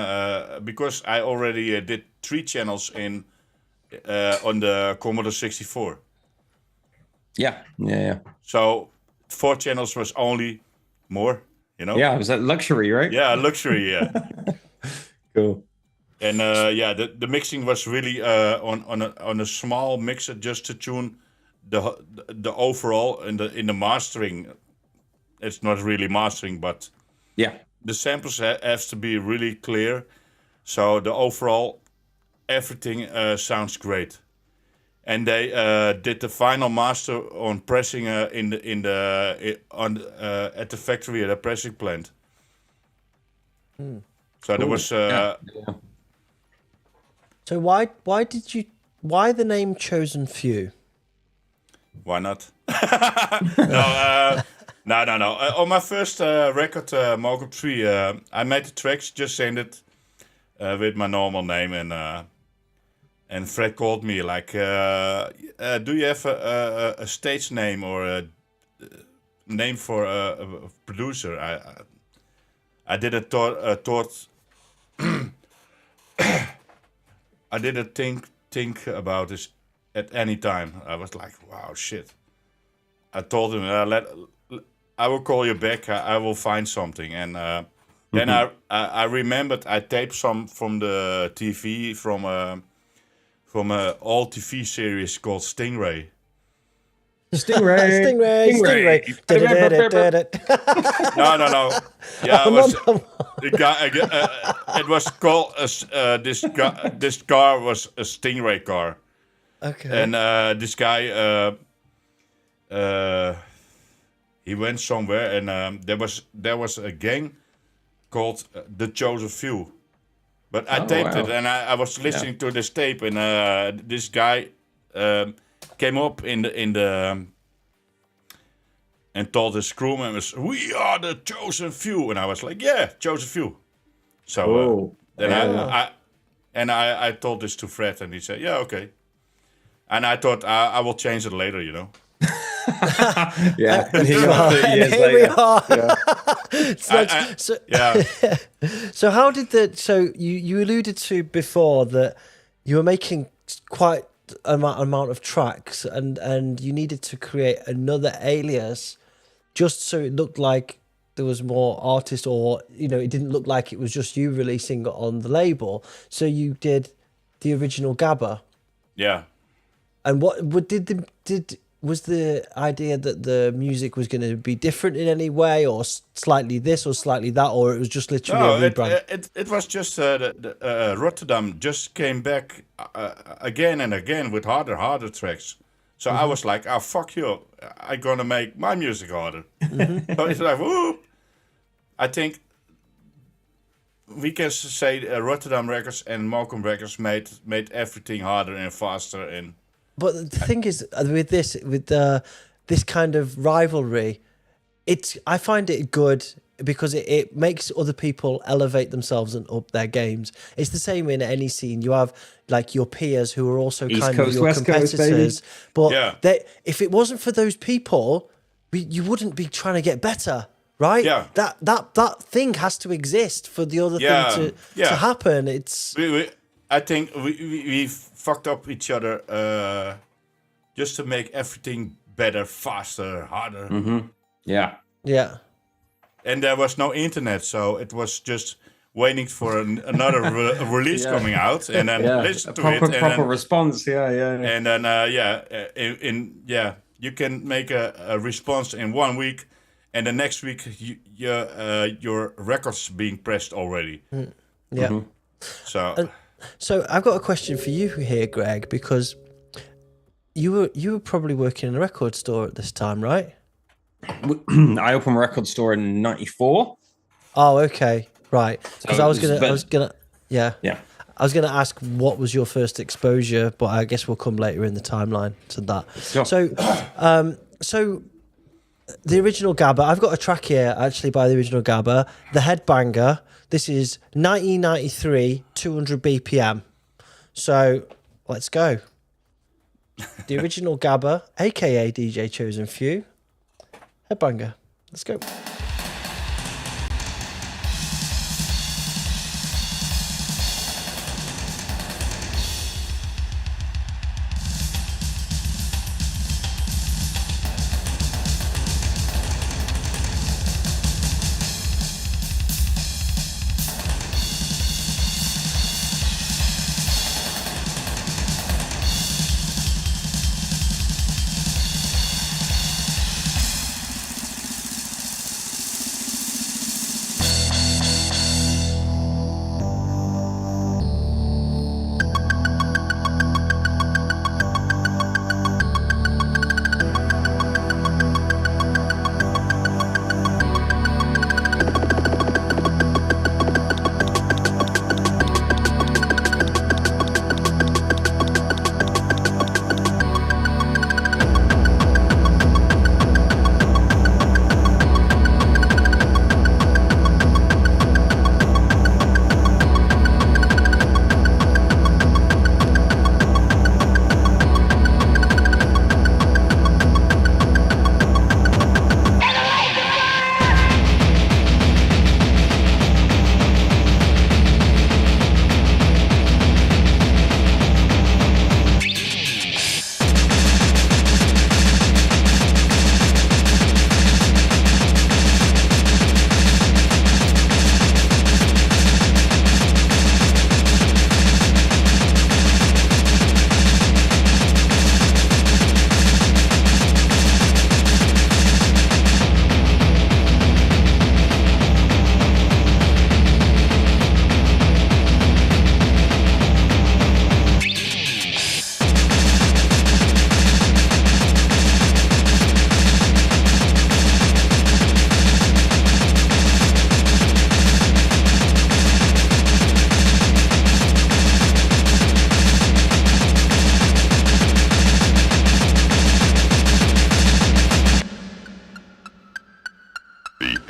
because I already did 3 channels on the Commodore 64. Yeah. So 4 channels was only more, you know. Yeah, it was a luxury, right? Yeah, luxury. Yeah. Cool. And the mixing was really on a small mixer just to tune the overall in the mastering. It's not really mastering, but the samples have to be really clear, so the overall everything sounds great. And they did the final master on pressing at the factory at a pressing plant. So cool. There was. So why the name Chosen Few? Why not? No. On my first record, Mokum 3, I made the tracks just saying it with my normal name, and Fred called me like, do you have a stage name or a name for a producer? I did a thought. I didn't think about this at any time. I was like, wow, shit. I told him, I will call you back. I will find something. And then I remembered I taped some from the TV from a old TV series called Stingray. Stingray. No. Yeah, it was called this car was a Stingray car. Okay. And this guy, he went somewhere, and there was a gang called the Chosen Few. But I taped it, and I was listening to this tape, and this guy came up in the and told his crew members, "We are the Chosen Few," and I was like, "Yeah, Chosen Few." So then I told this to Fred, and he said, "Yeah, okay." And I thought I will change it later, you know. Yeah, and here we are. So how did so you alluded to before that you were making quite amount of tracks and you needed to create another alias just so it looked like there was more artists, or it didn't look like it was just you releasing it on the label. So you did the original Gabber. Yeah. And what was the idea that the music was going to be different in any way, or slightly this or slightly that, or it was just literally a rebrand? It was just Rotterdam just came back again and again with harder tracks. So I was like, oh, fuck you. I'm going to make my music harder. So it's like, whoop. I think we can say Rotterdam Records and Mokum Records made everything harder and faster. But the thing is, with this kind of rivalry, I find it good because it makes other people elevate themselves and up their games. It's the same in any scene. You have like your peers who are also East kind Coast, of your West competitors. Coast, but if it wasn't for those people, you wouldn't be trying to get better, right? Yeah. That thing has to exist for the other thing to happen. It's. I think we fucked up each other just to make everything better, faster, harder. Mm-hmm. Yeah. Yeah. And there was no internet, so it was just waiting for another release coming out, and then listen to it. Proper response, And then, you can make a response in 1 week, and the next week your record's being pressed already. Yeah. Mm-hmm. So I've got a question for you here, Greg, because you were probably working in a record store at this time, right? I opened a record store in '94. Oh, okay, right. Because So I was gonna, I was gonna ask what was your first exposure, but I guess we'll come later in the timeline to that. Sure. So the original Gabber, I've got a track here actually by the original Gabber, the Headbanger. This is 1993, 200 BPM. So let's go. The original Gabber, aka DJ Chosen Few. Headbanger. Let's go.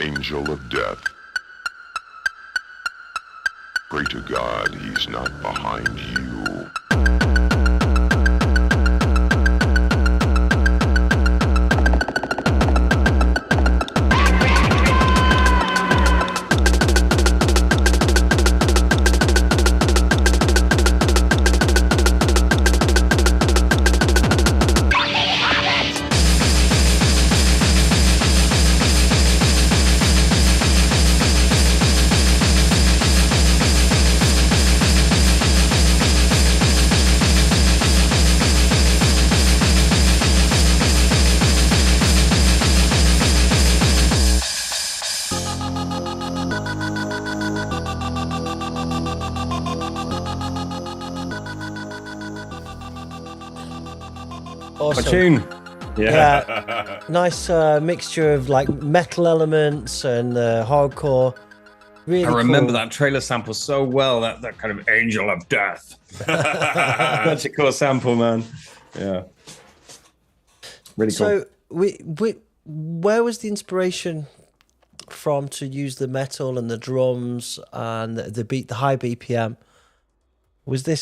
angel of death. Pray to God he's not behind you. Awesome. tune. Yeah. Nice mixture of like metal elements and hardcore. Really I remember cool. that trailer sample so well. That kind of Angel of Death. Such a cool sample, man. Yeah. Really cool. So, where was the inspiration from to use the metal and the drums and the high BPM? Was the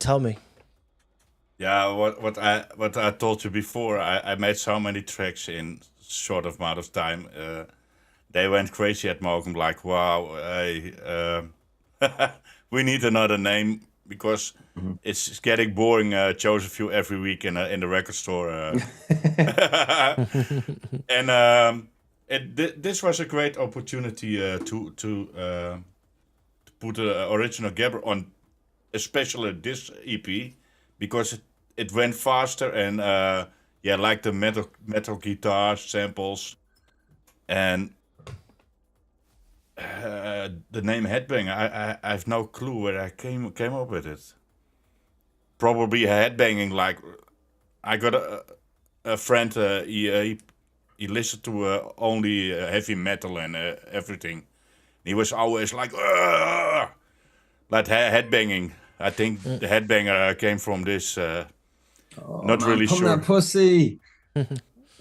tell me. Yeah, what I told you before, I made so many tracks in short amount of time. They went crazy at Mokum, like, wow, we need another name because it's getting boring. Joseph every week in the record store, and this was a great opportunity to put the original Gabber on, especially this EP, because it went faster and like the metal guitar samples and. The name Headbanger, I have no clue where I came up with it. Probably headbanging, like I got a friend, he listened to only heavy metal and everything. He was always like headbanging. I think the Headbanger came from this. Not really sure. That pussy.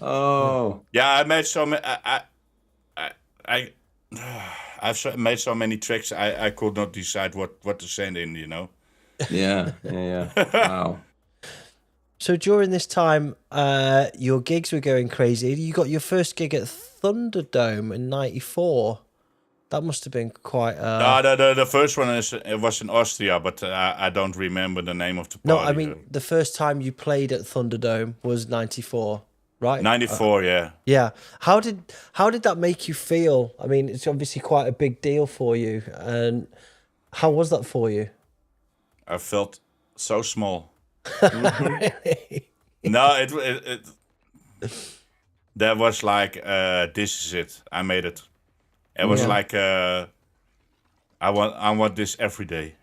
Oh. Yeah, I made so many. I've made so many tracks. I could not decide what to send in. Yeah. Wow. So during this time, your gigs were going crazy. You got your first gig at Thunderdome in '94. That must have been quite. The first one was in Austria, but I don't remember the name of the party. No, I mean the first time you played at Thunderdome was '94. Right. 94, yeah. Yeah. How did that make you feel? I mean, it's obviously quite a big deal for you. And how was that for you? I felt so small. Really? No, it that was like this is it. I made it. It was like I want this every day.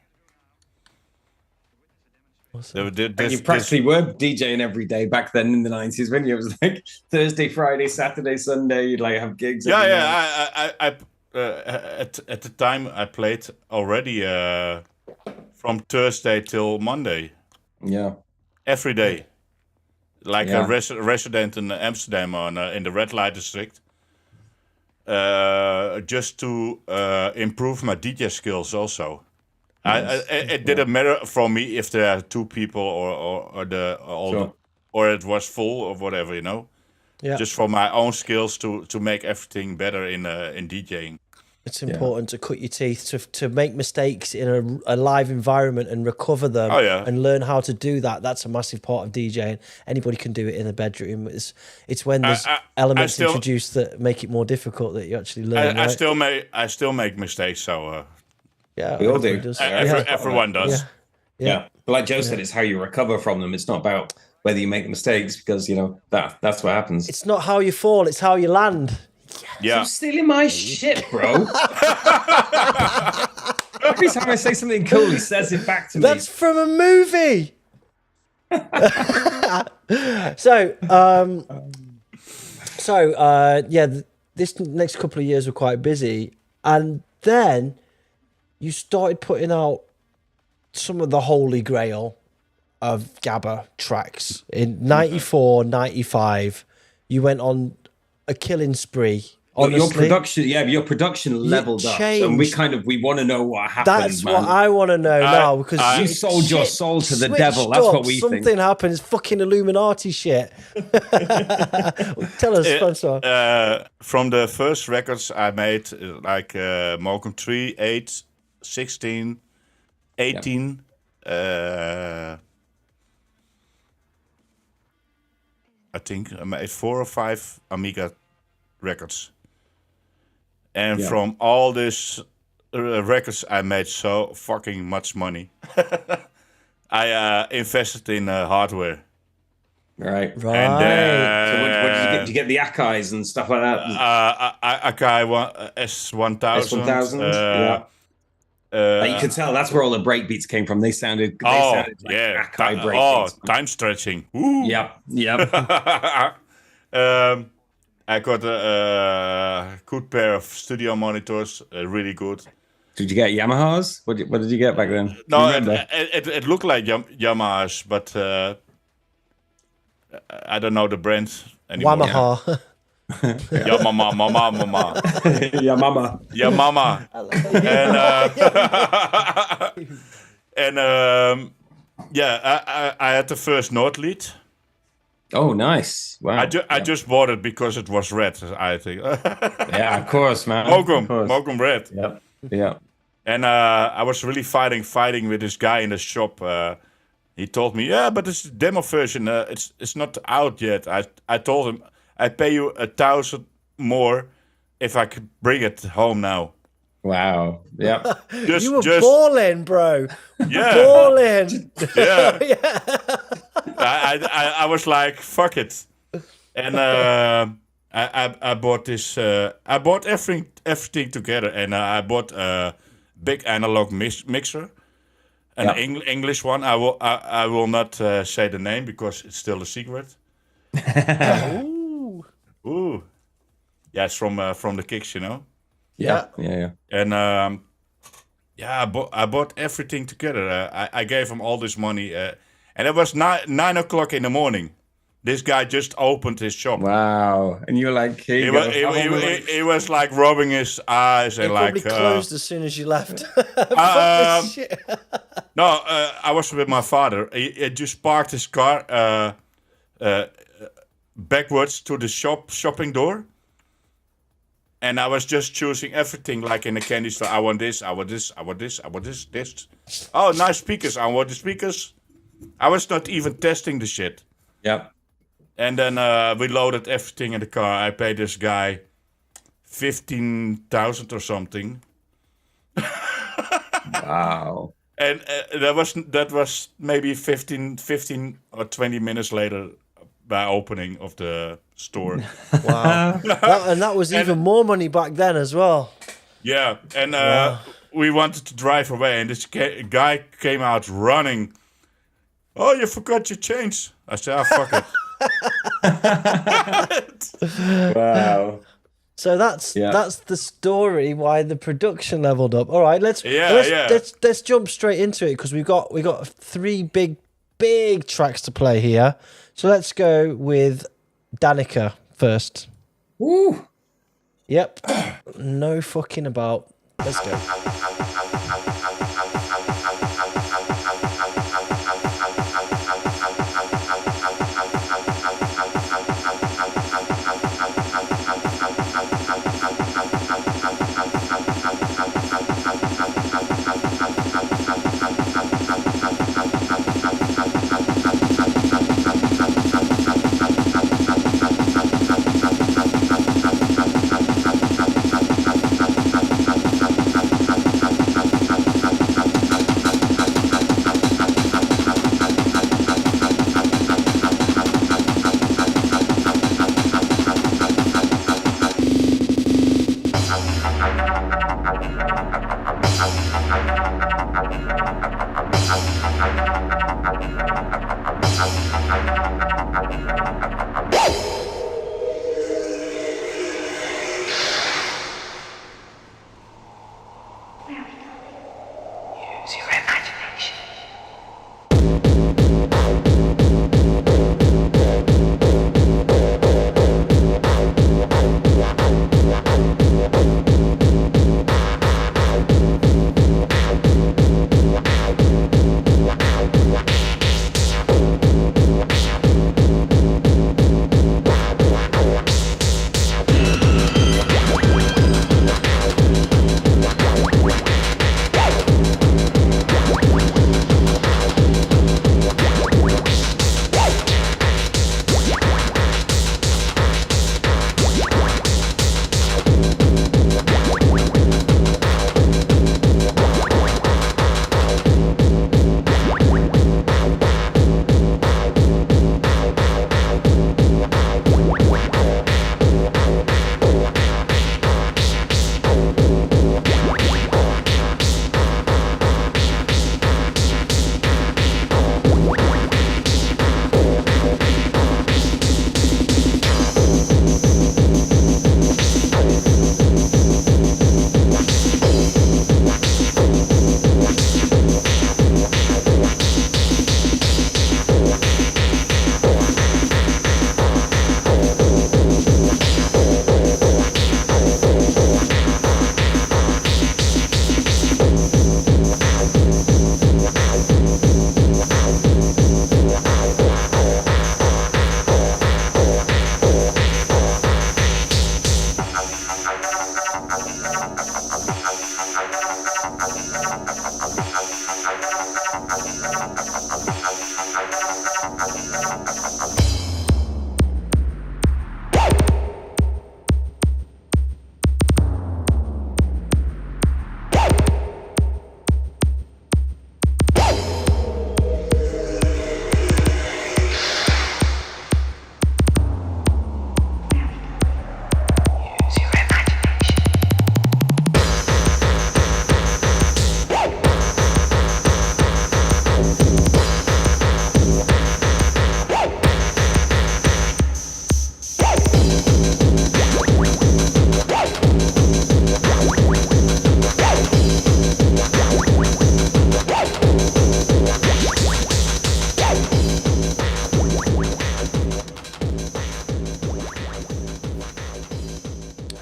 Awesome. You practically were DJing every day back then in the 90s, when it was like Thursday, Friday, Saturday, Sunday. You'd like have gigs. I at the time I played already from Thursday till Monday. Yeah, every day, like a resident in Amsterdam in the red light district. Just to improve my DJ skills also. It didn't matter for me if there are two people or it was full or whatever, Yeah. Just for my own skills to make everything better in DJing. It's important to cut your teeth, to make mistakes in a live environment and recover them and learn how to do that. That's a massive part of DJing. Anybody can do it in a bedroom. It's when there's elements introduced that make it more difficult that you actually learn. I still make mistakes, so... Yeah, we all do. Everyone does. Yeah. But like Joe said, it's how you recover from them. It's not about whether you make mistakes, because that's what happens. It's not how you fall; it's how you land. Yeah. You're stealing my shit, bro. Every time I say something cool, he says it back to me. That's from a movie. This next couple of years were quite busy, and then you started putting out some of the holy grail of Gabber tracks. In 94, 95, you went on a killing spree. Honestly, your production leveled up, and we want to know what happened. That's what I want to know now, because you sold your soul to the devil. That's what we think. Something happens. Fucking Illuminati shit. Tell us, François. From the first records I made, like Mokum 3, 8, 16, 18. I think I made 4 or 5 Amiga records. And from all these records, I made so fucking much money. I invested in hardware. Right. And, so what did you get? Did you get the Akai's and stuff like that? Akai S1000. S1000. you can tell that's where all the breakbeats came from. They sounded like Akai breakbeats. Time stretching. Ooh. Yep. I got a good pair of studio monitors, really good. Did you get Yamahas? What did you get back then? No, it looked like Yamahas, but I don't know the brand anymore. Yamaha. Mama. Yeah, mama. I had the first note lead. Oh, nice! Wow. I just bought it because it was red. I think. Yeah, of course, man. Mokum red. Yep. And I was really fighting with this guy in the shop. He told me, yeah, but it's a demo version. It's not out yet. I told him, I pay you 1,000 more if I could bring it home now. Wow. Yeah. You were balling, bro. Yeah. Balling. Yeah. I was like, fuck it. And I bought this. I bought everything together, and I bought a big analog mixer, an English one. I will not say the name because it's still a secret. Ooh. Yeah, it's from the Kicks, you know. Yeah. And I bought everything together. I gave him all this money, and it was 9 o'clock in the morning. This guy just opened his shop. Wow! And you're like, he was like rubbing his eyes and probably closed as soon as you left. No, I was with my father. He just parked his car backwards to the shopping door. And I was just choosing everything like in a candy store. I want this, I want this, I want this, I want this. Oh, nice speakers. I want the speakers. I was not even testing the shit. Yep. And then we loaded everything in the car. I paid this guy 15,000 or something. Wow. And that was maybe 15 or 20 minutes later by opening of the store. Wow. that was even more money back then as well. Yeah, and we wanted to drive away, and this guy came out running. Oh, you forgot your change. I said, fuck it. Wow. So that's the story why the production leveled up. All right, let's jump straight into it because we got 3 big tracks to play here. So let's go with DANICA first. Woo. Yep. No fucking about. Let's go.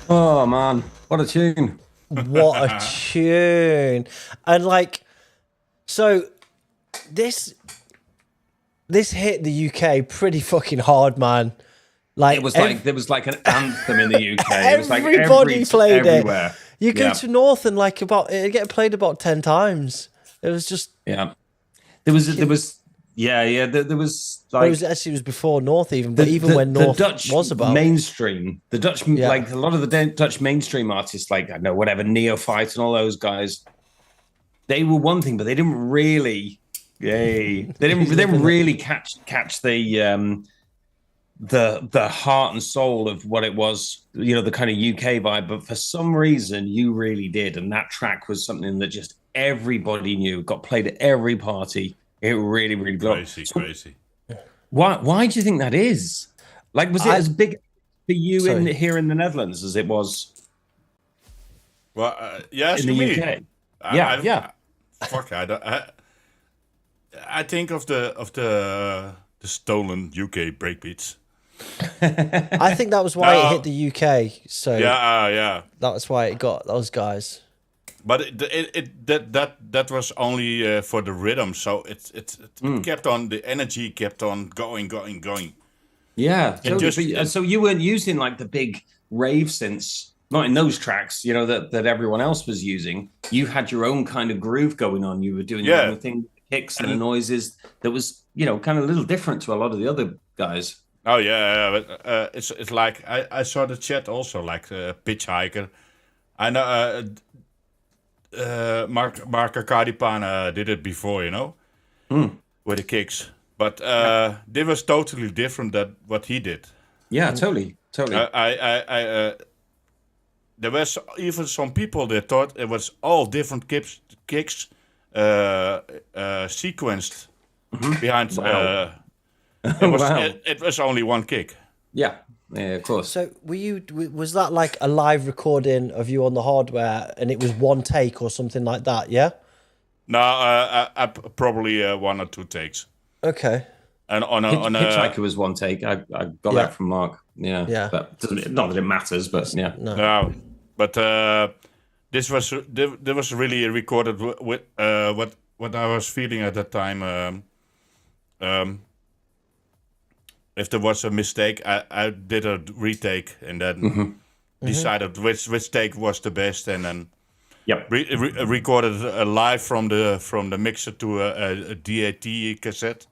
Oh man, what a tune! What a tune! And like, so this hit the UK pretty fucking hard, man. Like it was there was like an anthem in the UK. It was like everybody played everywhere. it. You go to North and like it get played about 10 times. It was just There was like it was before North even, but even when North Dutch was about mainstream, the Dutch like a lot of the Dutch mainstream artists, like I don't know whatever Neophyte and all those guys, they were one thing, but they didn't really, they didn't really catch the heart and soul of what it was, you know, the kind of UK vibe. But for some reason, you really did, and that track was something that just everybody knew, got played at every party. It really, really blew up. Crazy. Why do you think that is? Like, was it as big for you here in the Netherlands as it was? Well, yes, in the UK. Fuck, I think of the stolen UK breakbeats. I think that was why it hit the UK. So yeah, that's why it got those guys. But that was only for the rhythm, so it kept on, the energy kept on going. Yeah, totally. So you weren't using like the big rave synths, not in those tracks, you know, that everyone else was using. You had your own kind of groove going on. You were doing your own thing, the kicks and the noises that was, you know, kind of a little different to a lot of the other guys. Oh yeah, but it's like I saw the chat also, like Pitchhiker. I know. Marco Cardipana did it before, you know, with the kicks. But this was totally different than what he did. Yeah, totally. There was even some people that thought it was all different kicks sequenced behind. Wow. It was only one kick. Yeah, of course. So was that like a live recording of you on the hardware and it was one take or something like that, yeah? No, I probably 1 or 2 takes. Okay. And Hitchhiker was one take. I got that from Mark. Yeah. But not that it matters, but yeah. No. But this was really recorded with what I was feeling at that time. If there was a mistake, I did a retake and then decided which take was the best, and then recorded live from the mixer to a DAT cassette.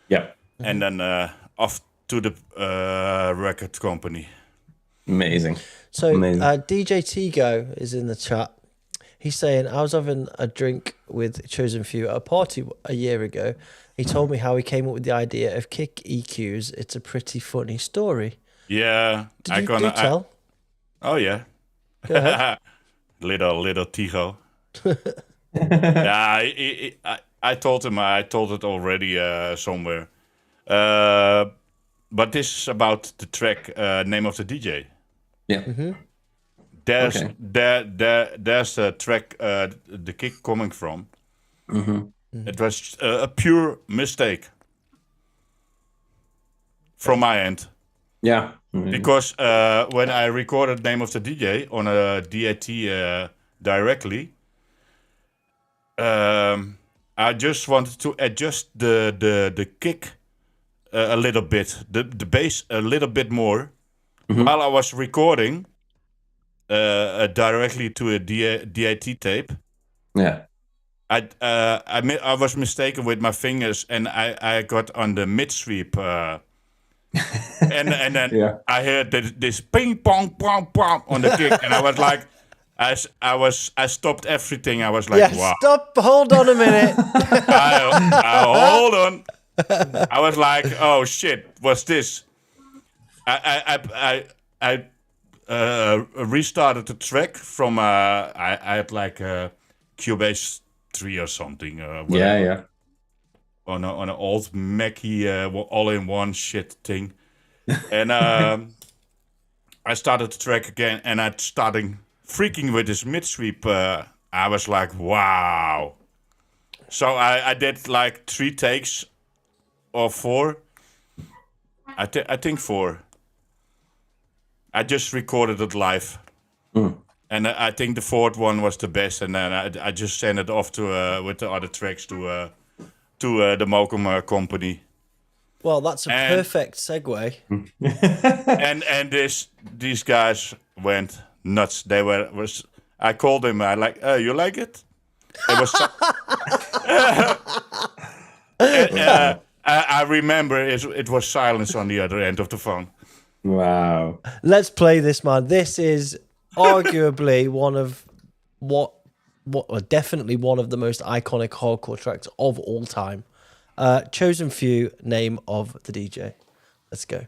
Yeah, and then off to the record company. Amazing. So DJ Tigo is in the chat. He's saying, I was having a drink with Chosen Few at a party a year ago. He told me how he came up with the idea of kick EQs. It's a pretty funny story. Yeah. Do tell? Oh, yeah. Go ahead. little Tigo. Yeah, I told him, I told it already somewhere. But this is about the track, Name of the DJ. Yeah. There's the track, the kick coming from. It was a pure mistake from my end. Yeah. Because when I recorded Name of the DJ on a DAT directly, I just wanted to adjust the kick a little bit, the bass a little bit more, while I was recording directly to a DAT tape. Yeah. I was mistaken with my fingers, and I got on the mid sweep, and then I heard this ping pong pong pong on the kick, and I was like, I stopped everything. I was like, wow. Stop! Hold on a minute. Hold on. I was like, oh shit, what's this? I restarted the track from I had like a Cubase 3 or something. On an old Mackie all-in-one shit thing, and I started the track again, and I started freaking with this mid sweep. I was like, wow. So I did like 3 takes or 4. I think 4. I just recorded it live, and I think the 4th one was the best. And then I just sent it off to with the other tracks to the Mokum company. Well, that's a perfect segue. and these guys went nuts. They was. I called him. I like. You like it? It was. I remember it was silence on the other end of the phone. Wow. Let's play this, man. This is arguably definitely one of the most iconic hardcore tracks of all time. Chosen Few, name of the DJ. Let's go.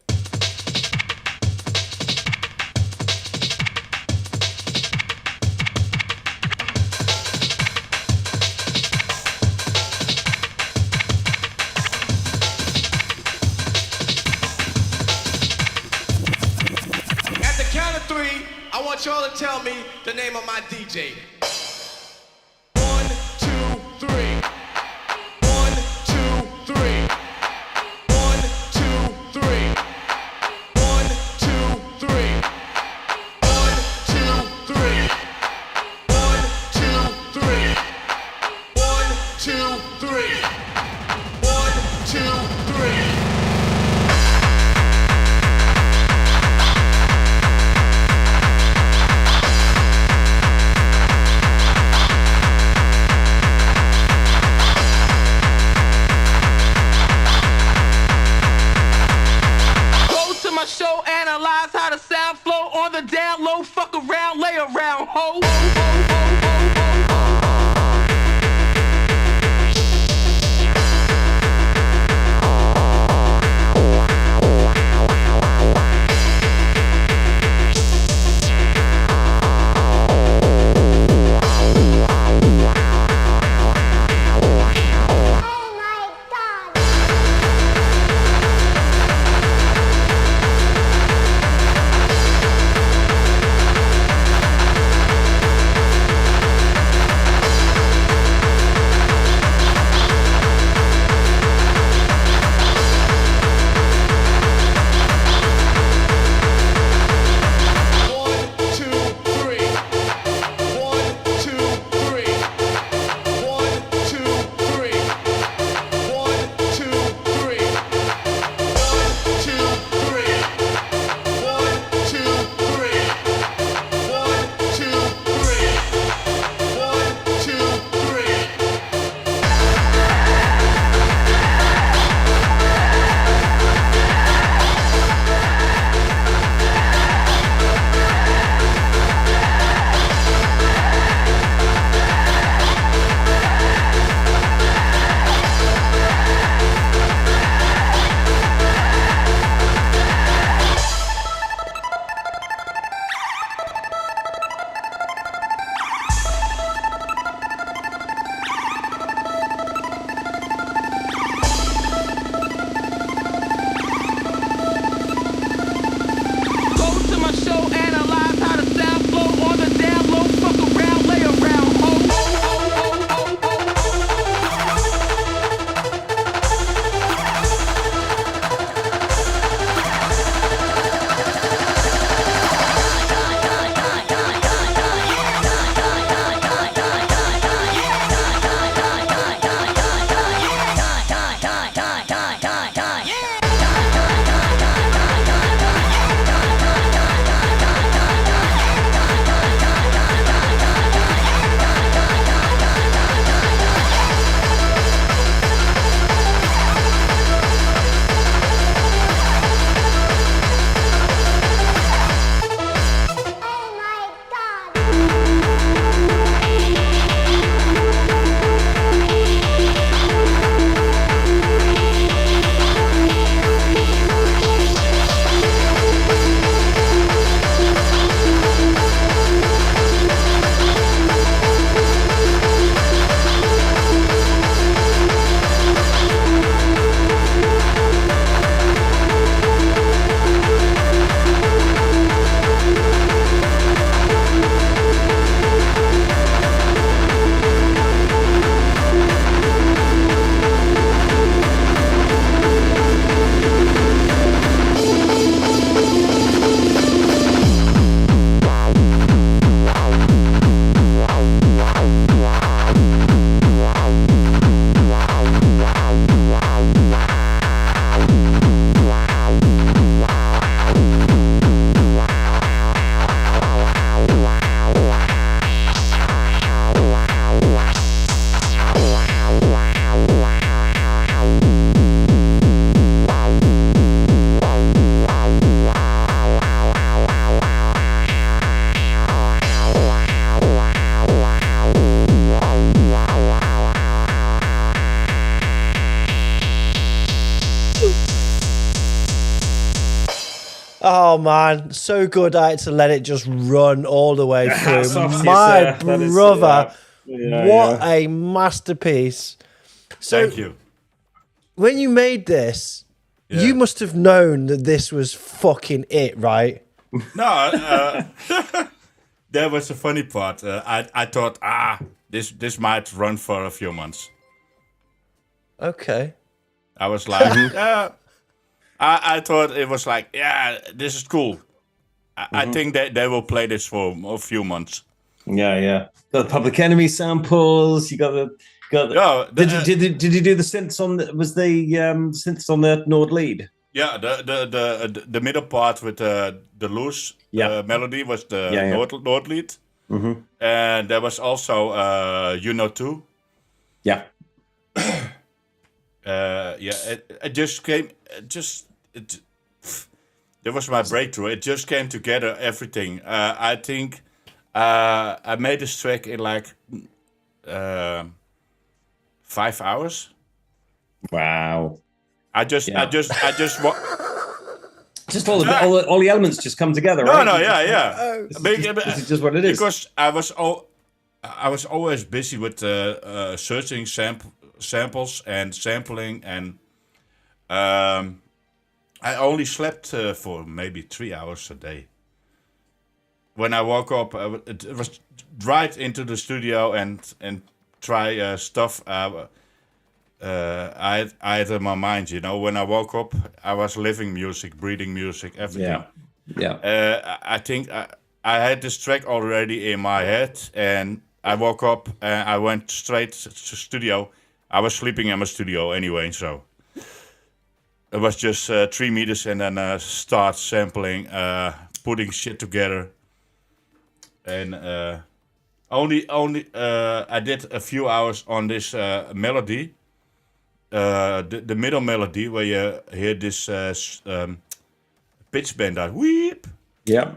I want y'all to tell me the name of my DJ. 1, 2, 3. 1, 2, 3. 1, 2, 3. 1, 2, 3. 1, 2, 3. 1, 2, 3. 1, 2, 3. 1, 2, 3. Show, analyze how the sound flow on the down low. Fuck around, lay around, ho. Oh man, so good I had to let it just run all the way through. My brother, what a masterpiece. So, thank you. When you made this, you must have known that this was fucking it, right? No, that was the funny part. I thought, this might run for a few months. Okay. I was like, I thought it was like, this is cool. I think that they will play this for a few months. Yeah. Got the Public Enemy samples. You got the. Did you do the synths on? Was the synths on the Nord lead? Yeah, the middle part with the loose melody was the Nord lead, and there was also You-Know-2. Yeah. It just came. There was my breakthrough. It just came together. Everything. I think I made this track in like 5 hours. Wow. Just all the elements just come together. Right? This is just what it is. Because I was always busy with searching samples and sampling, and I only slept for maybe 3 hours a day. When I woke up, it was right into the studio and try stuff. I had in my mind, when I woke up, I was living music, breathing music, everything. Yeah. I think I had this track already in my head, and I woke up and I went straight to studio. I was sleeping in my studio anyway, so it was just 3 meters and then start sampling, putting shit together, and only I did a few hours on this melody. The middle melody where you hear this pitch bend out, weep. Yeah.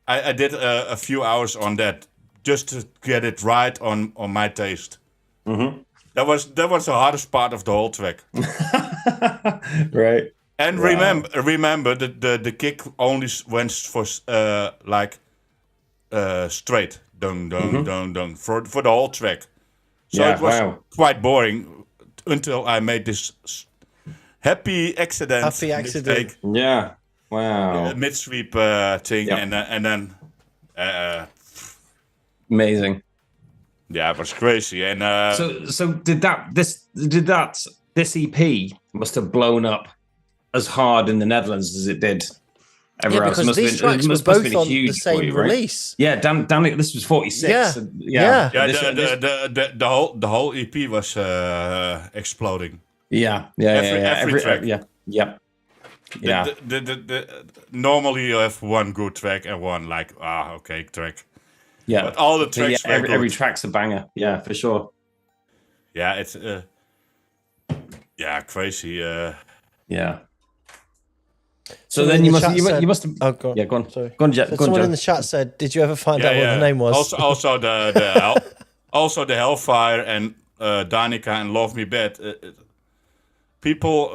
I did a few hours on that just to get it right on my taste. That was the hardest part of the whole track. Right. And remember the kick only went for straight, dung dung dung dung for the whole track. So it was quite boring until I made this happy accident. Mistake. Yeah. Wow. Mid sweep thing, and then amazing. Yeah, it was crazy. And so this EP must have blown up as hard in the Netherlands as it did everywhere else. Because these tracks were both on the same release. Yeah, DANICA. This was 46. Yeah. The whole EP was exploding. Every track. Yeah. Normally you have one good track and one track. Yeah, but all the tracks. Every track's a banger. Yeah, for sure. Yeah, it's crazy. Yeah. So then you must have. Oh, go on. Yeah, go on. Sorry. Go on, Jack. Someone in the chat said, "Did you ever find out what the name was?" Also the Hellfire and DANICA and Love Me Bad. People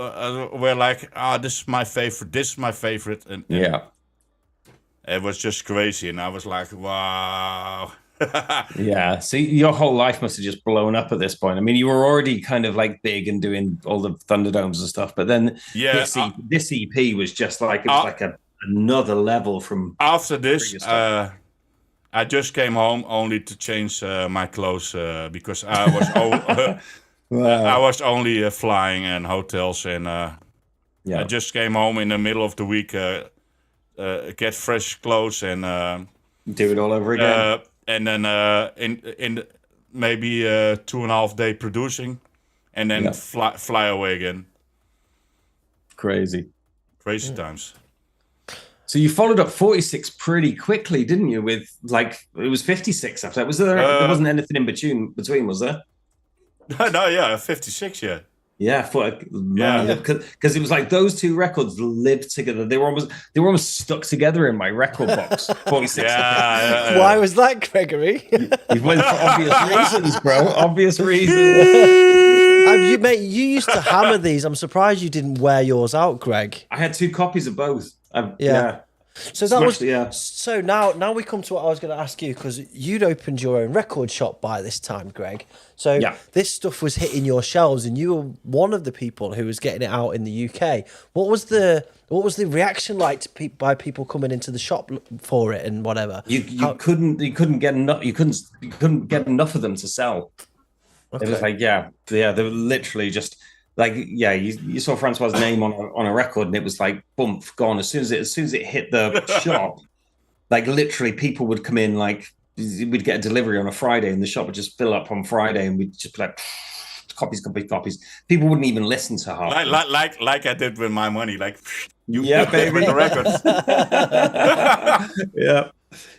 were like, this is my favorite. This is my favorite. And it was just crazy, and I was like, wow. Yeah, so your whole life must have just blown up at this point. I mean, you were already kind of like big and doing all the Thunderdomes and stuff, but then this EP was just like, another level from after this. I just came home only to change my clothes because I was I was only flying and hotels, and I just came home in the middle of the week, get fresh clothes and do it all over again. And then in maybe 2.5 day producing, and then fly away again. Crazy times. So you followed up 46 pretty quickly, didn't you? With it was 56 after that. Was there wasn't anything in between, was there? No, 56, yeah. Yeah, because it was like those two records lived together. They were almost stuck together in my record box. 46. Yeah. Why was that, Gregory? You went for obvious reasons, bro. Obvious reasons. You used to hammer these. I'm surprised you didn't wear yours out, Greg. I had 2 copies of both. So that was So now we come to what I was going to ask you, because you'd opened your own record shop by this time, Greg. So this stuff was hitting your shelves, and you were one of the people who was getting it out in the UK. What was the reaction like to by people coming into the shop for it and whatever? You couldn't get enough. You couldn't get enough of them to sell. Okay. It was like they were literally just. Like you saw Francois's name on a record, and it was like boom, gone as soon as it hit the shop. Like literally, people would come in. Like we'd get a delivery on a Friday, and the shop would just fill up on Friday, and we'd just be like copies. People wouldn't even listen to half. Like I did with my money. Like baby, with the records.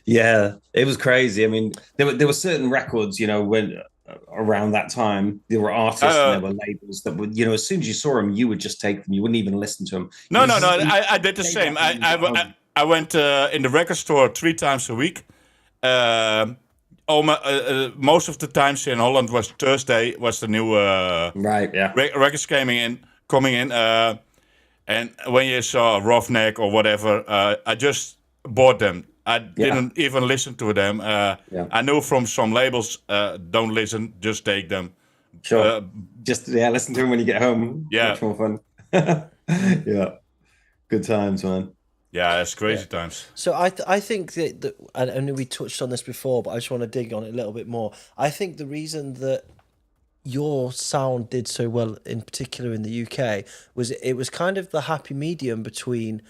yeah, it was crazy. I mean, there were certain records, when. Around that time, there were artists and there were labels that would, as soon as you saw them, you would just take them. You wouldn't even listen to them. No. I did the same. I went in the record store 3 times a week. Most of the times in Holland was Thursday was the new records coming in. And when you saw Roughneck or whatever, I just bought them. I didn't even listen to them. I know from some labels, don't listen, just take them. Sure. Just listen to them when you get home. Yeah. Much more fun. Good times, man. Yeah, it's crazy times. So I think that I know we touched on this before, but I just want to dig on it a little bit more. I think the reason that your sound did so well, in particular in the UK, was it was kind of the happy medium between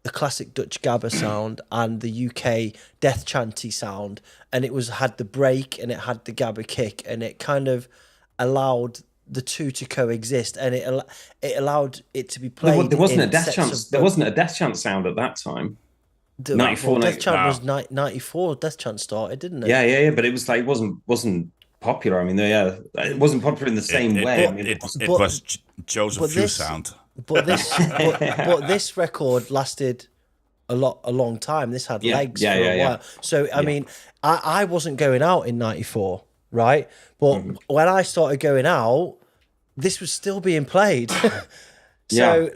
the classic Dutch gabber sound and the UK death chanty sound, and it had the break and it had the gabber kick, and it kind of allowed the two to coexist, and it allowed it to be played. There wasn't a death chant. There wasn't a death chant sound at that time. 94 death chant was 94. Death chant started, didn't it? Yeah. But it was like wasn't popular. I mean, it wasn't popular in the same way. It was Joseph Few sound. But this record lasted a long time. This had legs for a while. So I mean, I wasn't going out in 94, right? But when I started going out, this was still being played. So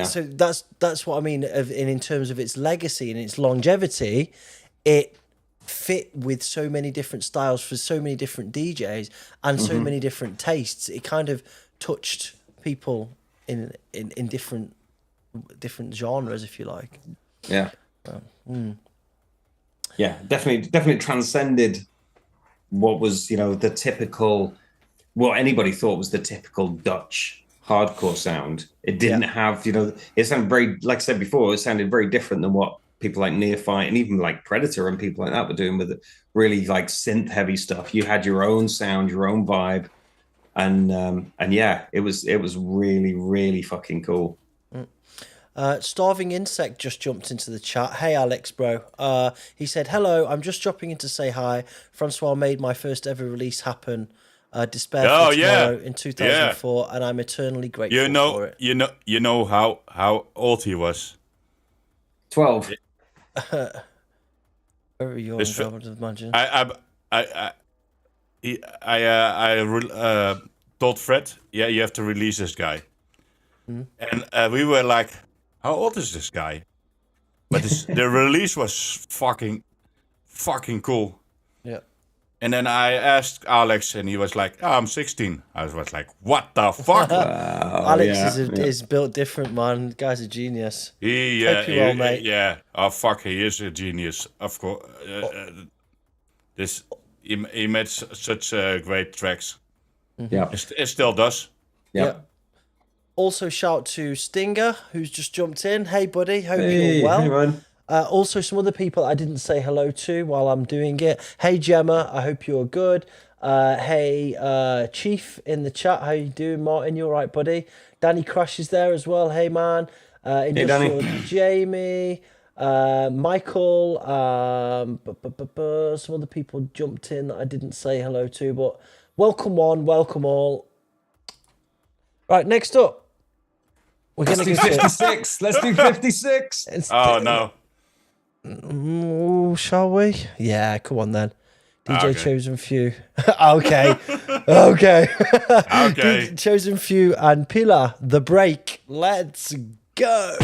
so that's what I mean in terms of its legacy and its longevity. It fit with so many different styles for so many different DJs and so many different tastes. It kind of touched people in different genres, if you like. Definitely transcended what was the typical, what anybody thought was the typical Dutch hardcore sound. It didn't have it sounded very, like I said before, it sounded very different than what people like Neophyte and even like Predator and people like that were doing with it, really like synth heavy stuff. You had your own sound, your own vibe. And it was really, really fucking cool. Starving Insect just jumped into the chat. Hey, Alex, bro. He said, hello, I'm just dropping in to say hi. Francois made my first ever release happen, Despair for Tomorrow in 2004, and I'm eternally grateful for it. You know how old he was? 12. Very young, I would imagine. I told Fred, you have to release this guy. And we were like, how old is this guy? But the release was fucking cool. Yeah. And then I asked Alex, and he was like, I'm 16. I was like, what the fuck? Alex is built different, man. The guy's a genius. He is a genius, of course. He made such great tracks. Yeah, it still does. Yeah. Also, shout to Stinger, who's just jumped in. Hey, buddy. Hope you're well. Hey, man. Also, some other people I didn't say hello to while I'm doing it. Hey, Gemma. I hope you're good. Hey, Chief in the chat. How you doing, Martin? You all right, buddy? Danny Crash is there as well. Hey, man. Industrial Jamie. Michael, some other people jumped in that I didn't say hello to, but welcome one, welcome all. Right, next up, let's do 56. Let's do 56. No. Shall we? Yeah, come on then. DJ Chosen Few. Okay. DJ Chosen Few and PILA, The Break. Let's go.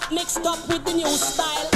talk mixed up with the new style.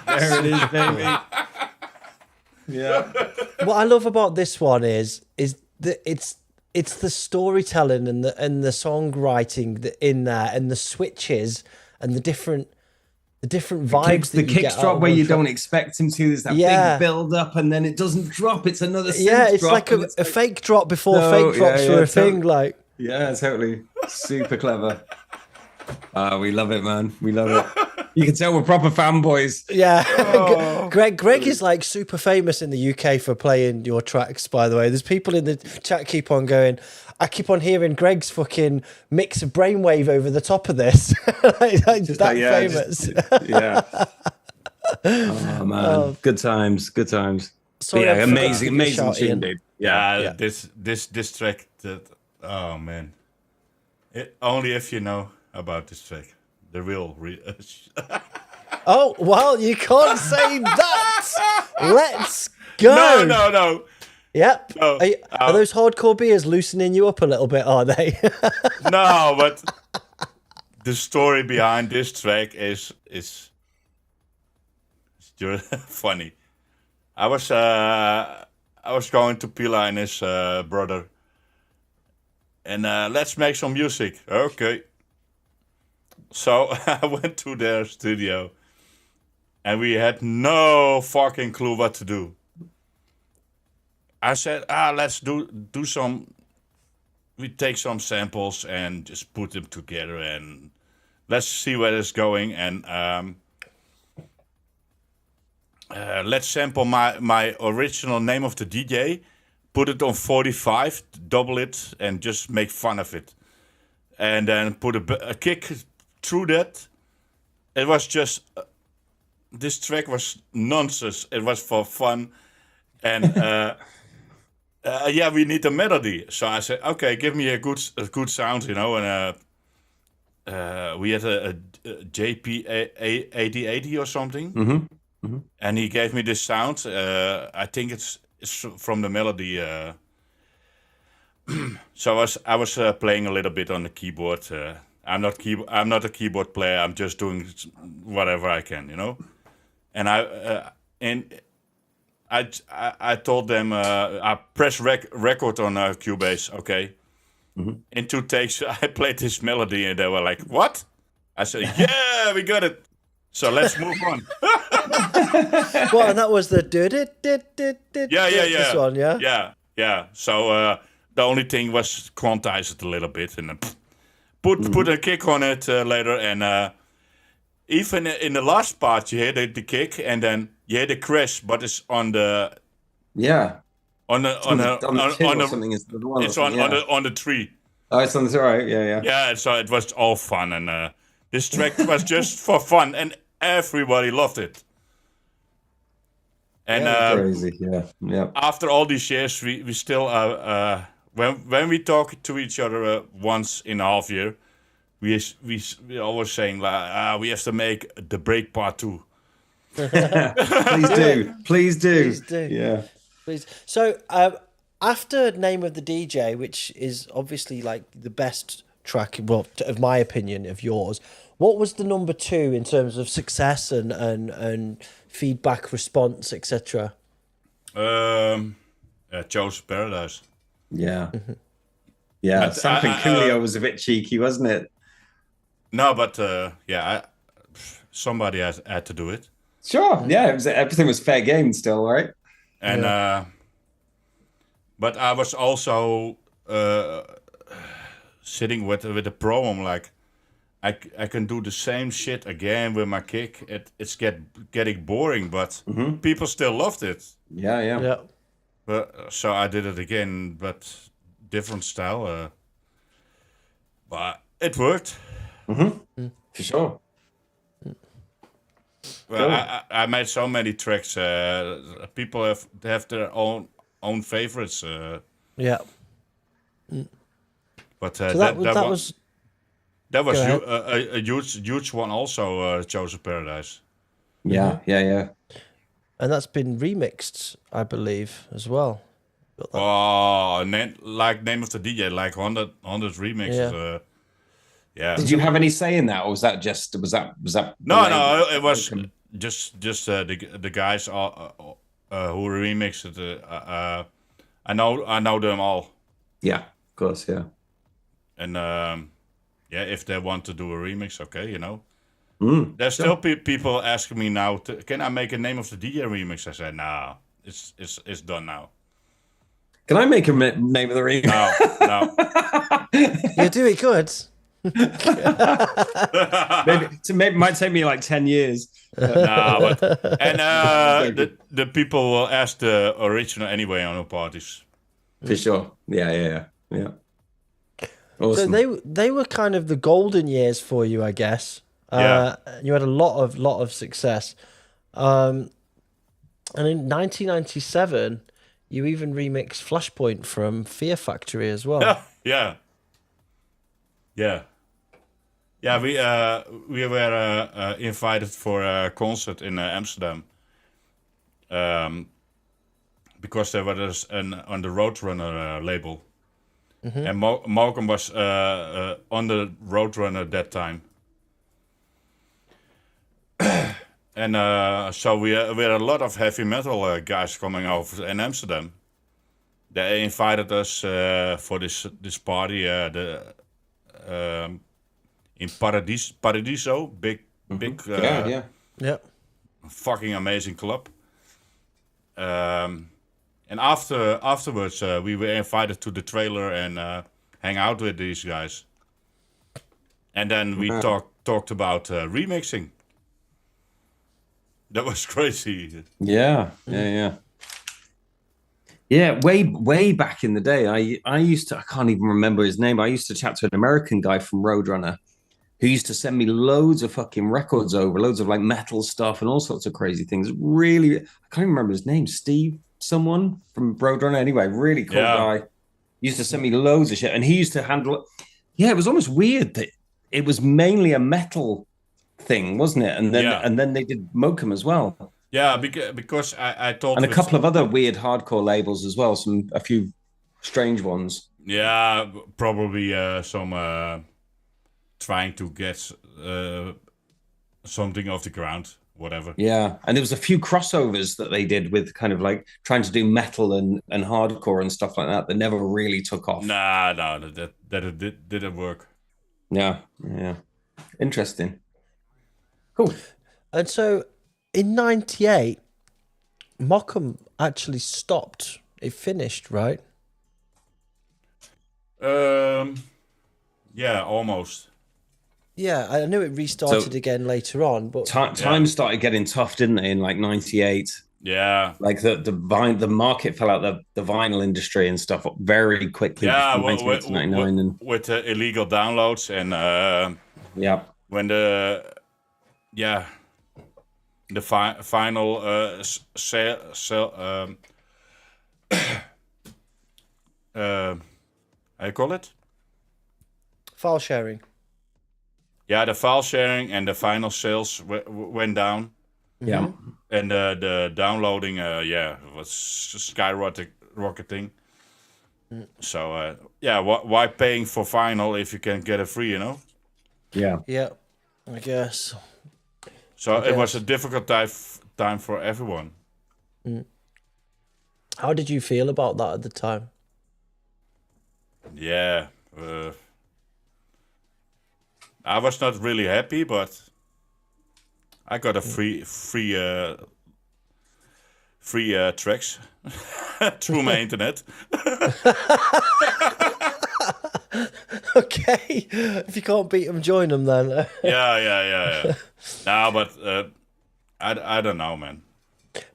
There it is, baby. Yeah. What I love about this one is that it's the storytelling and the songwriting in there and the switches and the different vibes. The kicks drop where you don't expect him to. There's that big build up and then it doesn't drop. It's another synth it's drop, like a fake drop before fake drops were a thing. Like totally super clever. We love it, man. We love it. You can tell we're proper fanboys. Yeah. Oh. Greg is like super famous in the UK for playing your tracks, by the way. There's people in the chat keep on going, I keep on hearing Greg's fucking mix of brainwave over the top of this. Famous. Oh, man. Good times. Good times. Sorry, amazing tune, dude. Yeah, this track that Oh man, only if you know about this track, the real. Oh well, you can't say that. Let's go. No. Yep. No. Are those hardcore beers loosening you up a little bit? Are they? No, but the story behind this track is funny. I was going to PILA and his brother, and let's make some music. Okay. So I went to their studio, and we had no fucking clue what to do. I said, let's do some. We take some samples and just put them together, and let's see where it's going. And let's sample my original name of the DJ, put it on 45, double it, and just make fun of it. And then put a kick through that. It was just... this track was nonsense. It was for fun. And yeah, we need a melody. So I said, okay, give me a good sound, you know. And we had a JP 8080 or something. Mm-hmm. And he gave me this sound. I think it's from the melody. So I was playing a little bit on the keyboard. I'm not a keyboard player. I'm just doing whatever I can, you know. And I told them I press record on Cubase. Okay. Mm-hmm. In 2 takes, I played this melody, and they were like, "What?" I said, "Yeah, we got it. So let's move on." Well, and that was the Yeah. This one, Yeah. So the only thing was quantize it a little bit and put a kick on it later. And even in the last part, you hear the kick, and then you hear the crash, but it's on the on the tree. Oh, it's on the right. Yeah. Yeah. So it was all fun, and this track was just for fun, and everybody loved it. And crazy, yeah. After all these years, we still when we talk to each other once in a half year, we always saying like we have to make the break part 2. Please do. Yeah. Please. So after Name of the DJ, which is obviously like the best track, well, of my opinion, of yours, what was the number 2 in terms of success and feedback, response, etc.? Joseph Paradise. Yeah. Yeah, sampling Coolio was a bit cheeky, wasn't it? No, but somebody had to do it. Sure, yeah, everything was fair game still, right? And but I was also sitting with a problem, like I can do the same shit again with my kick. It's getting boring, but people still loved it. Yeah. But so I did it again, but different style. But it worked. For sure. Well, I made so many tracks. People have their own favorites. Yeah. But so that was a huge one also. Joseph Paradise. Yeah. And that's been remixed, I believe, as well. Oh, like Name of the DJ, like 100 remixes. Yeah. Did you have any say in that, or was that just was that? No, it was just the guys who remixed it. I know them all. Yeah, of course, yeah. And if they want to do a remix, okay, you know. There's sure. still people asking me now, can I make a Name of the DJ remix? I said, nah, it's done now. Can I make a Name of the remix? No. You do it good. maybe might take me like 10 years. No, the people will ask the original anyway on the parties. For sure. Yeah. Awesome. So they were kind of the golden years for you, I guess. You had a lot of success. And in 1997, you even remixed Flashpoint from Fear Factory as well. Yeah. We were invited for a concert in Amsterdam, because there was on the Roadrunner label, and Mokum was on the Roadrunner at that time, and so we had a lot of heavy metal guys coming over in Amsterdam. They invited us for this party. In Paradiso, big, fucking amazing club. And afterwards, we were invited to the trailer and hang out with these guys. And then we talked about remixing. That was crazy. Yeah. Yeah, way back in the day, I used to, I can't even remember his name. I used to chat to an American guy from Roadrunner who used to send me loads of fucking records over, loads of like metal stuff and all sorts of crazy things. Really, I can't even remember his name. Steve, someone from Roadrunner. Anyway, really cool guy. He used to send me loads of shit, and he used to handle it. Yeah, it was almost weird that it was mainly a metal thing, wasn't it? And then they did Mokum as well. Yeah, because I thought... And a couple of other weird hardcore labels as well, a few strange ones. Yeah, probably some trying to get something off the ground, whatever. Yeah, and there was a few crossovers that they did with kind of like trying to do metal and hardcore and stuff like that never really took off. No, that didn't work. Yeah. Interesting. Cool. And so... in 98, Mokum actually stopped. It finished, right? Yeah, almost. Yeah, I knew it restarted again later on, but time started getting tough, didn't it? In like 98. Yeah, like the market fell out, the vinyl industry and stuff very quickly. Yeah, with illegal downloads and when the final how you call it? File sharing. Yeah, the file sharing and the final sales went down. Yeah. And the downloading, was skyrocketing. So, why paying for vinyl if you can get it free, you know? Yeah. Yeah, I guess. So it was a difficult time for everyone. How did you feel about that at the time? Yeah. I was not really happy, but I got a free tracks through my internet. Okay, if you can't beat them, join them then. Yeah. No, but I don't know, man.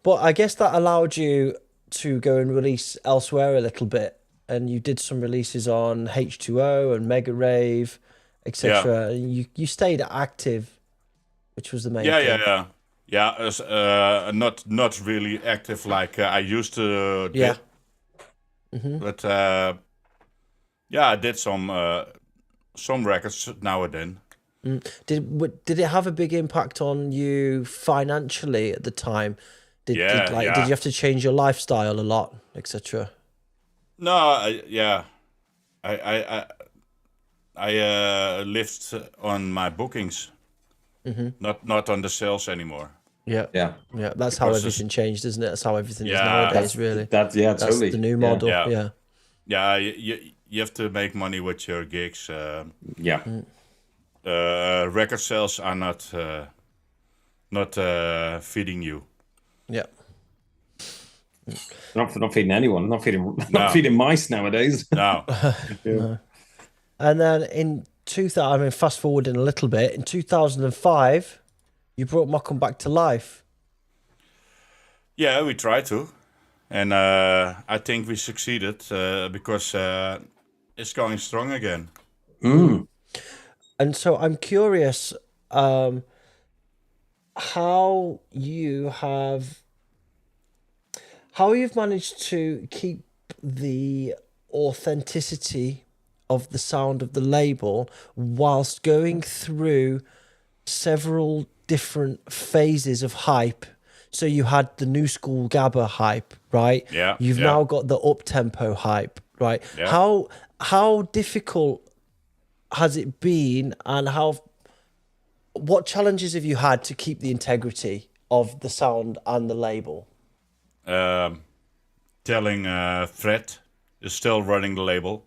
But I guess that allowed you to go and release elsewhere a little bit, and you did some releases on H2O and Mega Rave, etc. Yeah. You stayed active, which was the main thing. Yeah. Not really active like I used to. Yeah. But I did some records now and then. Did it have a big impact on you financially at the time? Did you have to change your lifestyle a lot, etc.? No, I lived on my bookings, not on the sales anymore. Yeah. That's how everything changed, isn't it? That's how everything is nowadays, really. That's totally the new model. Yeah. You have to make money with your gigs. Record sales are not feeding you. Yeah. Not feeding anyone. Not feeding mice nowadays. No. No. And then in 2000, fast forwarding a little bit, in 2005, you brought Mokum back to life. Yeah, we tried to. And I think we succeeded because it's going strong again. And so I'm curious how you've managed to keep the authenticity of the sound of the label whilst going through several different phases of hype. So you had the new school Gabber hype, right? Yeah. You've now got the up-tempo hype, right? Yeah. How difficult has it been, and what challenges have you had to keep the integrity of the sound and the label? Telling Fred is still running the label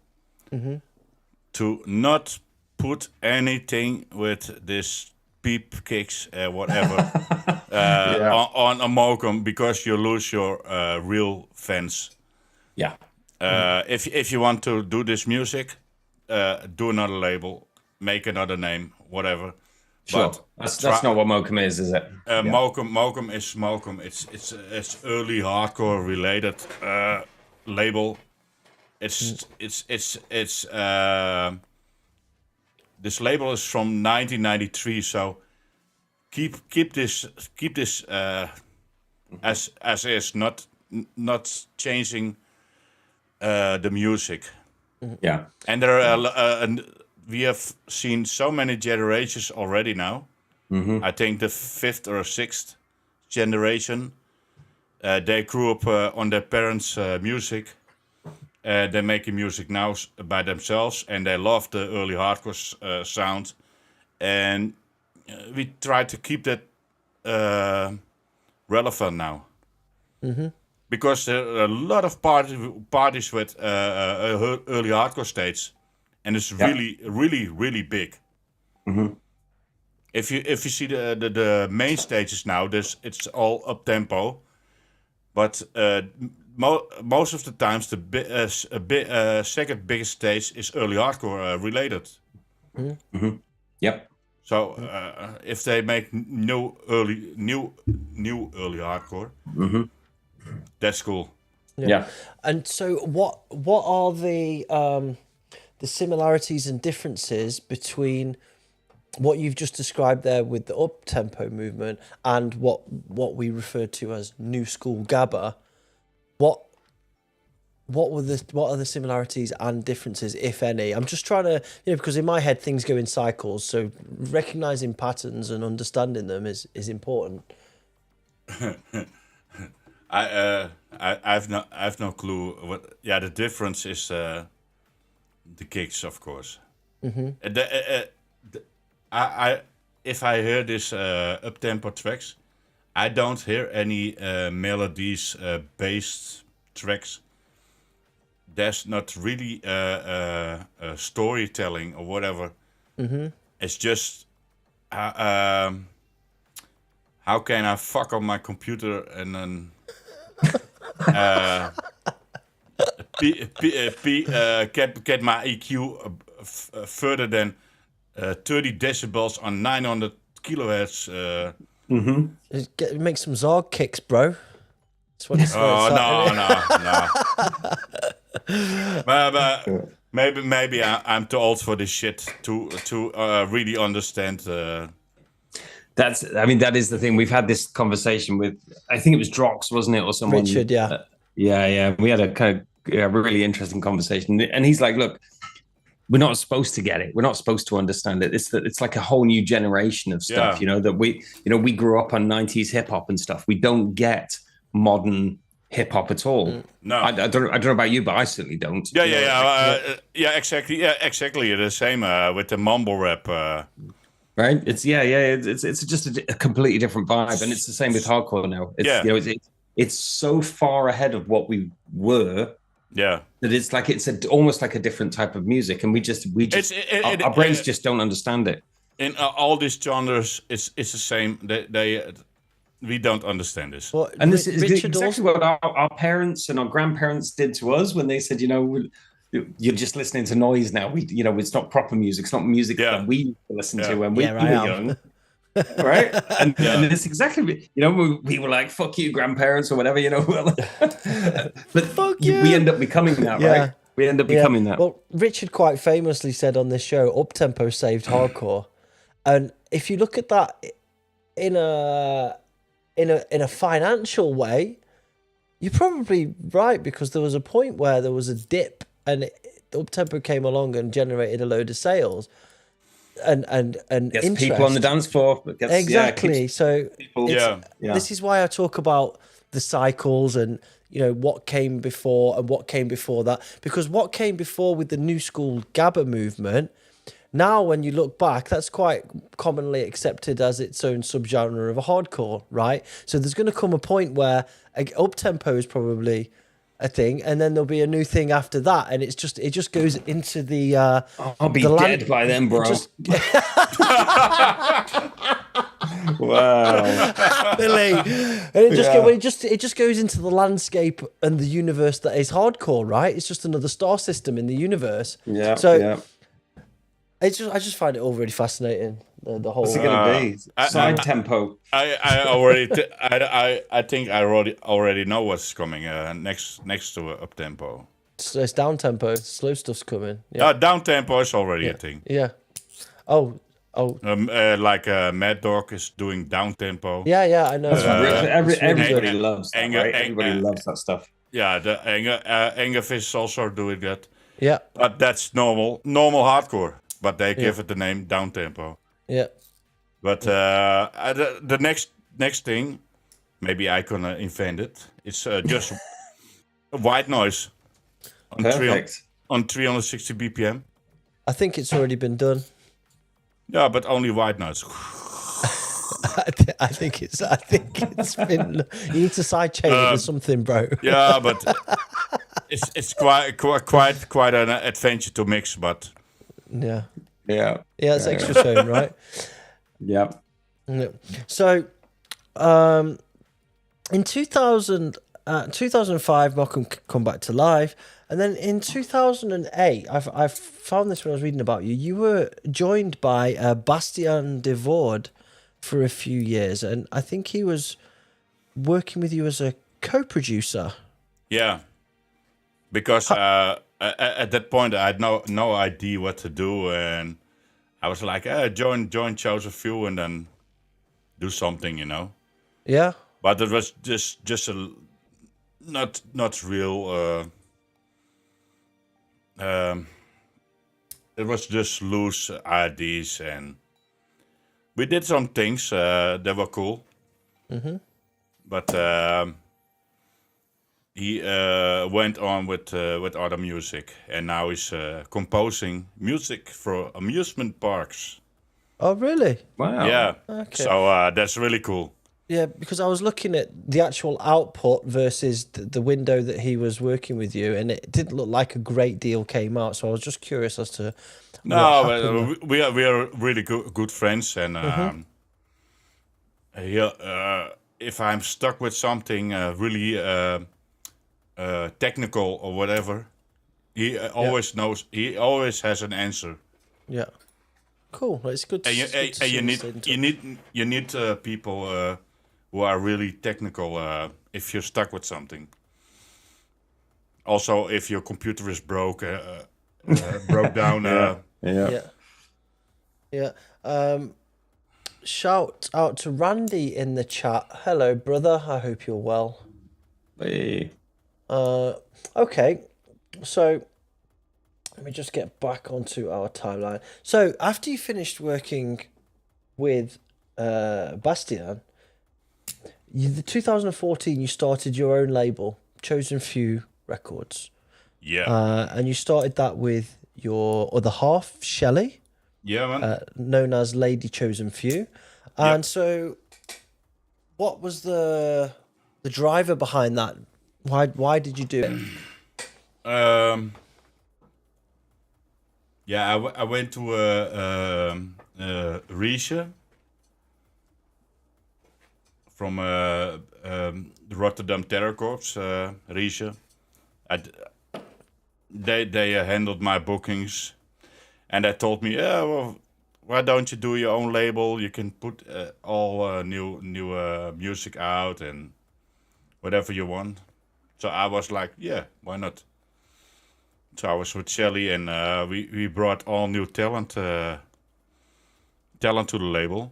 to not put anything with this beep kicks whatever on a Mokum, because you lose your real fans. Yeah. If you want to do this music, do another label, make another name, whatever. Sure. But that's not what Mokum is it? Mokum is Mokum. It's early hardcore related label. It's this label is from 1993, so keep this as is, not changing the music. Yeah. And there are we have seen so many generations already now. I think the 5th or 6th generation, they grew up on their parents' music. They're making music now by themselves, and they love the early hardcore sound. And we try to keep that relevant now. Because there are a lot of parties with early hardcore states, and it's really big. If you see the main stages now, it's all up tempo, but most of the times the second biggest stage is early hardcore related. Yep. So if they make new early hardcore, that's cool. Yeah. And so, what are the similarities and differences between what you've just described there with the up-tempo movement and what we refer to as new school Gabber? What are the similarities and differences, if any? I'm just trying to, because in my head things go in cycles, so recognizing patterns and understanding them is important. I've no clue. The difference is the kicks, of course. If I hear this up-tempo tracks, I don't hear any melodies based tracks. There's not really storytelling or whatever. It's just how can I fuck on my computer and then get my EQ further than 30 decibels on 900 kilohertz. Make some Zorg kicks, bro. That's what it's no. But maybe I'm too old for this shit to really understand. That is the thing. We've had this conversation with, I think it was Drox, wasn't it, or someone? Richard, yeah. Yeah. We had a kind of really interesting conversation, and he's like, "Look, we're not supposed to get it. We're not supposed to understand it. It's like a whole new generation of stuff. That we grew up on 90s hip hop and stuff. We don't get modern hip hop at all. No, I don't know about you, but I certainly don't. Exactly. Yeah, exactly. The same with the mumble rap. Right? It's just a completely different vibe, and it's the same with hardcore now. It's so far ahead of what we were. Yeah, that it's almost like a different type of music, and our brains just don't understand it. In all these genres, it's the same. We don't understand this. Well, and this is exactly what our parents and our grandparents did to us when they said, you're just listening to noise now. It's not proper music. It's not music that we used to listen to when we were young. Right? And it's exactly, we were like, fuck you, grandparents, or whatever, but fuck you. We end up becoming that, right? We end up becoming that. Well, Richard quite famously said on this show, up-tempo saved hardcore. And if you look at that in a financial way, you're probably right, because there was a point where there was a dip, and up-tempo came along and generated a load of sales and Gets interest. people on the dance floor. Exactly. So people, this is why I talk about the cycles and what came before and what came before that, because what came before with the new school Gabber movement, now when you look back, that's quite commonly accepted as its own subgenre of a hardcore, right? So there's going to come a point where up-tempo is probably a thing, and then there'll be a new thing after that, and it just goes into the I'll be dead by then, bro. Wow. Happily. And it just goes into the landscape and the universe that is hardcore, right? It's just another star system in the universe. Yeah. So I just find it all really fascinating. The whole. What's it gonna be? Side tempo. I think I already know what's coming next to up tempo. It's down tempo. Slow stuff's coming. Yeah. Down tempo is already a thing. Yeah. Oh. Like Mad Dog is doing down tempo. Yeah, I know. Everybody loves that, right? Everybody loves that stuff. Yeah, the Angerfish is also doing that. Yeah. But that's normal hardcore. But they give it the name down tempo. Yeah. But the next thing, maybe I can invent it. It's just white noise on 360 BPM. I think it's already been done. Yeah, but only white noise. I think it's been. You need to sidechain it with something, bro. Yeah, but it's quite an adventure to mix, but. Yeah. It's extra tone, right? Yeah. So, in 2005, Mokum come back to life, and then in 2008, I've found this when I was reading about you. You were joined by Bastien de Voorde for a few years, and I think he was working with you as a co-producer. Yeah, because at that point I had no idea what to do, and I was like, join Joseph Few and then do something, Yeah. But it was just a not real. It was just loose ideas, and we did some things that were cool. Mm-hmm. But he went on with other music, and now he's composing music for amusement parks. Oh, really? Wow. Yeah. Okay. So that's really cool. Yeah, because I was looking at the actual output versus the window that he was working with you, and it didn't look like a great deal came out. So I was just curious as to. No, we are really good friends, and if I'm stuck with something really technical or whatever, he always knows. He always has an answer. Yeah. Cool. It's good. You need people who are really technical if you're stuck with something. Also, if your computer is broke down. Yeah. Shout out to Randy in the chat. Hello, brother. I hope you're well. Hey. Okay. So let me just get back onto our timeline. So after you finished working with Bastien, the 2014 you started your own label, Chosen Few Records. Yeah. And you started that with your other half, Shelley. Yeah, man. Known as Lady Chosen Few. And so what was the driver behind that? Why did you do it? I went to Riesje from the Rotterdam Terror Corps, Riesje. They handled my bookings, and they told me, why don't you do your own label? You can put all new music out and whatever you want. So I was like, yeah, why not? So I was with Shelly, and we brought all new talent to the label,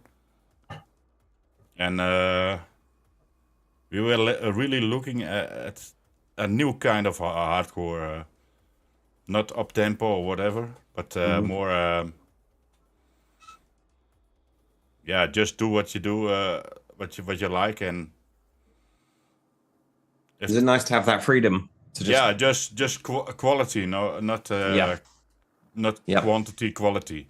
and we were really looking at a new kind of hardcore, not up tempo or whatever, but more. Just do what you do, what you like, and. Is it nice to have that freedom? To just quality, no, not quantity, quality.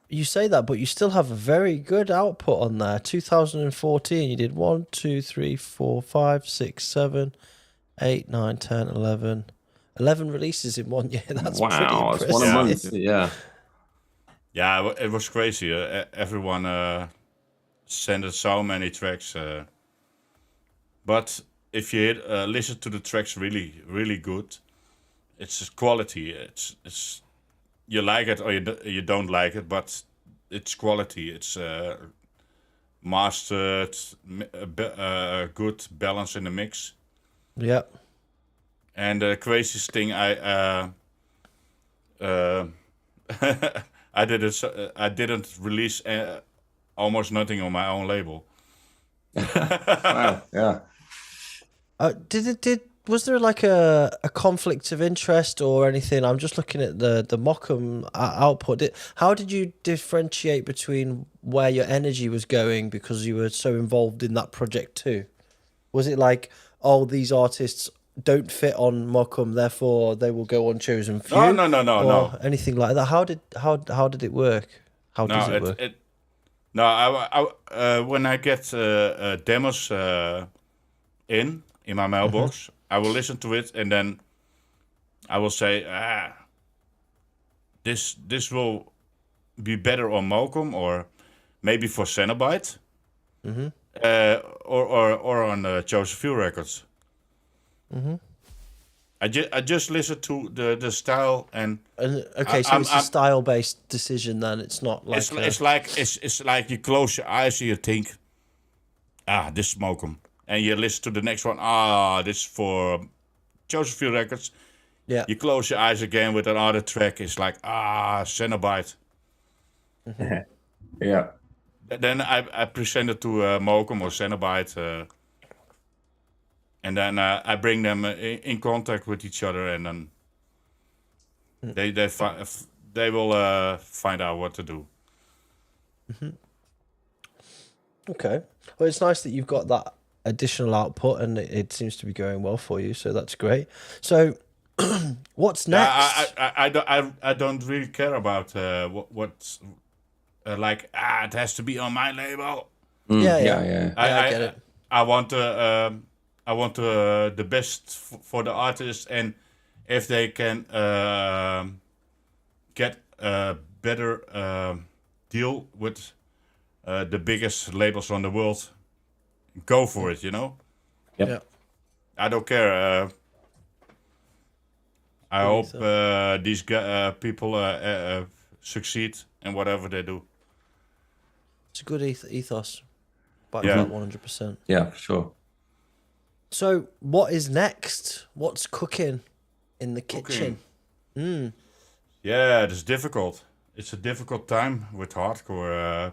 You say that, but you still have a very good output on there. 2014, you did 1, 2, 3, 4, 5, 6, 7, 8, 9, 10, 11. 11 releases in 1 year. That's pretty impressive. That's 1 a month. Yeah. Yeah, it was crazy. Everyone sent us so many tracks. But if you listen to the tracks really, really good, it's quality. It's you like it or you don't like it, but it's quality. It's mastered, good balance in the mix. Yeah. And the craziest thing I didn't release almost nothing on my own label. Wow. Yeah. Was there like a conflict of interest or anything? I'm just looking at the Mokum output. How did you differentiate between where your energy was going because you were so involved in that project too? Was it like, oh, these artists don't fit on Mokum, therefore they will go on Chosen Few? No. Anything like that? How did it work? How does it work? I when I get demos in my mailbox, I will listen to it and then I will say, this will be better on Mokum or maybe for Cenobite, or on Chosen Few Records. I just listen to the style and okay, so it's a style based decision then. It's not like it's like you close your eyes and you think, this is Mokum, and you listen to the next one. This is for Chosen Few Records. Yeah. You close your eyes again with another track. It's like Cenobite. Yeah. Then I present it to Mokum or Cenobite. And then I bring them in contact with each other, and then they will find out what to do. Okay. Well, it's nice that you've got that additional output, and it seems to be going well for you. So that's great. So, what's next? I don't really care about what's like. It has to be on my label. Yeah. I get it. I want the best for the artist, and if they can get a better deal with the biggest labels on the world, go for it, you know? Yep. Yeah. I don't care. I hope these people succeed in whatever they do. It's a good ethos. Back that 100%. Yeah, for sure. So, what is next? What's cooking in the kitchen? Yeah, it's difficult. It's a difficult time with hardcore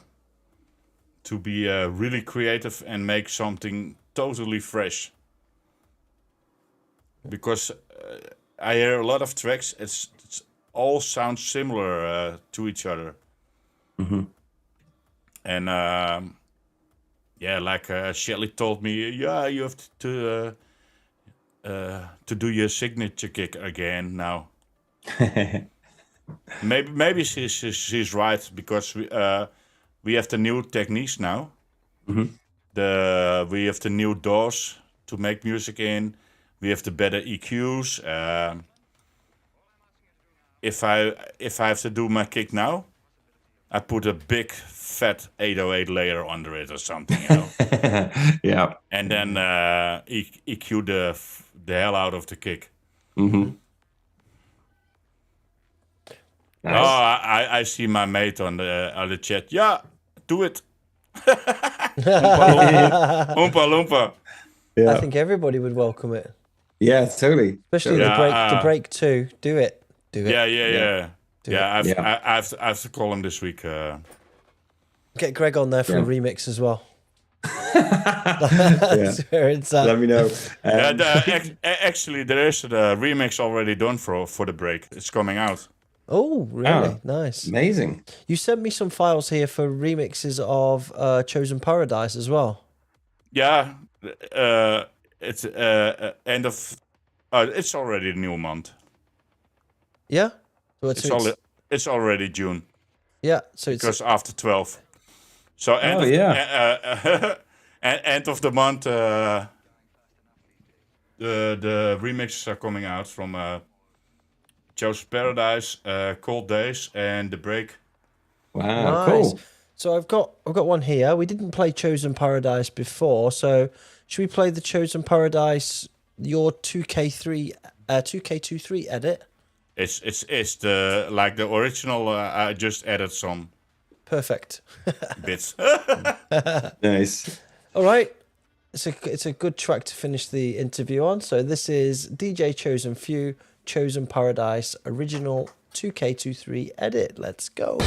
to be really creative and make something totally fresh. Because I hear a lot of tracks. It's all sounds similar to each other. And like Shelley told me, you have to do your signature kick again now. maybe she's right, because we have the new techniques now. We have the new DAWs to make music in. We have the better EQs. If I have to do my kick now, I put a big fat 808 layer under it or something, you know. Yeah. And then EQ the hell out of the kick. Nice. Oh, I see my mate on the chat. Yeah, do it. Oompa Loompa. Yeah. I think everybody would welcome it. Yeah, totally. Especially the break too. Do it. Yeah. I have to call him this week. Get Greg on there for a remix as well. Yeah. Where it's at. Let me know. Actually, there is the remix already done for the break. It's coming out. Oh, really? Nice. Amazing. You sent me some files here for remixes of Chosen Paradise as well. Yeah, it's end of. It's already a new month. Yeah. It's already June. Yeah. So it's because after 12. So end of the month, the remixes are coming out from Chosen Paradise, Cold Days, and The Break. Wow, nice. cool. So I've got one here. We didn't play Chosen Paradise before, so should we play the Chosen Paradise, your 2K23 edit? It's the the original. I just added some. Perfect. Bits. Nice. All right. It's a good track to finish the interview on. So this is DJ Chosen Few, Chosen Paradise, original 2K23 edit. Let's go.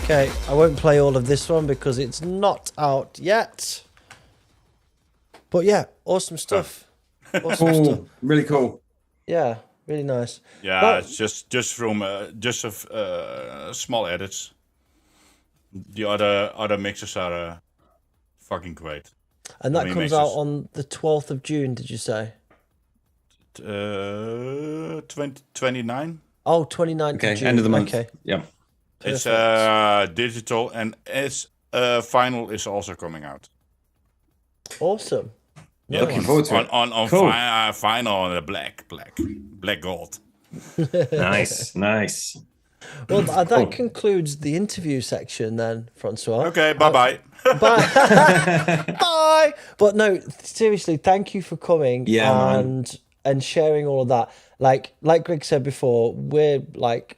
Okay, I won't play all of this one because it's not out yet. But yeah, awesome stuff. Awesome stuff. Really cool. Yeah, really nice. Yeah, But- it's just from small edits. The other mixes are fucking great. And that comes Remixes. out on the 12th of June, did you say? 29. Oh, 29th Okay, of June. end of the month. Okay. Yeah. It's digital, and its vinyl is also coming out. Awesome. Yeah, Looking forward to it. on Cool. vinyl on the black gold. Nice, nice. Well, that concludes the interview section then, Francois. Okay, bye-bye. Bye. Bye. But no, seriously, thank you for coming and sharing all of that. Like Greg said before, we're like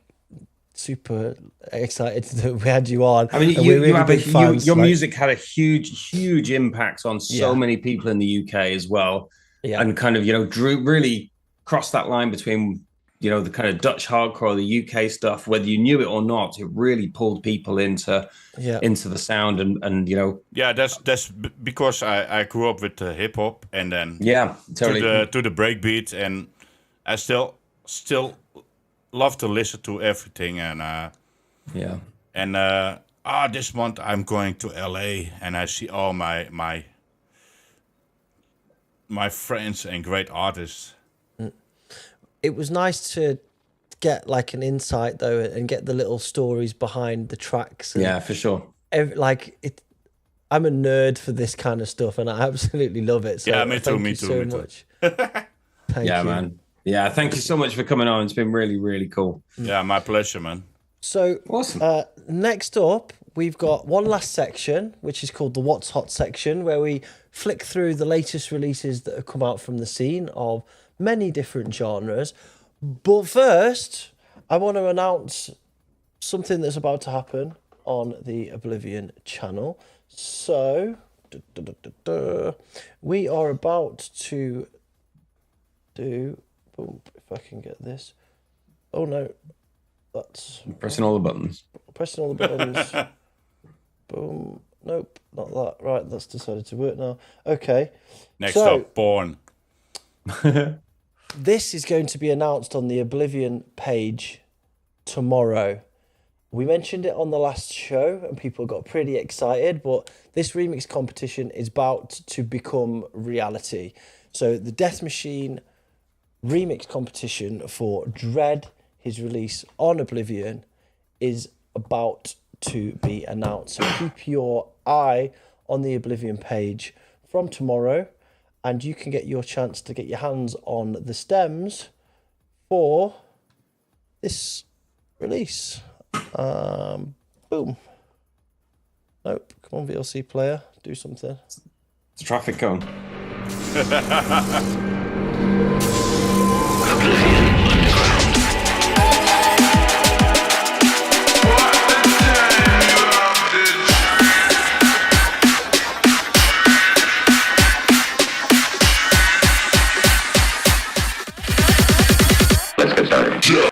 super excited that we had you on. I mean, and you we're really have big fans, your like- music had a huge impact on so many people in the UK as well. Yeah. And kind of, really crossed that line between, the kind of Dutch hardcore, the UK stuff, whether you knew it or not, it really pulled people into the sound and Yeah, that's because I grew up with hip hop, and then totally to the breakbeat, and I still love to listen to everything, and And this month I'm going to LA, and I see all my friends and great artists. It was nice to get like an insight though, and get the little stories behind the tracks. And yeah, for sure. I'm a nerd for this kind of stuff, and I absolutely love it. So yeah, me too. Much. Thank you, man. Yeah, thank you so much for coming on. It's been really, really cool. Yeah, my pleasure, man. So awesome. Next up, we've got one last section, which is called the What's Hot section, where we flick through the latest releases that have come out from the scene of many different genres. But first, I want to announce something that's about to happen on the Oblivion channel. So, we are about to do... Oh, if I can get this. Oh, no. That's... Pressing all the buttons. Pressing all the buttons. Boom. Nope, not that. Right, that's decided to work now. Okay. Next up, Born. This is going to be announced on the Oblivion page tomorrow. We mentioned it on the last show and people got pretty excited, but this remix competition is about to become reality. So the DeathMachine remix competition for DREDD, his release on Oblivion, is about to be announced. So keep your eye on the Oblivion page from tomorrow, and you can get your chance to get your hands on the stems for this release. Boom. Nope. Come on, VLC player. Do something. It's a traffic cone. Let's get started.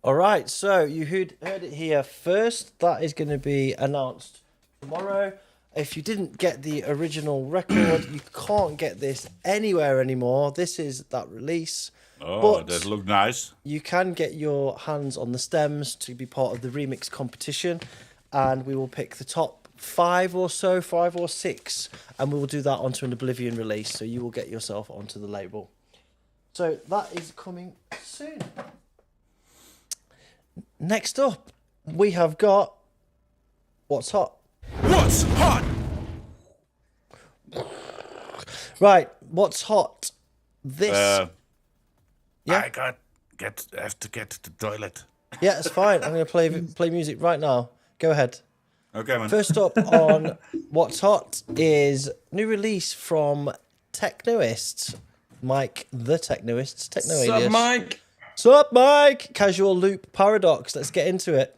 Alright, so you heard it here first. That is going to be announced tomorrow. If you didn't get the original record, you can't get this anywhere anymore. This is that release. Oh, but that looked nice. You can get your hands on the stems to be part of the remix competition, and we will pick the top 5 or 6, and we will do that onto an Oblivion release, so you will get yourself onto the label. So that is coming soon. Next up, we have got What's Hot. What's Hot? Right, What's Hot? This. Yeah. I have to get to the toilet. Yeah, it's fine. I'm going to play music right now. Go ahead. Okay, man. First up on What's Hot is new release from Technoist, Mike the Technoist. Sup, Mike? Sup, Mike? Casual Loop Paradox. Let's get into it.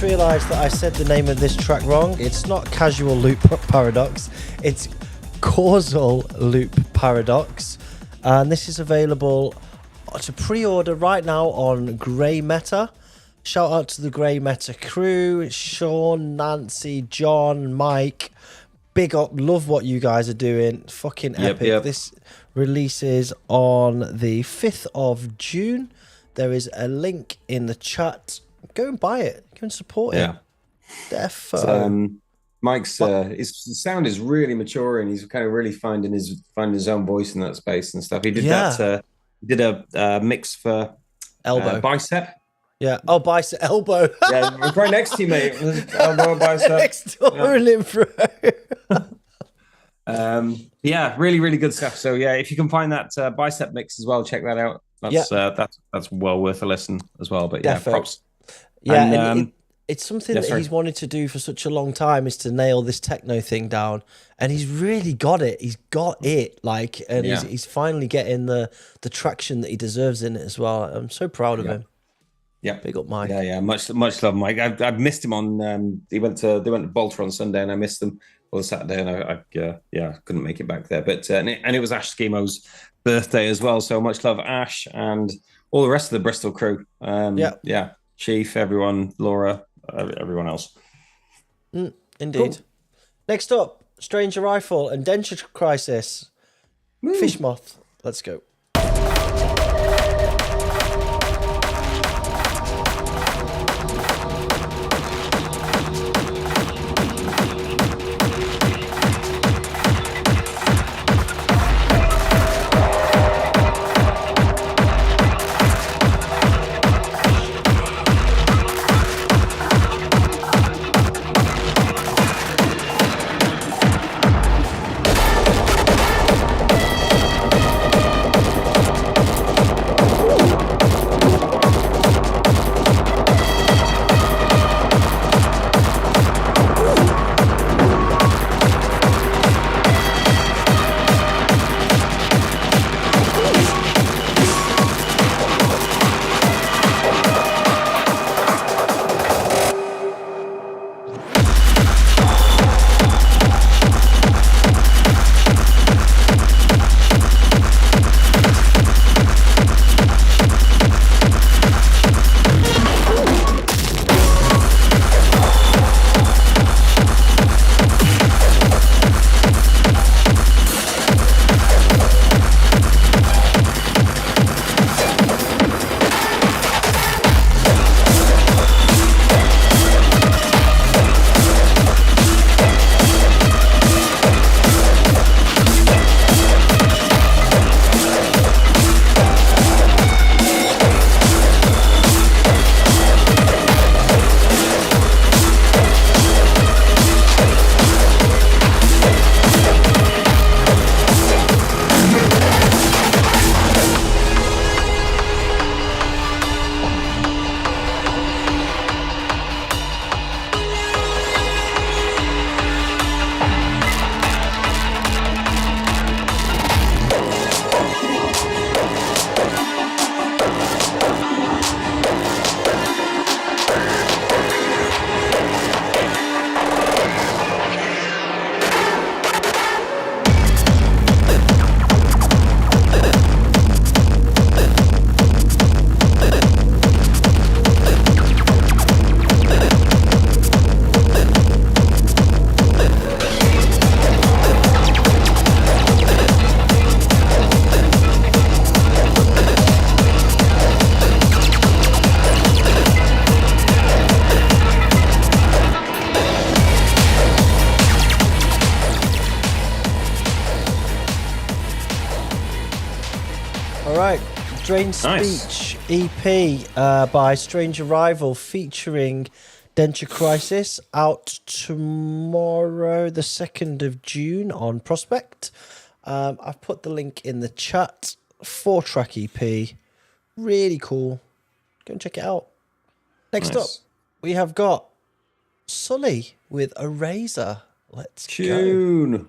just realised that I said the name of this track wrong. It's not Casual Loop Paradox. It's Causal Loop Paradox. And this is available to pre-order right now on Grey Meta. Shout out to the Grey Meta crew. Sean, Nancy, John, Mike. Big up. Love what you guys are doing. Fucking epic. Yep. This releases on the 5th of June. There is a link in the chat. Go and buy it. Go and support it. Defo. Mike's his sound is really maturing. He's kind of really finding his own voice in that space and stuff. He did that. Did a mix for Elbow Bicep. Yeah. Oh, Bicep Elbow. Yeah, we're right next to you, mate. Elbow, Bicep. Next door in it, bro. Yeah, really, really good stuff. So yeah, if you can find that Bicep mix as well, check that out. That's well worth a listen as well. But yeah, props. Yeah, and it's something that he's wanted to do for such a long time, is to nail this techno thing down, and he's really got it. He's got it, like, and he's finally getting the traction that he deserves in it as well. I'm so proud of him. Yeah, big up, Mike. Yeah, much love, Mike. I've missed him on. They went to Bolter on Sunday, and I missed them on Saturday, and I couldn't make it back there. But and it was Ash Schimo's birthday as well. So much love, Ash, and all the rest of the Bristol crew. Chief, everyone, Laura, everyone else. Indeed. Cool. Next up, Stranger Rifle and Denture Crisis. Fishmoth. Let's go. Strange Speech EP by Strange Arrival featuring Denture Crisis, out tomorrow, the 2nd of June on Prospect. I've put the link in the chat. 4-track EP. Really cool. Go and check it out. Next up, we have got Sully with Eraser. Let's go.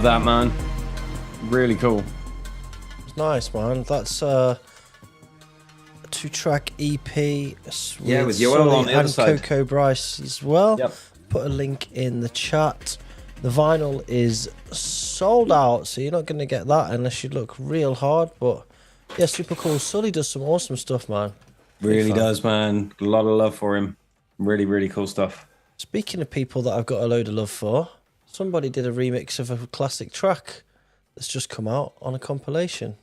love that, man. Really cool. It's nice, man. That's a 2-track EP. With Yoel on the other side. And Coco Bryce as well. Yep. Put a link in the chat. The vinyl is sold out, so you're not going to get that unless you look real hard. But yeah, super cool. Sully does some awesome stuff, man. Really does, man. A lot of love for him. Really, really cool stuff. Speaking of people that I've got a load of love for, somebody did a remix of a classic track that's just come out on a compilation.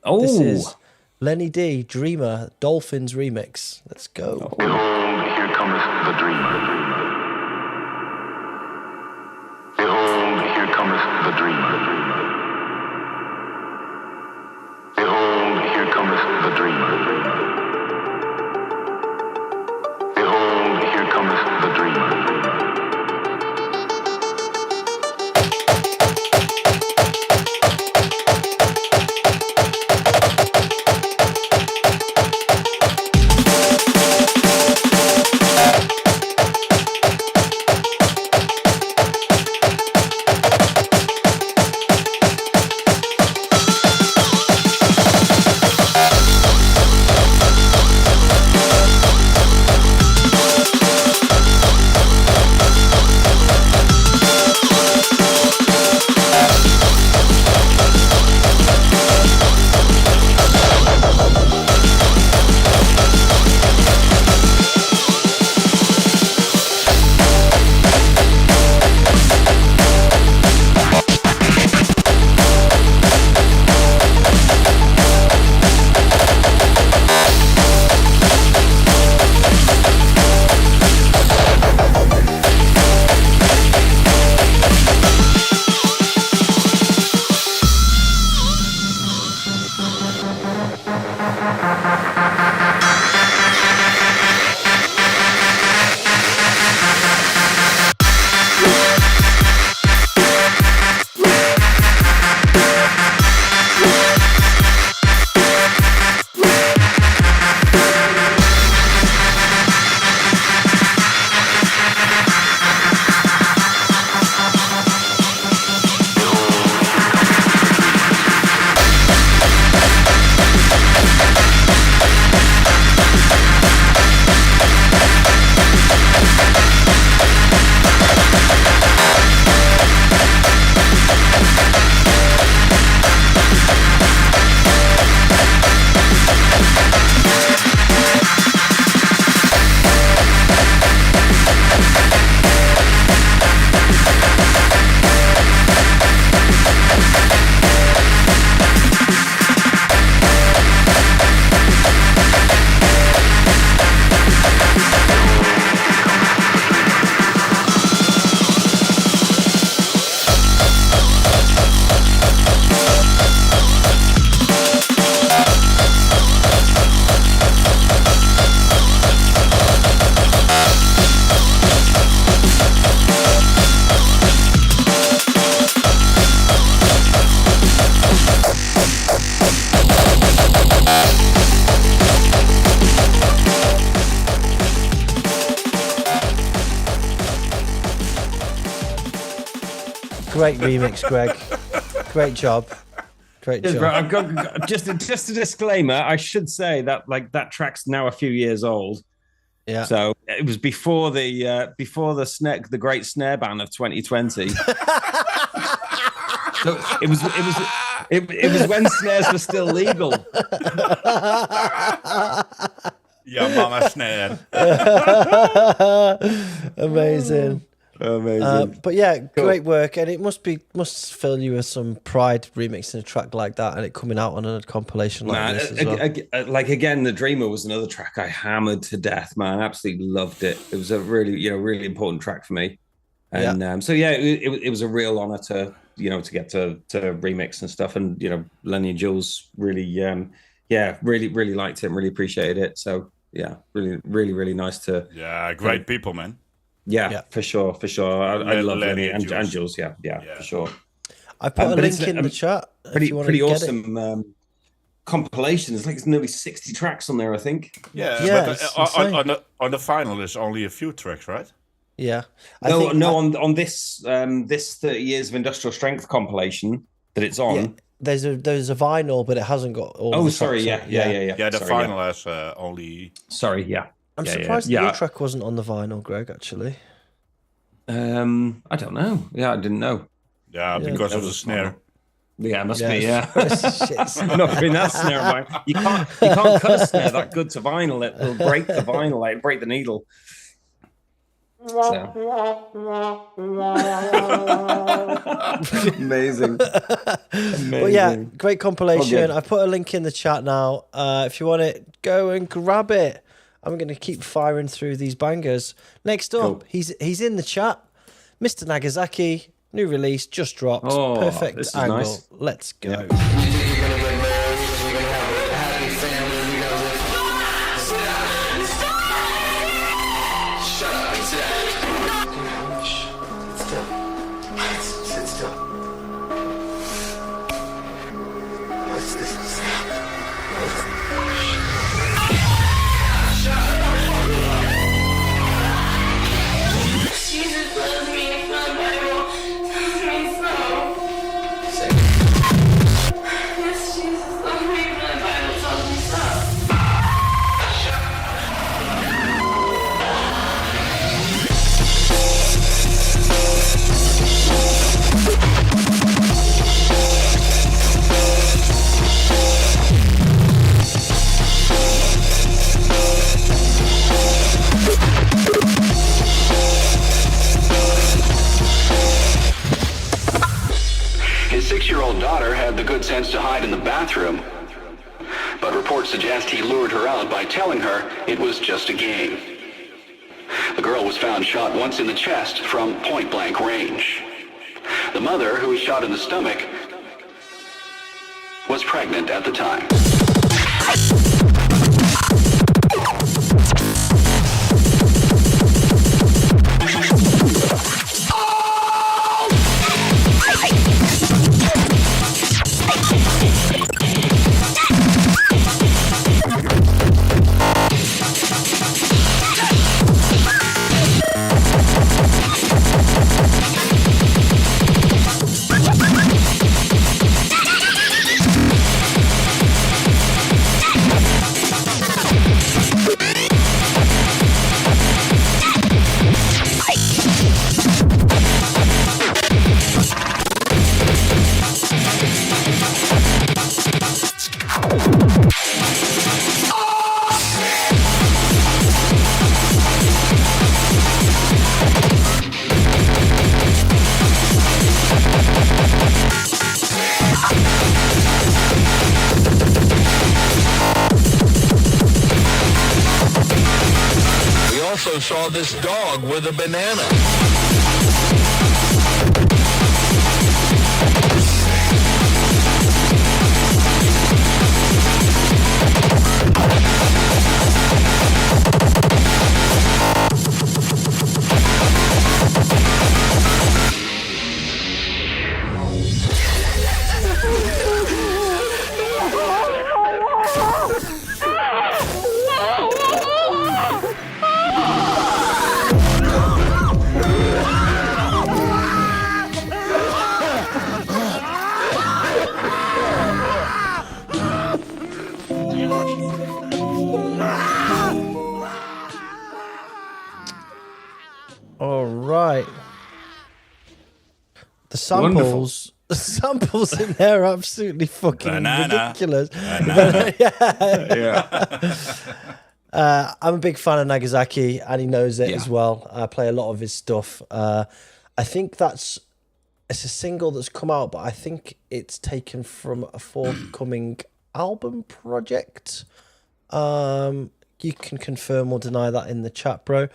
Oh, this is Lenny D, Dreamer, Dolphins remix. Let's go. Behold, here cometh the dreamer. Behold, here cometh the dreamer. Behold, here cometh the dreamer. Behold, here cometh the dreamer. Great remix, Greg. Great job. Great job. I've got just a disclaimer. I should say that that track's now a few years old. Yeah. So it was before the great snare ban of 2020. So it was when snares were still legal. Yeah, mama snare. Amazing. Amazing. But yeah, cool. Great work, and it must fill you with some pride remixing a track like that and it coming out on a compilation like this as well. Again, the Dreamer was another track I hammered to death, man. Absolutely loved it. It was a really really important track for me, and it was a real honor to get to remix and stuff, and Lenny and Jules really really liked it and really appreciated it. So yeah, really nice to great people, man. Yeah, for sure. I love Lenny and Jules. Yeah, for sure. I put a link in the chat. Pretty awesome compilation. It's nearly 60 tracks on there, I think. Yeah, but on the final there's only a few tracks, right? Yeah. On this 30 years of industrial strength compilation that it's on. Yeah, there's a vinyl, but it hasn't got all. Oh, the sorry, tracks on. Yeah, the vinyl has only. Sorry, yeah. I'm surprised your track wasn't on the vinyl, Greg. Actually. I don't know. Yeah, I didn't know. Yeah, because of the snare. Yeah, it must be. Yeah, not been that snare. Right? You can't cut a snare that good to vinyl. It'll break the vinyl, like break the needle. So. Amazing. But yeah, great compilation. I put a link in the chat now. If you want it, go and grab it. I'm going to keep firing through these bangers. Next up, he's in the chat. Mr. Nagazaki, new release, just dropped. Oh, perfect this is angle. nice. Let's go. Yeah. His 6-year-old daughter had the good sense to hide in the bathroom, but reports suggest he lured her out by telling her it was just a game. The girl was found shot once in the chest from point-blank range. The mother, who was shot in the stomach, was pregnant at the time. Saw this dog with a banana. All right. The samples, the samples in there are absolutely fucking ridiculous. I'm a big fan of Nagazaki, and he knows it as well. I play a lot of his stuff. I think it's a single that's come out, but I think it's taken from a forthcoming album project. You can confirm or deny that in the chat, bro.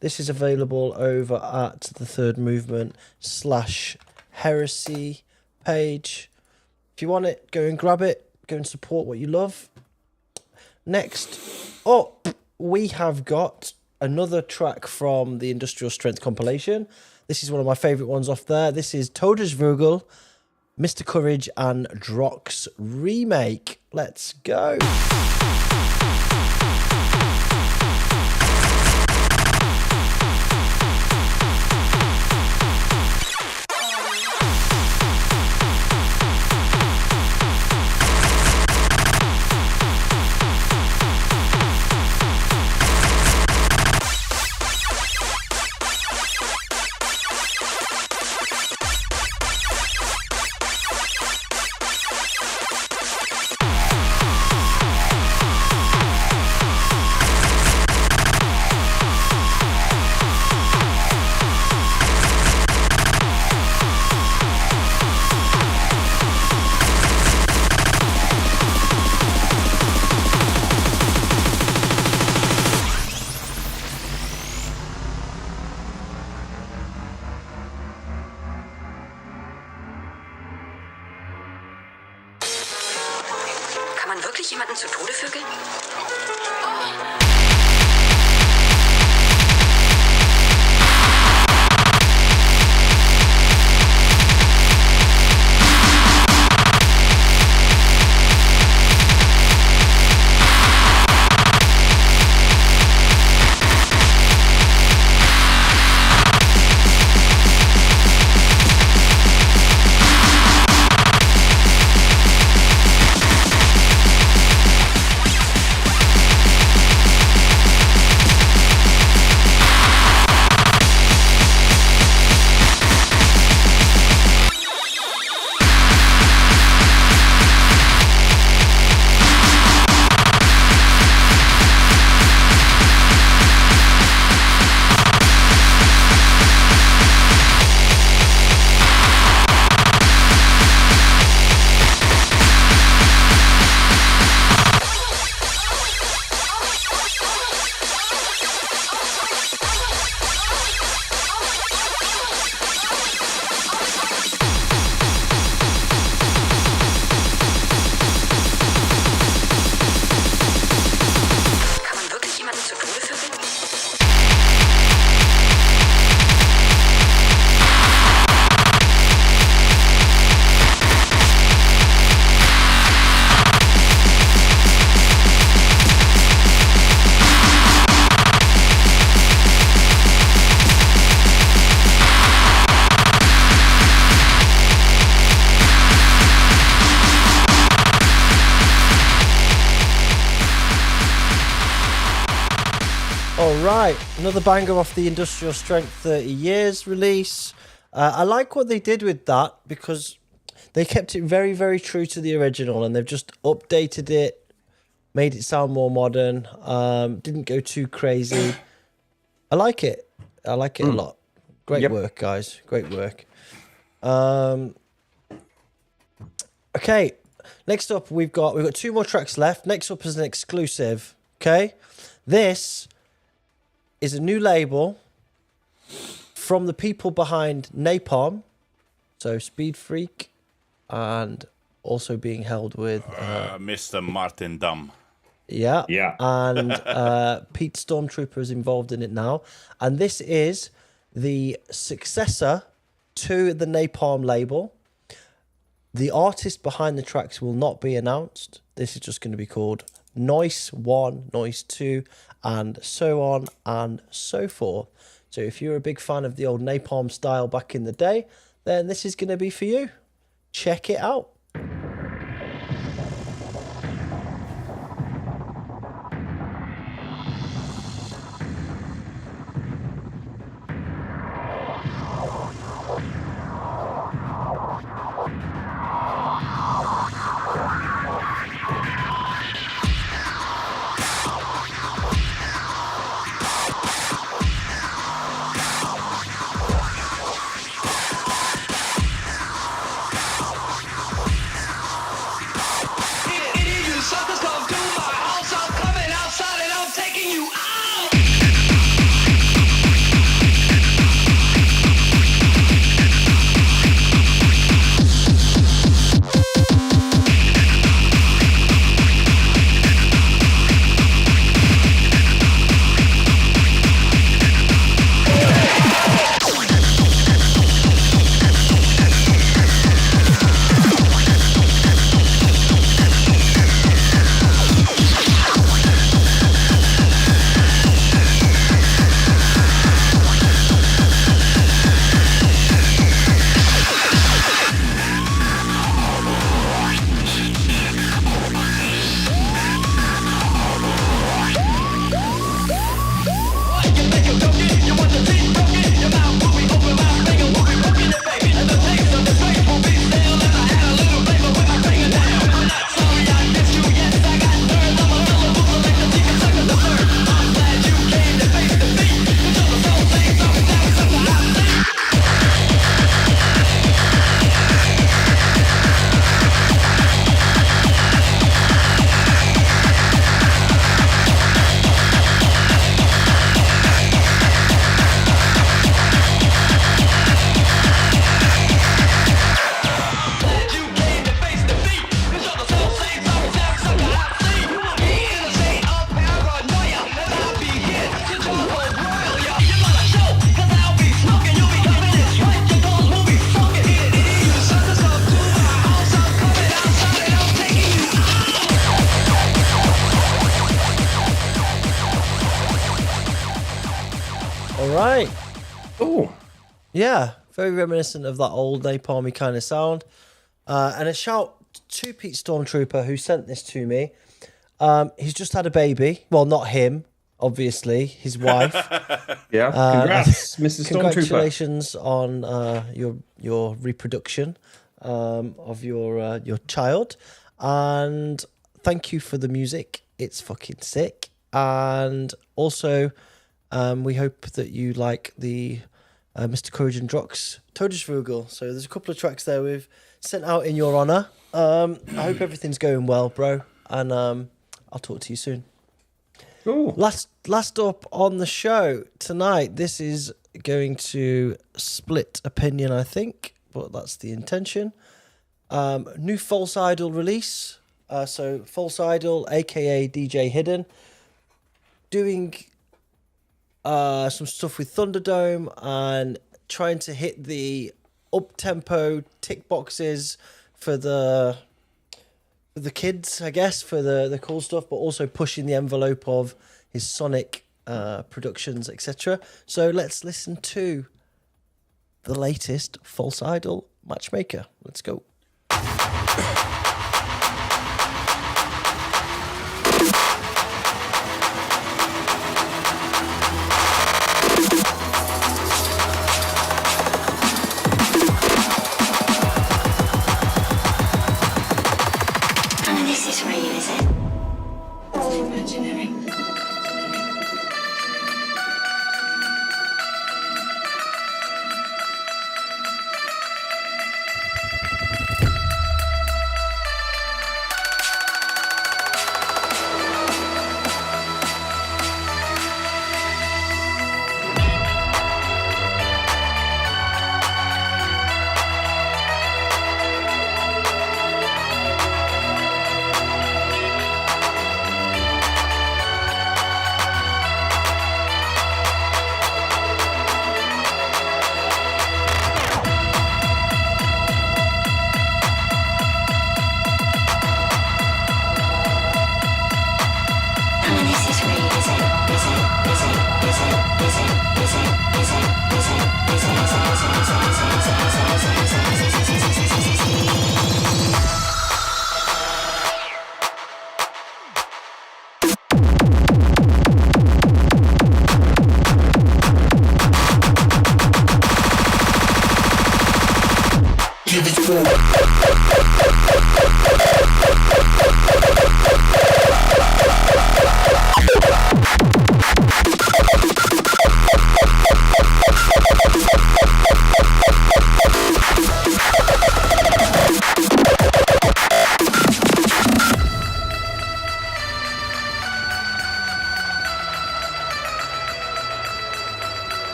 This is available over at the Third Movement /Heresy page. If you want it, go and grab it. Go and support what you love. Next up, we have got another track from the Industrial Strength compilation. This is one of my favourite ones off there. This is Todesvogel, Mr. Courage, and Drox remake. Let's go. Kann man wirklich jemanden zu Tode vögeln? Right, another banger off the Industrial Strength 30 Years release. I like what they did with that because they kept it very, very true to the original and they've just updated it, made it sound more modern, didn't go too crazy. I like it. I like it a lot. Great work, guys. Great work. Okay, next up we've got 2 more tracks left. Next up is an exclusive. Okay, this is a new label from the people behind Napalm, so Speed Freak, and also being held with Mr. Martin Dam. Yeah. And Pete Stormtrooper is involved in it now, and this is the successor to the Napalm label. The artist behind the tracks will not be announced. This is just going to be called Noise 1, Noise 2, and so on and so forth. So if you're a big fan of the old Napalm style back in the day, then this is going to be for you. Check it out. right. Oh. Yeah, very reminiscent of that old napalmy kind of sound. And a shout to Pete Stormtrooper, who sent this to me. He's just had a baby. Well, not him, obviously, his wife. Yeah, congrats, Mr. Stormtrooper. Congratulations on your reproduction of your child. And thank you for the music. It's fucking sick. And also, we hope that you like the Mr. Courage and Drox Todesvogel. So there's a couple of tracks there we've sent out in your honor. I hope everything's going well, bro. And I'll talk to you soon. Ooh. Last up on the show tonight, this is going to split opinion, I think, but that's the intention. New False Idol release. So False Idol, aka DJ Hidden, doing some stuff with Thunderdome and trying to hit the up-tempo tick boxes for the kids, I guess, for the cool stuff, but also pushing the envelope of his sonic productions, etc. So let's listen to the latest False Idol Matchmaker. Let's go.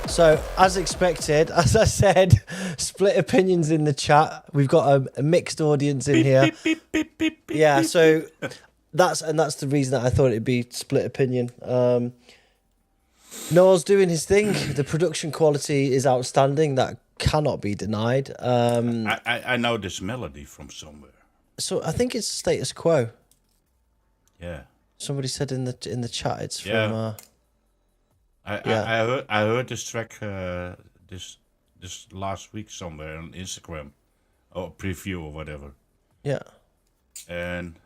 So, as expected, as I said, split opinions in the chat. We've got a mixed audience in here. Yeah, so that's the reason that I thought it'd be split opinion. Noah's doing his thing. The production quality is outstanding. That cannot be denied. I know this melody from somewhere. So I think it's Status Quo. Yeah. Somebody said in the chat it's from. I heard this track this last week somewhere on Instagram, or preview or whatever. Yeah. And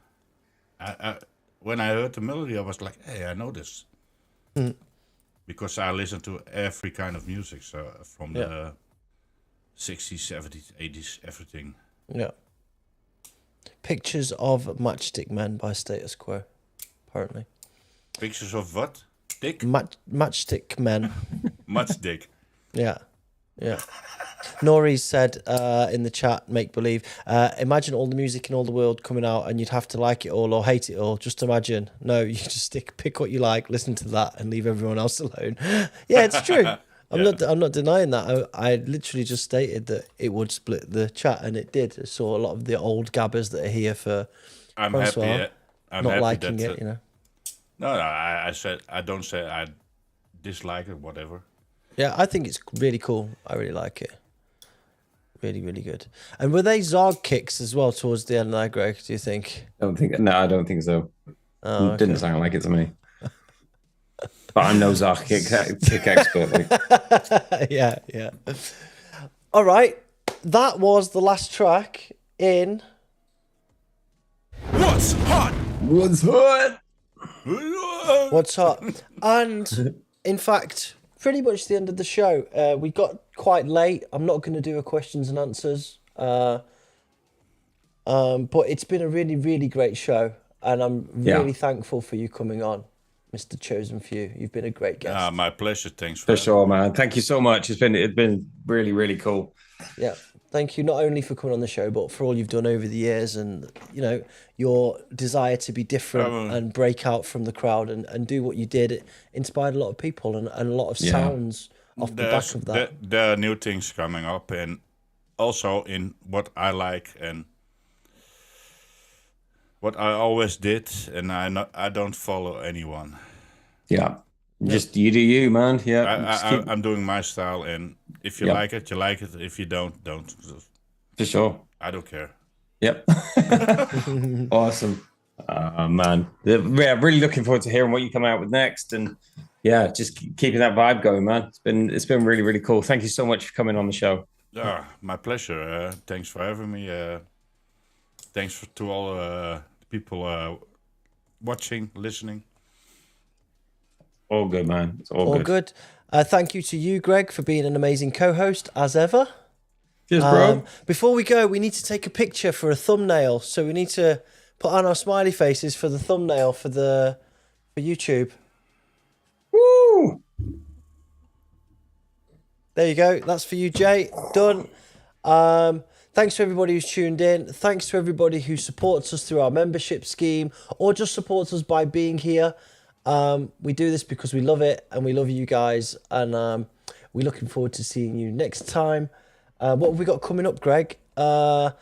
I when I heard the melody, I was like, hey, I know this. Because I listen to every kind of music, so from the 60s, 70s, 80s, everything. Yeah. Pictures of Matchstick Men by Status Quo, apparently. Pictures of what? Dick? Matchstick Men. Matchstick. Yeah. Nori said in the chat, make believe, imagine all the music in all the world coming out and you'd have to like it all or hate it all. Just imagine. No, you just pick what you like, listen to that and leave everyone else alone. Yeah, it's true. I'm not denying that. I literally just stated that it would split the chat, and it did. I saw a lot of the old gabbers that are here for I'm François happy. I'm not happy liking that, it, you know. No, I said I don't say I dislike it, whatever. Yeah, I think it's really cool. I really like it. Really, really good. And were they Zog kicks as well towards the end there, Greg, do you think? I don't think so. Oh, okay. Didn't sound like it to me. But I'm no Zog kick expert. Like. Yeah. All right. That was the last track in... What's hot? What's hot? And, in fact... pretty much the end of the show. We got quite late. I'm not going to do a questions and answers. But it's been a really, really great show. And I'm really thankful for you coming on, Mr. Chosen Few. You've been a great guest. My pleasure. Thanks for sure, man. Thank you so much. It's been really, really cool. Yeah. Thank you not only for coming on the show, but for all you've done over the years and, you know, your desire to be different and break out from the crowd and do what you did. It inspired a lot of people and a lot of sounds off the back of that. There are new things coming up, and also in what I like and what I always did, and I don't follow anyone. Yeah. Just you do you, man. Yeah. I'm doing my style, and if you like it, you like it. If you don't. For sure. I don't care. Yep. Awesome. Man. Yeah, really looking forward to hearing what you come out with next, and just keeping that vibe going, man. It's been really, really cool. Thank you so much for coming on the show. My pleasure. Thanks for having me. Thanks to all the people watching, listening. All good, man. It's all good. Thank you to you, Greg, for being an amazing co-host, as ever. Cheers, bro. Before we go, we need to take a picture for a thumbnail. So we need to put on our smiley faces for the thumbnail for YouTube. Woo! There you go. That's for you, Jay. Done. Thanks to everybody who's tuned in. Thanks to everybody who supports us through our membership scheme or just supports us by being here. We do this because we love it and we love you guys, and we're looking forward to seeing you next time. What have we got coming up, Greg? Gigs.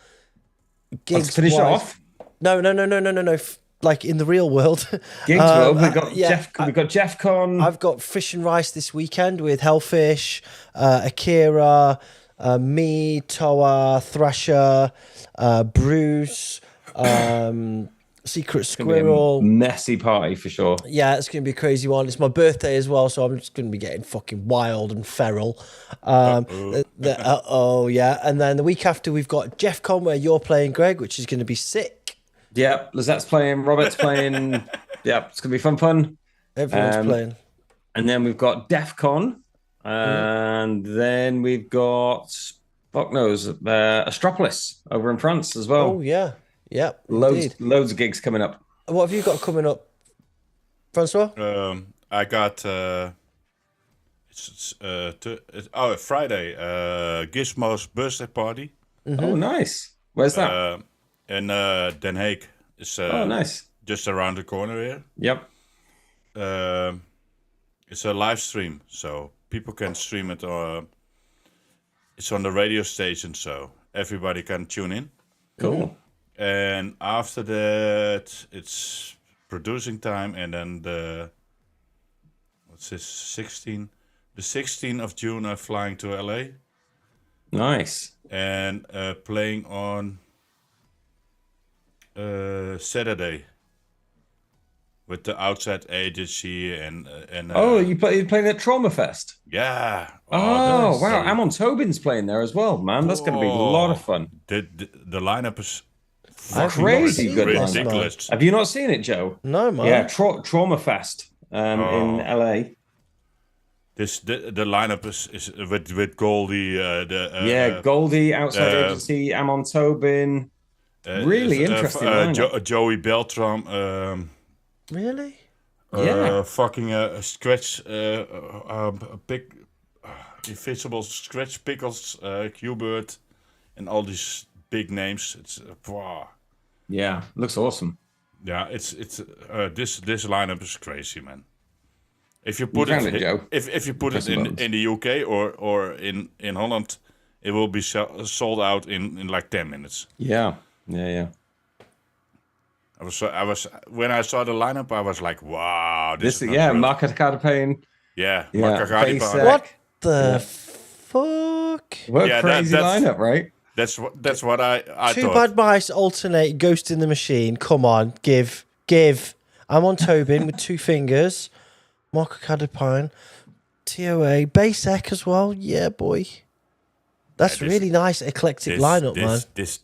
Let's finish off. No. Like in the real world. Gigs world. We've got Jeff Con. I've got Fish and Rice this weekend with Hellfish, Akira, me, Toa, Thrasher, Bruce, Secret Squirrel. Messy party for sure. Yeah, it's going to be a crazy one. It's my birthday as well, so I'm just going to be getting fucking wild and feral. Yeah. And then the week after, we've got Jeff Con, where you're playing, Greg, which is going to be sick. Yeah, Lizette's playing, Robert's playing. Yeah, it's going to be fun. Everyone's playing. And then we've got DEF CON. And then we've got, fuck knows, Astropolis over in France as well. Oh, yeah. Yeah, loads of gigs coming up. What have you got coming up, Francois? I got Friday, Gizmo's birthday party. Mm-hmm. Oh, nice. Where's that? In Den Haag. It's nice. Just around the corner here. Yep. It's a live stream, so people can stream it. It's on the radio station, so everybody can tune in. Cool. And after that, it's producing time, and then the 16th of June, I'm flying to LA. Nice. And playing on Saturday. with the Outside Agency and you're playing at Trauma Fest? Yeah. Oh wow, Amon Tobin's playing there as well, man. That's going to be a lot of fun. The lineup is crazy good. Ridiculous. Have you not seen it, Joe? No, man. Yeah, Trauma Fest in LA. The lineup is with Goldie. Goldie, Outside Agency, Amon Tobin. Really interesting lineup. Joey Beltram. Really? Fucking Scratch, big invisible Scratch Pickles, Q-Bird, and all these big names. It's wow. Yeah, looks awesome. Yeah, it's this lineup is crazy, man. If you put if you put it in the UK or in Holland, it will be sold out in like 10 minutes. Yeah. I was when I saw the lineup, I was like, wow, this is Makakadapane. Makakadapane. What the fuck? What a crazy lineup, right? That's what I Two thought. Bad Mice alternate Ghost in the Machine. Come on, give. I'm on Tobin with 2 fingers. Makakadapane. TOA. Bass Ek as well. Yeah, boy. That's really nice, eclectic lineup, man. This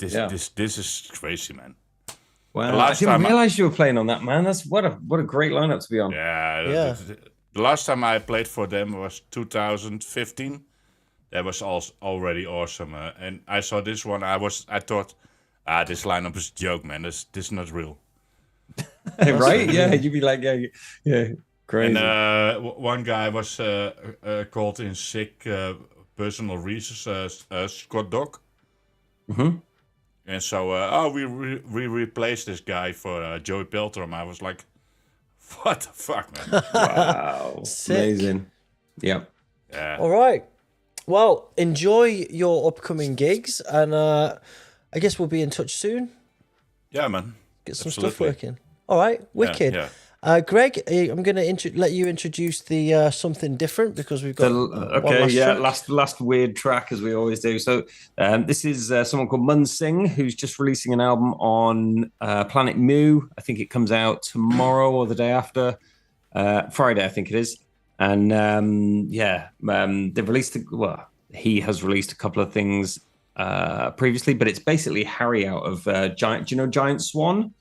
is crazy, man. Wow, I didn't realize you were playing on that, man. That's what a great lineup to be on. Yeah. The last time I played for them was 2015. That was already awesome. And I saw this one. I thought, this lineup is a joke, man. This is not real. Right? Yeah, you'd be like, yeah, crazy. And one guy was called in sick personal reasons, Scott Dock. Mm-hmm. And so, we replaced this guy for Joey Beltram. I was like, what the fuck, man? Wow. Amazing. Yeah. All right. Well, enjoy your upcoming gigs, and I guess we'll be in touch soon. Yeah, man. Get some stuff working. All right. Wicked. Yeah. Greg, I'm going to let you introduce the something different because we've got last weird track as we always do. So this is someone called Mun Sing who's just releasing an album on Planet Mu. I think it comes out tomorrow or the day after, Friday I think it is. And they've released he has released a couple of things previously, but it's basically Harry out of Giant. Do you know Giant Swan?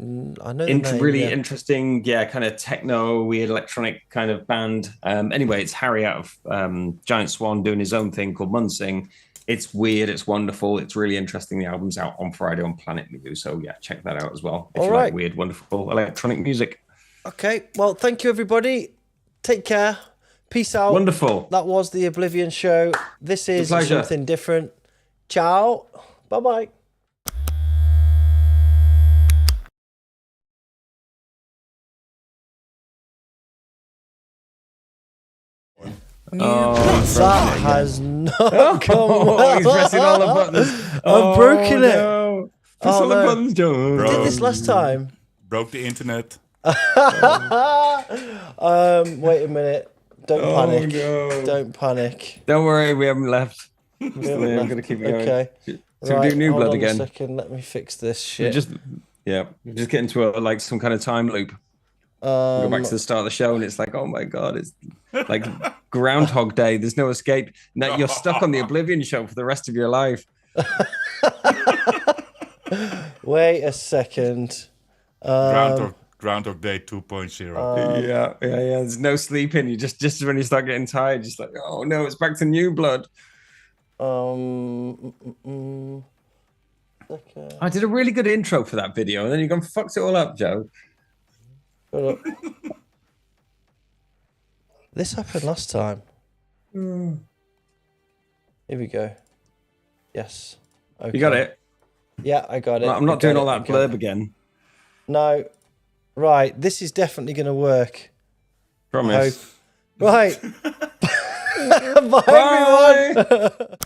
I know. Really interesting, kind of techno, weird electronic kind of band. Anyway, it's Harry out of Giant Swan doing his own thing called Mun Sing. It's weird, it's wonderful, it's really interesting. The album's out on Friday on Planet Mu, so yeah, check that out as well if you like weird, wonderful electronic music. Okay, well, thank you everybody. Take care. Peace out. Wonderful. That was the Oblivion show. This is something different. Ciao. Bye-bye. That has not come well. He's pressing all the buttons. I've broken it. No. Press all the buttons, Joe. I did this last time. Broke the internet. Wait a minute. Don't panic. No. Don't panic. Don't worry, we haven't left. I'm going to keep going. Okay. So we do New Blood again. Hold on a second. Let me fix this shit. We're just getting to some kind of time loop. We go back to the start of the show and it's like, oh my God, it's like Groundhog Day. There's no escape. Now you're stuck on the Oblivion show for the rest of your life. Wait a second. Groundhog Day 2.0. Yeah. There's no sleeping. You just when you start getting tired, just like, oh no, it's back to New Blood. Okay. I did a really good intro for that video, and then you gone fucked it all up, Joe. This happened last time. Here we go. Yes. Okay. You got it? Yeah, I got it. I'm not doing all that blurb again. No. Right. This is definitely going to work. Promise. Right. Bye, everyone.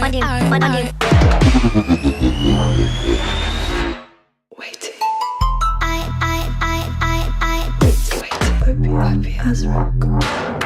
Wait. Opium.